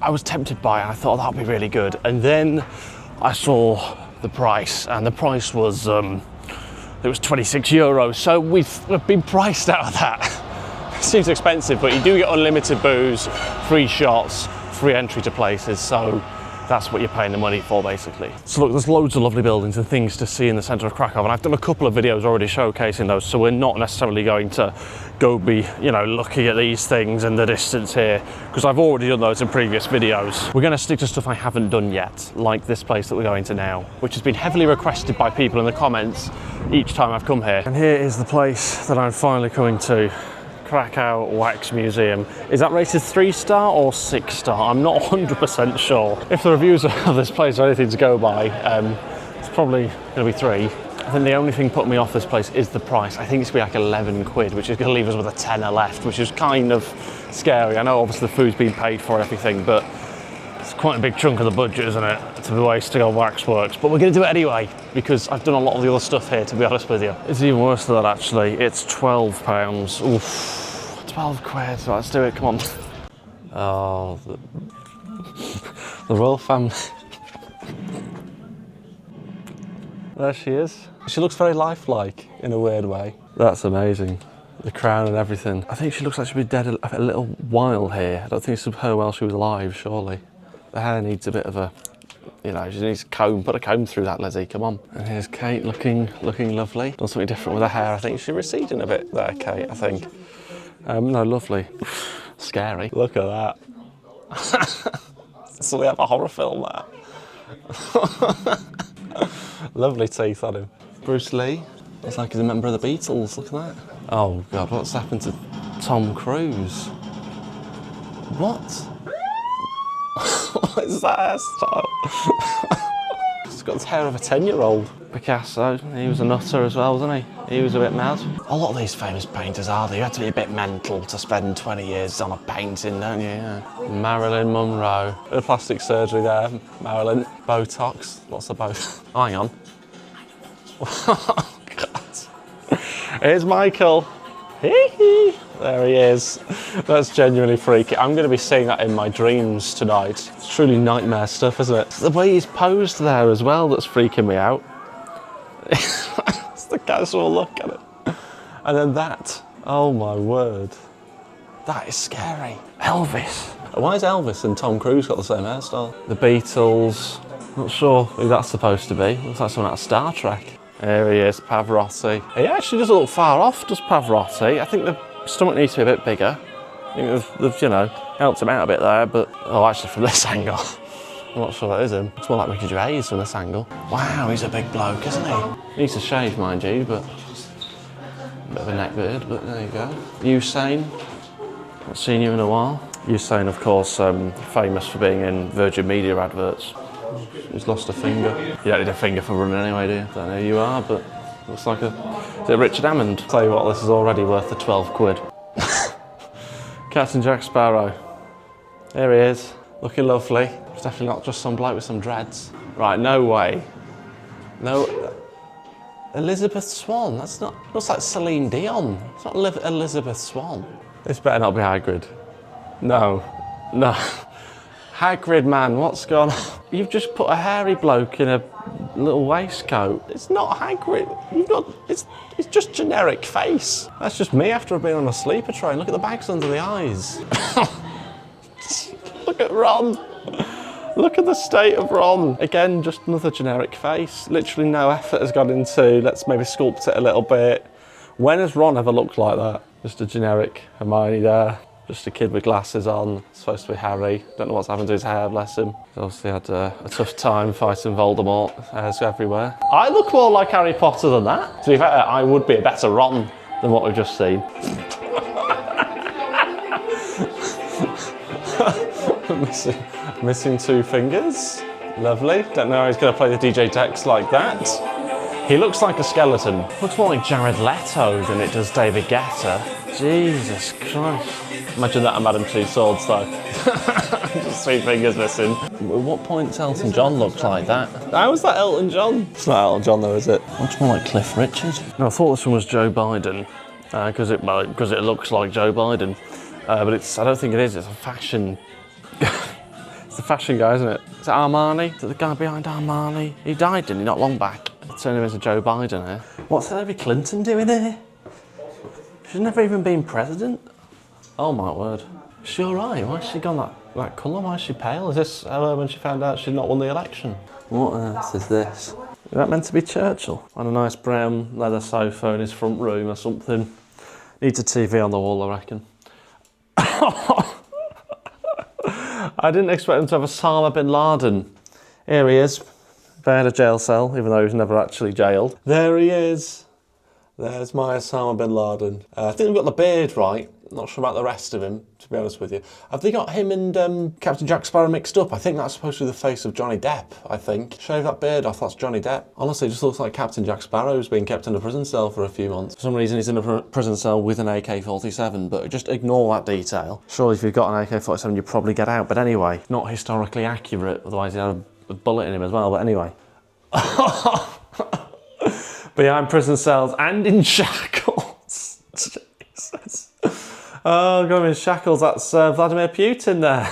I was tempted by it. I thought that would be really good. And then I saw the price, and the price was, it was €26. So we've been priced out of that. Seems expensive, but you do get unlimited booze, free shots, free entry to places, so that's what you're paying the money for, basically. So look, there's loads of lovely buildings and things to see in the centre of Krakow, and I've done a couple of videos already showcasing those, so we're not necessarily going to go be, looking at these things in the distance here, because I've already done those in previous videos. We're going to stick to stuff I haven't done yet, like this place that we're going to now, which has been heavily requested by people in the comments each time I've come here. And here is the place that I'm finally coming to. Krakow Wax Museum. Is that rated 3-star or 6-star? I'm not 100% sure. If the reviews of this place are anything to go by, it's probably going to be 3. I think the only thing putting me off this place is the price. I think it's going to be like 11 quid, which is going to leave us with a tenner left, which is kind of scary. I know obviously the food's been paid for and everything, but it's quite a big chunk of the budget, isn't it, to be wasting on waxworks. But we're going to do it anyway, because I've done a lot of the other stuff here, to be honest with you. It's even worse than that, actually. It's £12. Oof. 12 quid, so let's do it, come on. Oh, the royal family. There she is. She looks very lifelike in a weird way. That's amazing. The crown and everything. I think she looks like she'll be dead a little while here. I don't think it's her while she was alive, surely. The hair needs a bit of a, she needs a comb. Put a comb through that, Lizzie, come on. And here's Kate looking lovely. Done something different with her hair, I think. She's receding a bit there, Kate, I think. No, lovely. Scary. Look at that. So we have a horror film there. Lovely teeth on him. Bruce Lee. Looks like he's a member of the Beatles. Look at that. Oh God, what's happened to Tom Cruise? What? What is that hairstyle? He's got the hair of a 10-year-old. Picasso, he was a nutter as well, wasn't he? He was a bit mad. A lot of these famous painters are they? You have to be a bit mental to spend 20 years on a painting, don't you? Yeah. Marilyn Monroe. Bit of plastic surgery there, Marilyn. Botox, lots of Botox. Oh, hang on. Oh, God. Here's Michael. There he is. That's genuinely freaky. I'm going to be seeing that in my dreams tonight. It's truly nightmare stuff, isn't it? It's the way he's posed there as well that's freaking me out. It's the casual look at it. And then that. Oh my word. That is scary. Elvis. Why is Elvis and Tom Cruise got the same hairstyle? The Beatles. Not sure who that's supposed to be. Looks like someone out of Star Trek. There he is, Pavarotti. He actually doesn't look far off, does Pavarotti? I think the stomach needs to be a bit bigger. I think they've helped him out a bit there, but... Oh, actually, from this angle, I'm not sure that is him. It's more like Ricky Gervais from this angle. Wow, he's a big bloke, isn't he? Needs to shave, mind you, but... A bit of a neck beard, but there you go. Usain. Not seen you in a while. Usain, of course, famous for being in Virgin Media adverts. He's lost a finger. You don't need a finger for running anyway, do you? Don't know who you are, but looks like is it Richard Hammond? Tell you what, this is already worth the 12 quid. Captain Jack Sparrow. There he is, looking lovely. It's definitely not just some bloke with some dreads. Right, no way. No. Elizabeth Swan, that's not, looks like Celine Dion. It's not Elizabeth Swan. This better not be Hagrid. No, no. Hagrid, man, what's gone on? You've just put a hairy bloke in a little waistcoat. It's not Hagrid. You've got, it's just generic face. That's just me after I've been on a sleeper train. Look at the bags under the eyes. Look at Ron. Look at the state of Ron. Again, just another generic face. Literally no effort has gone into, let's maybe sculpt it a little bit. When has Ron ever looked like that? Just a generic Hermione there. Just a kid with glasses on. It's supposed to be Harry. Don't know what's happened to his hair, bless him. He's obviously had a tough time fighting Voldemort. Hairs everywhere. I look more like Harry Potter than that. To be fair, I would be a better Ron than what we've just seen. Missing 2 fingers. Lovely. Don't know how he's going to play the DJ Tex like that. He looks like a skeleton. Looks more like Jared Leto than it does David Guetta. Jesus Christ. Imagine that and Madame Two Swords though. Just 3 fingers missing. At what point does Elton John look like that? How is that Elton John? It's not Elton John though, is it? Looks more like Cliff Richard. No, I thought this one was Joe Biden because it looks like Joe Biden. But I don't think it is, it's a fashion. It's the fashion guy, isn't it? Is it Armani? Is it the guy behind Armani? He died, didn't he, not long back? Turned him into Joe Biden here. What's Hillary Clinton doing here? She's never even been president. Oh my word. Is she alright? Why has she gone that colour? Why is she pale? Is this her when she found out she'd not won the election? What on earth is this? Is that meant to be Churchill? On a nice brown leather sofa in his front room or something. Needs a TV on the wall, I reckon. I didn't expect him to have Osama bin Laden. Here he is, behind a jail cell, even though he was never actually jailed. There he is. There's my Osama bin Laden. I think we've got the beard right. Not sure about the rest of him, to be honest with you. Have they got him and Captain Jack Sparrow mixed up? I think that's supposed to be the face of Johnny Depp, I think. Shave that beard off, that's Johnny Depp. Honestly, it just looks like Captain Jack Sparrow who's been kept in a prison cell for a few months. For some reason, he's in a prison cell with an AK-47, but just ignore that detail. Surely if you've got an AK-47, you'd probably get out. But anyway, not historically accurate, otherwise he'd have a bullet in him as well, but anyway. Behind prison cells and in shackles. Jesus. Oh, got him in shackles. That's Vladimir Putin there.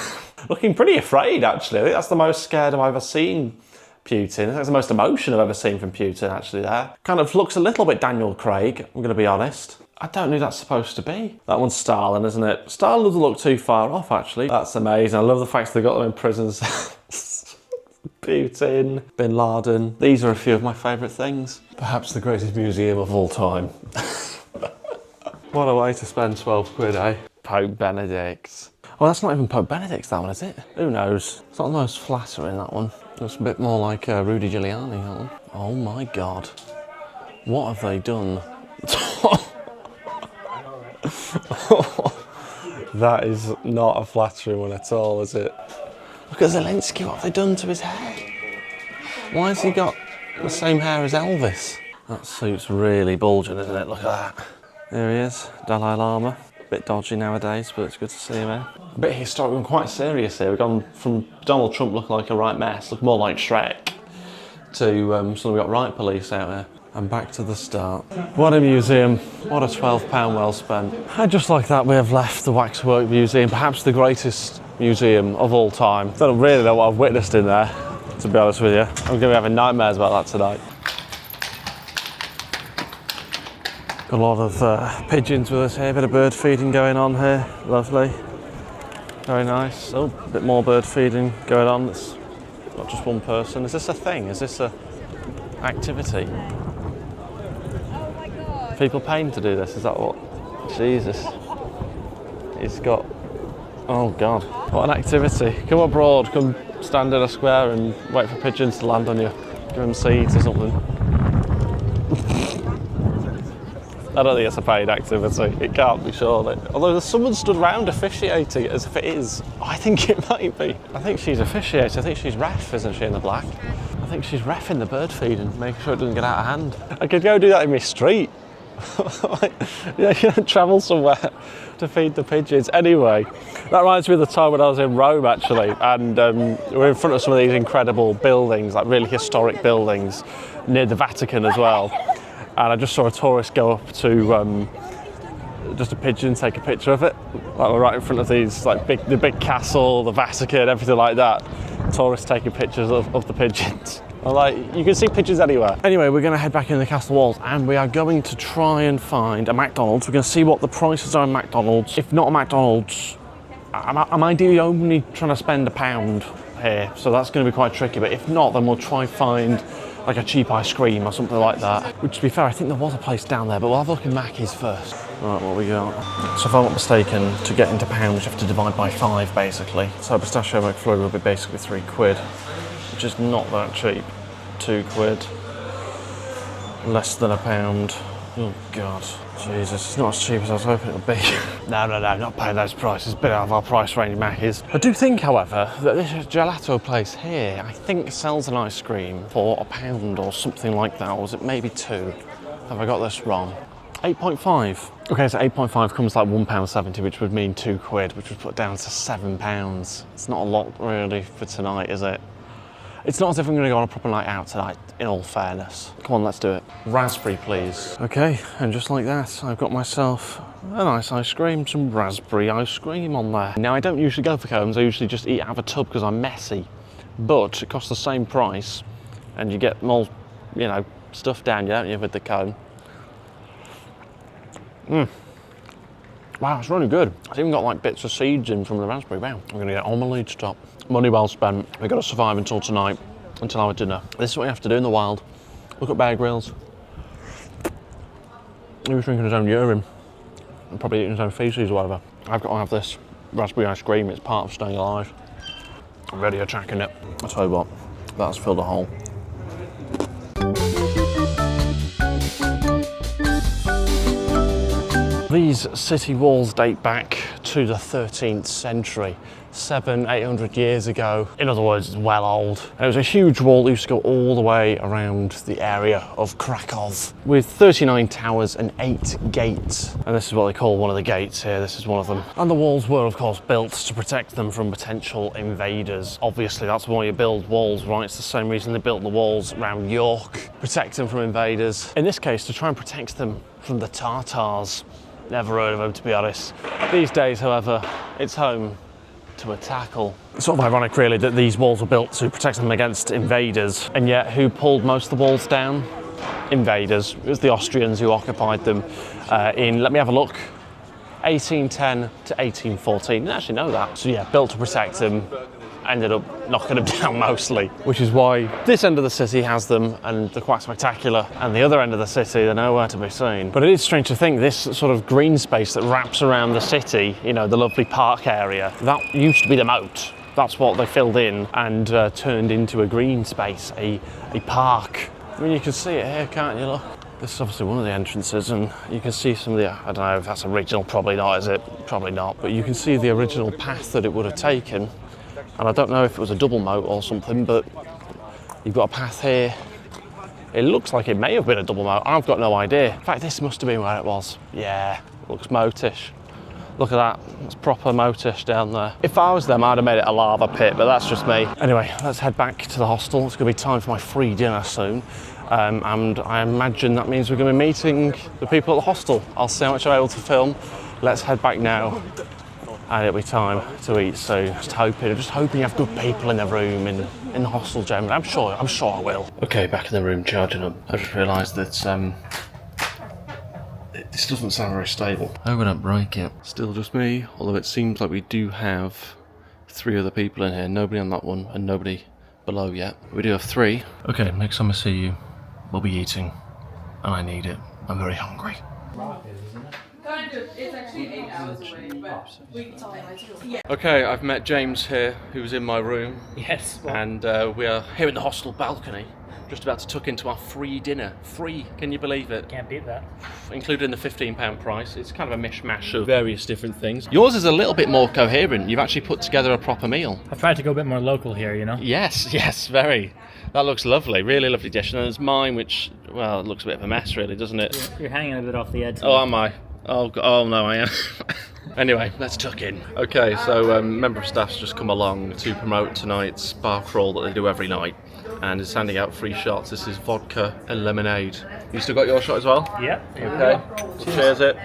Looking pretty afraid, actually. I think that's the most scared I've ever seen Putin. I think that's the most emotion I've ever seen from Putin, actually, there. Kind of looks a little bit Daniel Craig, I'm going to be honest. I don't know who that's supposed to be. That one's Stalin, isn't it? Stalin doesn't look too far off, actually. That's amazing. I love the fact they got them in prisons. Putin, Bin Laden. These are a few of my favourite things. Perhaps the greatest museum of all time. What a way to spend 12 quid, eh? Pope Benedict. Well, that's not even Pope Benedict, that one, is it? Who knows? It's not the most flattering, that one. Looks a bit more like Rudy Giuliani, that one. Oh my God. What have they done? That is not a flattering one at all, is it? Look at Zelensky, what have they done to his hair? Why has he got the same hair as Elvis? That suit's really bulging, isn't it? Look at that. There he is, Dalai Lama. A bit dodgy nowadays, but it's good to see him here. A bit historical and quite serious here. We've gone from Donald Trump looking like a right mess, looking more like Shrek, to suddenly we've got riot police out here. And back to the start. What a museum. What a £12 well spent. And just like that, we have left the Waxwork Museum, perhaps the greatest museum of all time. Don't really know what I've witnessed in there, to be honest with you. I'm going to be having nightmares about that tonight. Got a lot of pigeons with us here, a bit of bird feeding going on here. Lovely. Very nice. Oh, a bit more bird feeding going on. It's not just one person. Is this a thing? Is this a activity? Oh my God. People paying to do this? Is that what? Jesus. It's got... Oh God. What an activity. Come abroad, come stand in a square and wait for pigeons to land on you. Give them seeds or something. I don't think it's a paid activity. It can't be, surely. Although there's someone stood around officiating it as if it is. I think it might be. I think she's officiating. I think she's ref, isn't she, in the black? I think she's reffing the bird feeding, making sure it doesn't get out of hand. I could go do that in my street. Yeah, you don't travel somewhere to feed the pigeons. Anyway, that reminds me of the time when I was in Rome, actually, and we're in front of some of these incredible buildings, like really historic buildings, near the Vatican as well. And I just saw a tourist go up to just a pigeon, take a picture of it. Like, we're right in front of these, like the big castle, the Vatican, everything like that. Tourists taking pictures of the pigeons. Like, you can see pigeons anywhere. Anyway, we're going to head back in the castle walls and we are going to try and find a McDonald's. We're going to see what the prices are in McDonald's. If not a McDonald's, I'm ideally only trying to spend £1 here, so that's going to be quite tricky. But if not, then we'll try and find like a cheap ice cream or something like that. Which, to be fair, I think there was a place down there, but we'll have a look at Mackey's first. Right, what we got? So if I'm not mistaken, to get into pounds, you have to divide by 5, basically. So a pistachio McFlurry would be basically £3, which is not that cheap. £2, less than £1. Oh God, Jesus, it's not as cheap as I was hoping it would be. No, not paying those prices, a bit out of our price range, Mackey's. I do think, however, that this gelato place here, I think sells an ice cream for £1 or something like that, or was it maybe 2? Have I got this wrong? 8.5. Okay, so 8.5 comes like £1.70, which would mean £2, which would put down to £7. It's not a lot really for tonight, is it? It's not as if I'm going to go on a proper night out tonight, in all fairness. Come on, let's do it. Raspberry, please. Okay, and just like that, I've got myself a nice ice cream, some raspberry ice cream on there. Now, I don't usually go for cones, I usually just eat out of a tub because I'm messy. But it costs the same price, and you get more, you know, stuff down, don't you, with the cone. Wow, it's really good. It's even got like bits of seeds in from the raspberry. Wow, I'm gonna get all my leads top. Money well spent. We've got to survive until tonight, until our dinner. This is what you have to do in the wild. Look at Bear Grylls. He was drinking his own urine and probably eating his own feces or whatever. I've got to have this raspberry ice cream. It's part of staying alive. I'm ready attacking it. I tell you what, that's filled a hole. These city walls date back to the 13th century, 700-800 years ago. In other words, it's well old. And it was a huge wall that used to go all the way around the area of Krakow, with 39 towers and 8 gates. And this is what they call one of the gates here. This is one of them. And the walls were, of course, built to protect them from potential invaders. Obviously, that's why you build walls, right? It's the same reason they built the walls around York, protect them from invaders. In this case, to try and protect them from the Tartars. Never heard of them, to be honest. These days, however, it's home to a tackle. It's sort of ironic, really, that these walls were built to protect them against invaders, and yet who pulled most of the walls down? Invaders. It was the Austrians who occupied them in, let me have a look, 1810 to 1814. I didn't actually know that. So yeah, built to protect them, ended up knocking them down mostly, which is why this end of the city has them and they're quite spectacular, and the other end of the city, they're nowhere to be seen. But it is strange to think this sort of green space that wraps around the city, you know, the lovely park area, that used to be the moat. That's what they filled in and turned into a green space, a park. I mean, you can see it here, can't you? Look. This is obviously one of the entrances, and you can see some of the, I don't know if that's original, probably not, is it? Probably not, but you can see the original path that it would have taken. And I don't know if it was a double moat or something, but you've got a path here. It looks like it may have been a double moat. I've got no idea. In fact, this must have been where it was. Yeah, looks moatish. Look at that, it's proper moatish down there. If I was them, I'd have made it a lava pit, but that's just me. Anyway, let's head back to the hostel. It's gonna be time for my free dinner soon. And I imagine that means we're gonna be meeting the people at the hostel. I'll see how much I'm able to film. Let's head back now. And it'll be time to eat soon. I'm just hoping you have good people in the room, in the hostel generally. I'm sure I will. Okay, back in the room charging up. I just realised that this doesn't sound very stable. I hope I don't break it. Still just me, although it seems like we do have 3 other people in here. Nobody on that one and nobody below yet. We do have 3. Okay, next time I see you, we'll be eating. And I need it. I'm very hungry. Kind of. It's actually 8 hours away, but we yeah. Okay, I've met James here, who's in my room. Yes. And we are here in the hostel balcony, just about to tuck into our free dinner. Free, can you believe it? Can't beat that. Including the £15 price. It's kind of a mishmash of various different things. Yours is a little bit more coherent. You've actually put together a proper meal. I've tried to go a bit more local here, you know? Yes, very. That looks lovely, really lovely dish. And there's mine, which, well, it looks a bit of a mess, really, doesn't it? You're hanging a bit off the edge. Oh, am I? Oh no, I am. Anyway, let's tuck in. Okay, so member of staff's just come along to promote tonight's bar crawl that they do every night, and is handing out free shots. This is vodka and lemonade. You still got your shot as well? Yeah. Okay. Cheers it.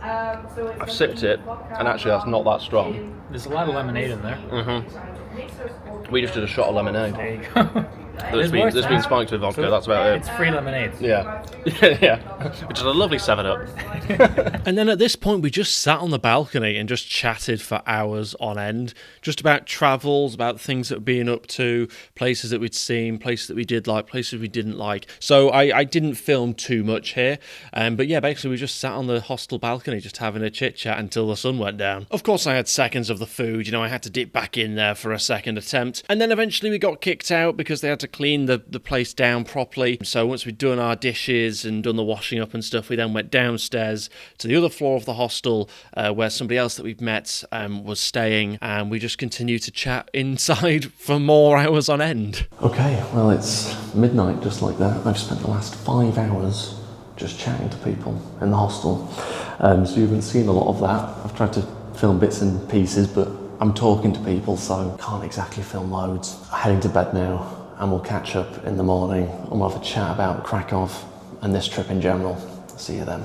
I've sipped it, and actually that's not that strong. There's a lot of lemonade in there. Mm-hmm. We just did a shot of lemonade. There you go. There's been spiked with vodka, that's about it. It's free lemonade. Yeah. Yeah. Which is a lovely 7-Up. And then at this point, we just sat on the balcony and just chatted for hours on end, just about travels, about things that we've been up to, places that we'd seen, places that we did like, places we didn't like. So I didn't film too much here. But yeah, basically we just sat on the hostel balcony just having a chit chat until the sun went down. Of course, I had seconds of the food. You know, I had to dip back in there for a second attempt. And then eventually we got kicked out because they had to clean the place down properly. So once we'd done our dishes and done the washing up and stuff, we then went downstairs to the other floor of the hostel where somebody else that we've met was staying, and we just continued to chat inside for more hours on end. Okay, well, it's midnight just like that. I've spent the last 5 hours just chatting to people in the hostel. So you haven't seen a lot of that. I've tried to film bits and pieces, but I'm talking to people, so can't exactly film loads. Heading to bed now, and we'll catch up in the morning and we'll have a chat about Krakow and this trip in general. See you then.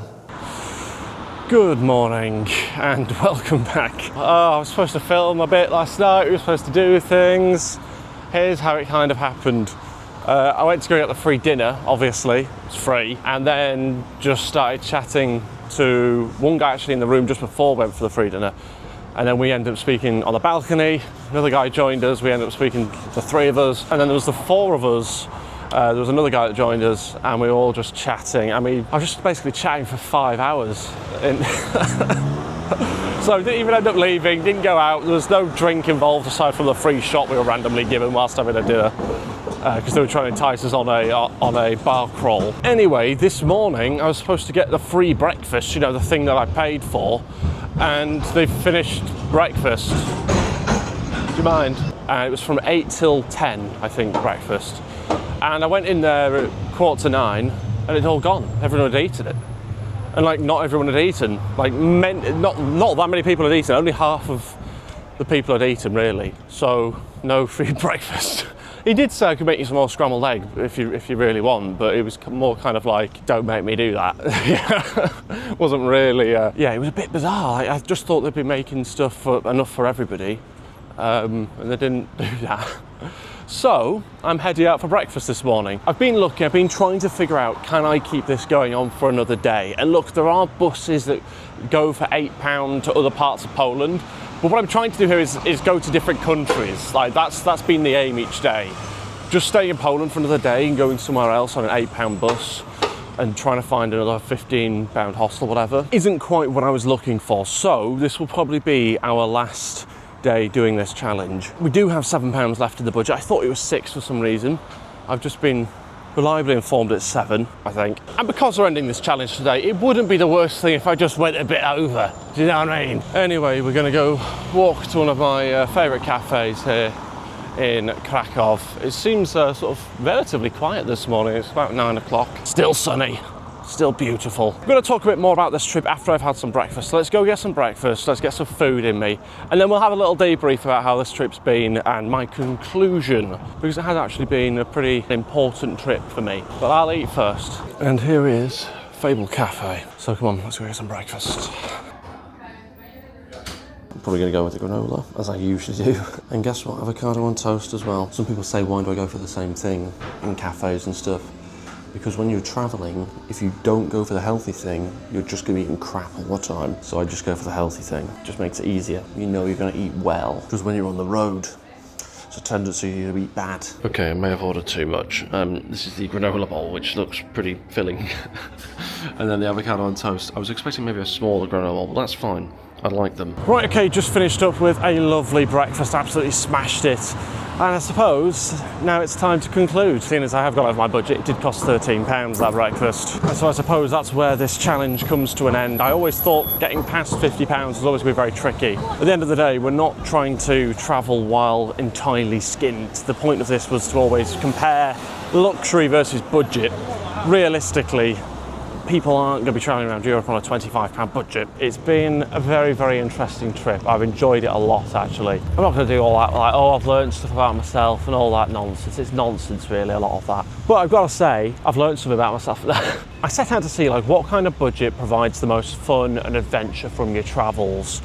Good morning and welcome back. I was supposed to film a bit last night, we were supposed to do things. Here's how it kind of happened. I went to go get the free dinner, obviously, it's free, and then just started chatting to one guy actually in the room just before I went for the free dinner. And then we ended up speaking on the balcony. Another guy joined us. We ended up speaking, the 3 of us. And then there was the 4 of us. There was another guy that joined us, and we were all just chatting. I mean, I was just basically chatting for 5 hours. So didn't even end up leaving, didn't go out. There was no drink involved aside from the free shot we were randomly given whilst having a dinner. Because they were trying to entice us on a bar crawl. Anyway, this morning I was supposed to get the free breakfast, you know, the thing that I paid for. And they finished breakfast. Do you mind? It was from 8 till 10, I think, breakfast. And I went in there at 8:45 and it'd all gone. Everyone had eaten it. And like, not everyone had eaten. Like, not that many people had eaten. Only half of the people had eaten, really. So, no free breakfast. He did say I could make you some more scrambled egg if you really want, but it was more kind of like, don't make me do that. Wasn't really, yeah, it was a bit bizarre. I just thought they'd be making stuff enough for everybody, and they didn't do that. So, I'm heading out for breakfast this morning. I've been looking, I've been trying to figure out, can I keep this going on for another day? And look, there are buses that go for £8 to other parts of Poland. But what I'm trying to do here is go to different countries. Like that's been the aim each day. Just staying in Poland for another day and going somewhere else on an £8 bus and trying to find another £15 hostel, whatever, isn't quite what I was looking for. So this will probably be our last day doing this challenge. We do have £7 left in the budget. I thought it was 6 for some reason. I've just been reliably informed it's 7, I think. And because we're ending this challenge today, it wouldn't be the worst thing if I just went a bit over. Do you know what I mean? Anyway, we're gonna go walk to one of my favourite cafes here in Krakow. It seems sort of relatively quiet this morning. It's about 9 o'clock. Still sunny. Still beautiful. I'm going to talk a bit more about this trip after I've had some breakfast. So let's go get some breakfast, let's get some food in me, and then we'll have a little debrief about how this trip's been and my conclusion, because it has actually been a pretty important trip for me. But I'll eat first. And here is Fable Cafe. So come on, let's go get some breakfast. I'm probably going to go with the granola, as I usually do. And guess what? Avocado on toast as well. Some people say, why do I go for the same thing in cafes and stuff? Because when you're traveling, if you don't go for the healthy thing, you're just gonna be eating crap all the time. So I just go for the healthy thing. It just makes it easier. You know you're gonna eat well. Because when you're on the road, it's a tendency to eat bad. Okay, I may have ordered too much. This is the granola bowl, which looks pretty filling. And then the avocado on toast. I was expecting maybe a smaller granola bowl, but that's fine. I like them. Right, okay, just finished up with a lovely breakfast. Absolutely smashed it. And I suppose now it's time to conclude, seeing as I have got over my budget. It did cost £13 that breakfast. So I suppose that's where this challenge comes to an end. I always thought getting past £50 was always going to be very tricky. At the end of the day, we're not trying to travel while entirely skint. The point of this was to always compare luxury versus budget. Realistically, people aren't going to be travelling around Europe on a £25 budget. It's been a very, very interesting trip. I've enjoyed it a lot, actually. I'm not going to do all that, like, oh, I've learned stuff about myself and all that nonsense. It's nonsense, really, a lot of that. But I've got to say, I've learned something about myself. I set out to see, like, what kind of budget provides the most fun and adventure from your travels.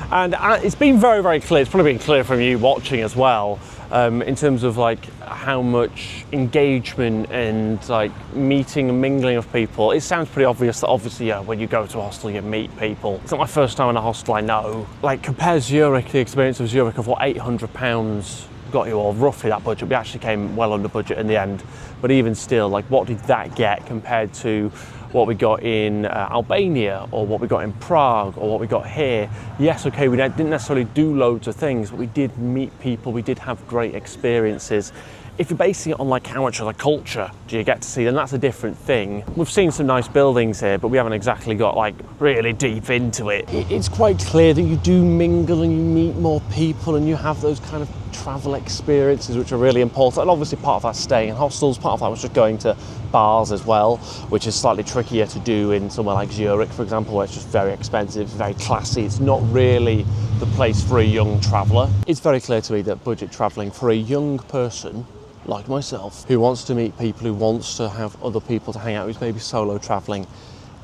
And it's been very, very clear. It's probably been clear from you watching as well, in terms of like how much engagement and like meeting and mingling of people. It sounds pretty obvious that obviously, yeah, when you go to a hostel, you meet people. It's not my first time in a hostel, I know. Like, compares Zurich, the experience of Zurich of what, £800 got you, or roughly that budget. We actually came well under budget in the end. But even still, like, what did that get compared to what we got in Albania, or what we got in Prague, or what we got here? Yes, okay, we didn't necessarily do loads of things, but we did meet people, we did have great experiences. If you're basing it on like how much of the culture do you get to see, then that's a different thing. We've seen some nice buildings here, but we haven't exactly got like really deep into it. It's quite clear that you do mingle and you meet more people and you have those kind of travel experiences which are really important. And obviously part of that staying in hostels, part of that was just going to bars as well, which is slightly trickier to do in somewhere like Zurich, for example, where it's just very expensive, very classy. It's not really the place for a young traveller. It's very clear to me that budget travelling for a young person like myself, who wants to meet people, who wants to have other people to hang out with, maybe solo travelling,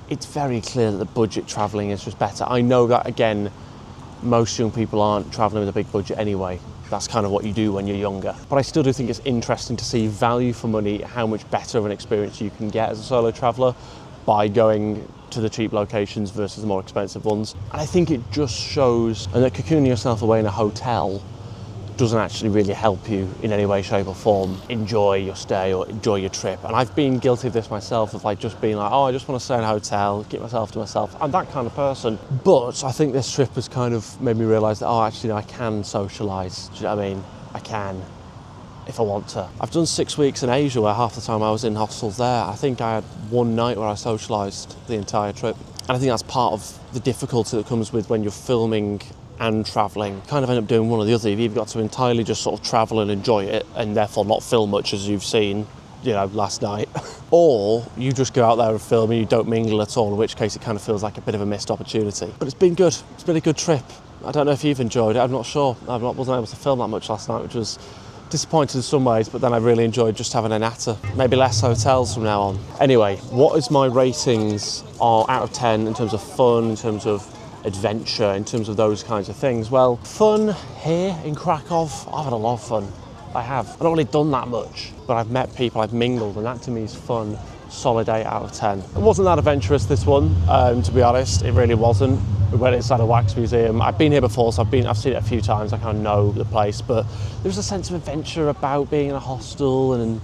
it's very clear that the budget travelling is just better. I know that, again, most young people aren't travelling with a big budget anyway. That's kind of what you do when you're younger. But I still do think it's interesting to see value for money, how much better of an experience you can get as a solo traveller by going to the cheap locations versus the more expensive ones. And I think it just shows, and that cocooning yourself away in a hotel doesn't actually really help you in any way, shape or form enjoy your stay or enjoy your trip. And I've been guilty of this myself, of like just being like, oh, I just want to stay in a hotel, keep myself to myself. I'm that kind of person. But I think this trip has kind of made me realise that, oh, actually I can socialise. Do you know what I mean? I can, if I want to. I've done 6 weeks in Asia where half the time I was in hostels there. I think I had one night where I socialised the entire trip. And I think that's part of the difficulty that comes with when you're filming and travelling. Kind of end up doing one or the other. You've either got to entirely just sort of travel and enjoy it and therefore not film much, as you've seen, you know, last night, or you just go out there and film and you don't mingle at all, in which case it kind of feels like a bit of a missed opportunity. But it's been good. It's been a good trip. I don't know if you've enjoyed it. I'm not sure. I wasn't able to film that much last night, which was disappointing in some ways, but then I really enjoyed just having a natter. Maybe less hotels from now on. Anyway, what is my ratings are out of 10 in terms of fun, in terms of adventure, in terms of those kinds of things? Well, fun here in Krakow, I've had a lot of fun. I have. I've not really done that much, but I've met people, I've mingled, and that to me is fun. Solid 8 out of 10. It wasn't that adventurous, this one, to be honest. It really wasn't. We went inside a wax museum. I've been here before, so I've seen it a few times. I kind of know the place, but there's a sense of adventure about being in a hostel and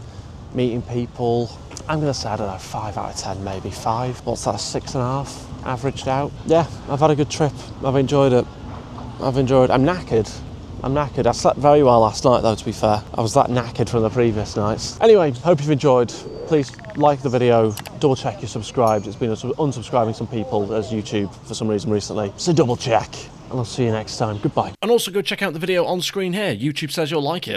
meeting people. I'm gonna say, I don't know, 5 out of 10, maybe 5. What's that, 6.5? Averaged out. Yeah, I've had a good trip. I've enjoyed it. I'm knackered. I slept very well last night though, to be fair. I was that knackered from the previous nights. Anyway, hope you've enjoyed. Please like the video, double check you're subscribed. It's been unsubscribing some people as YouTube for some reason recently. So double check, and I'll see you next time. Goodbye. And also go check out the video on screen here. YouTube says you'll like it.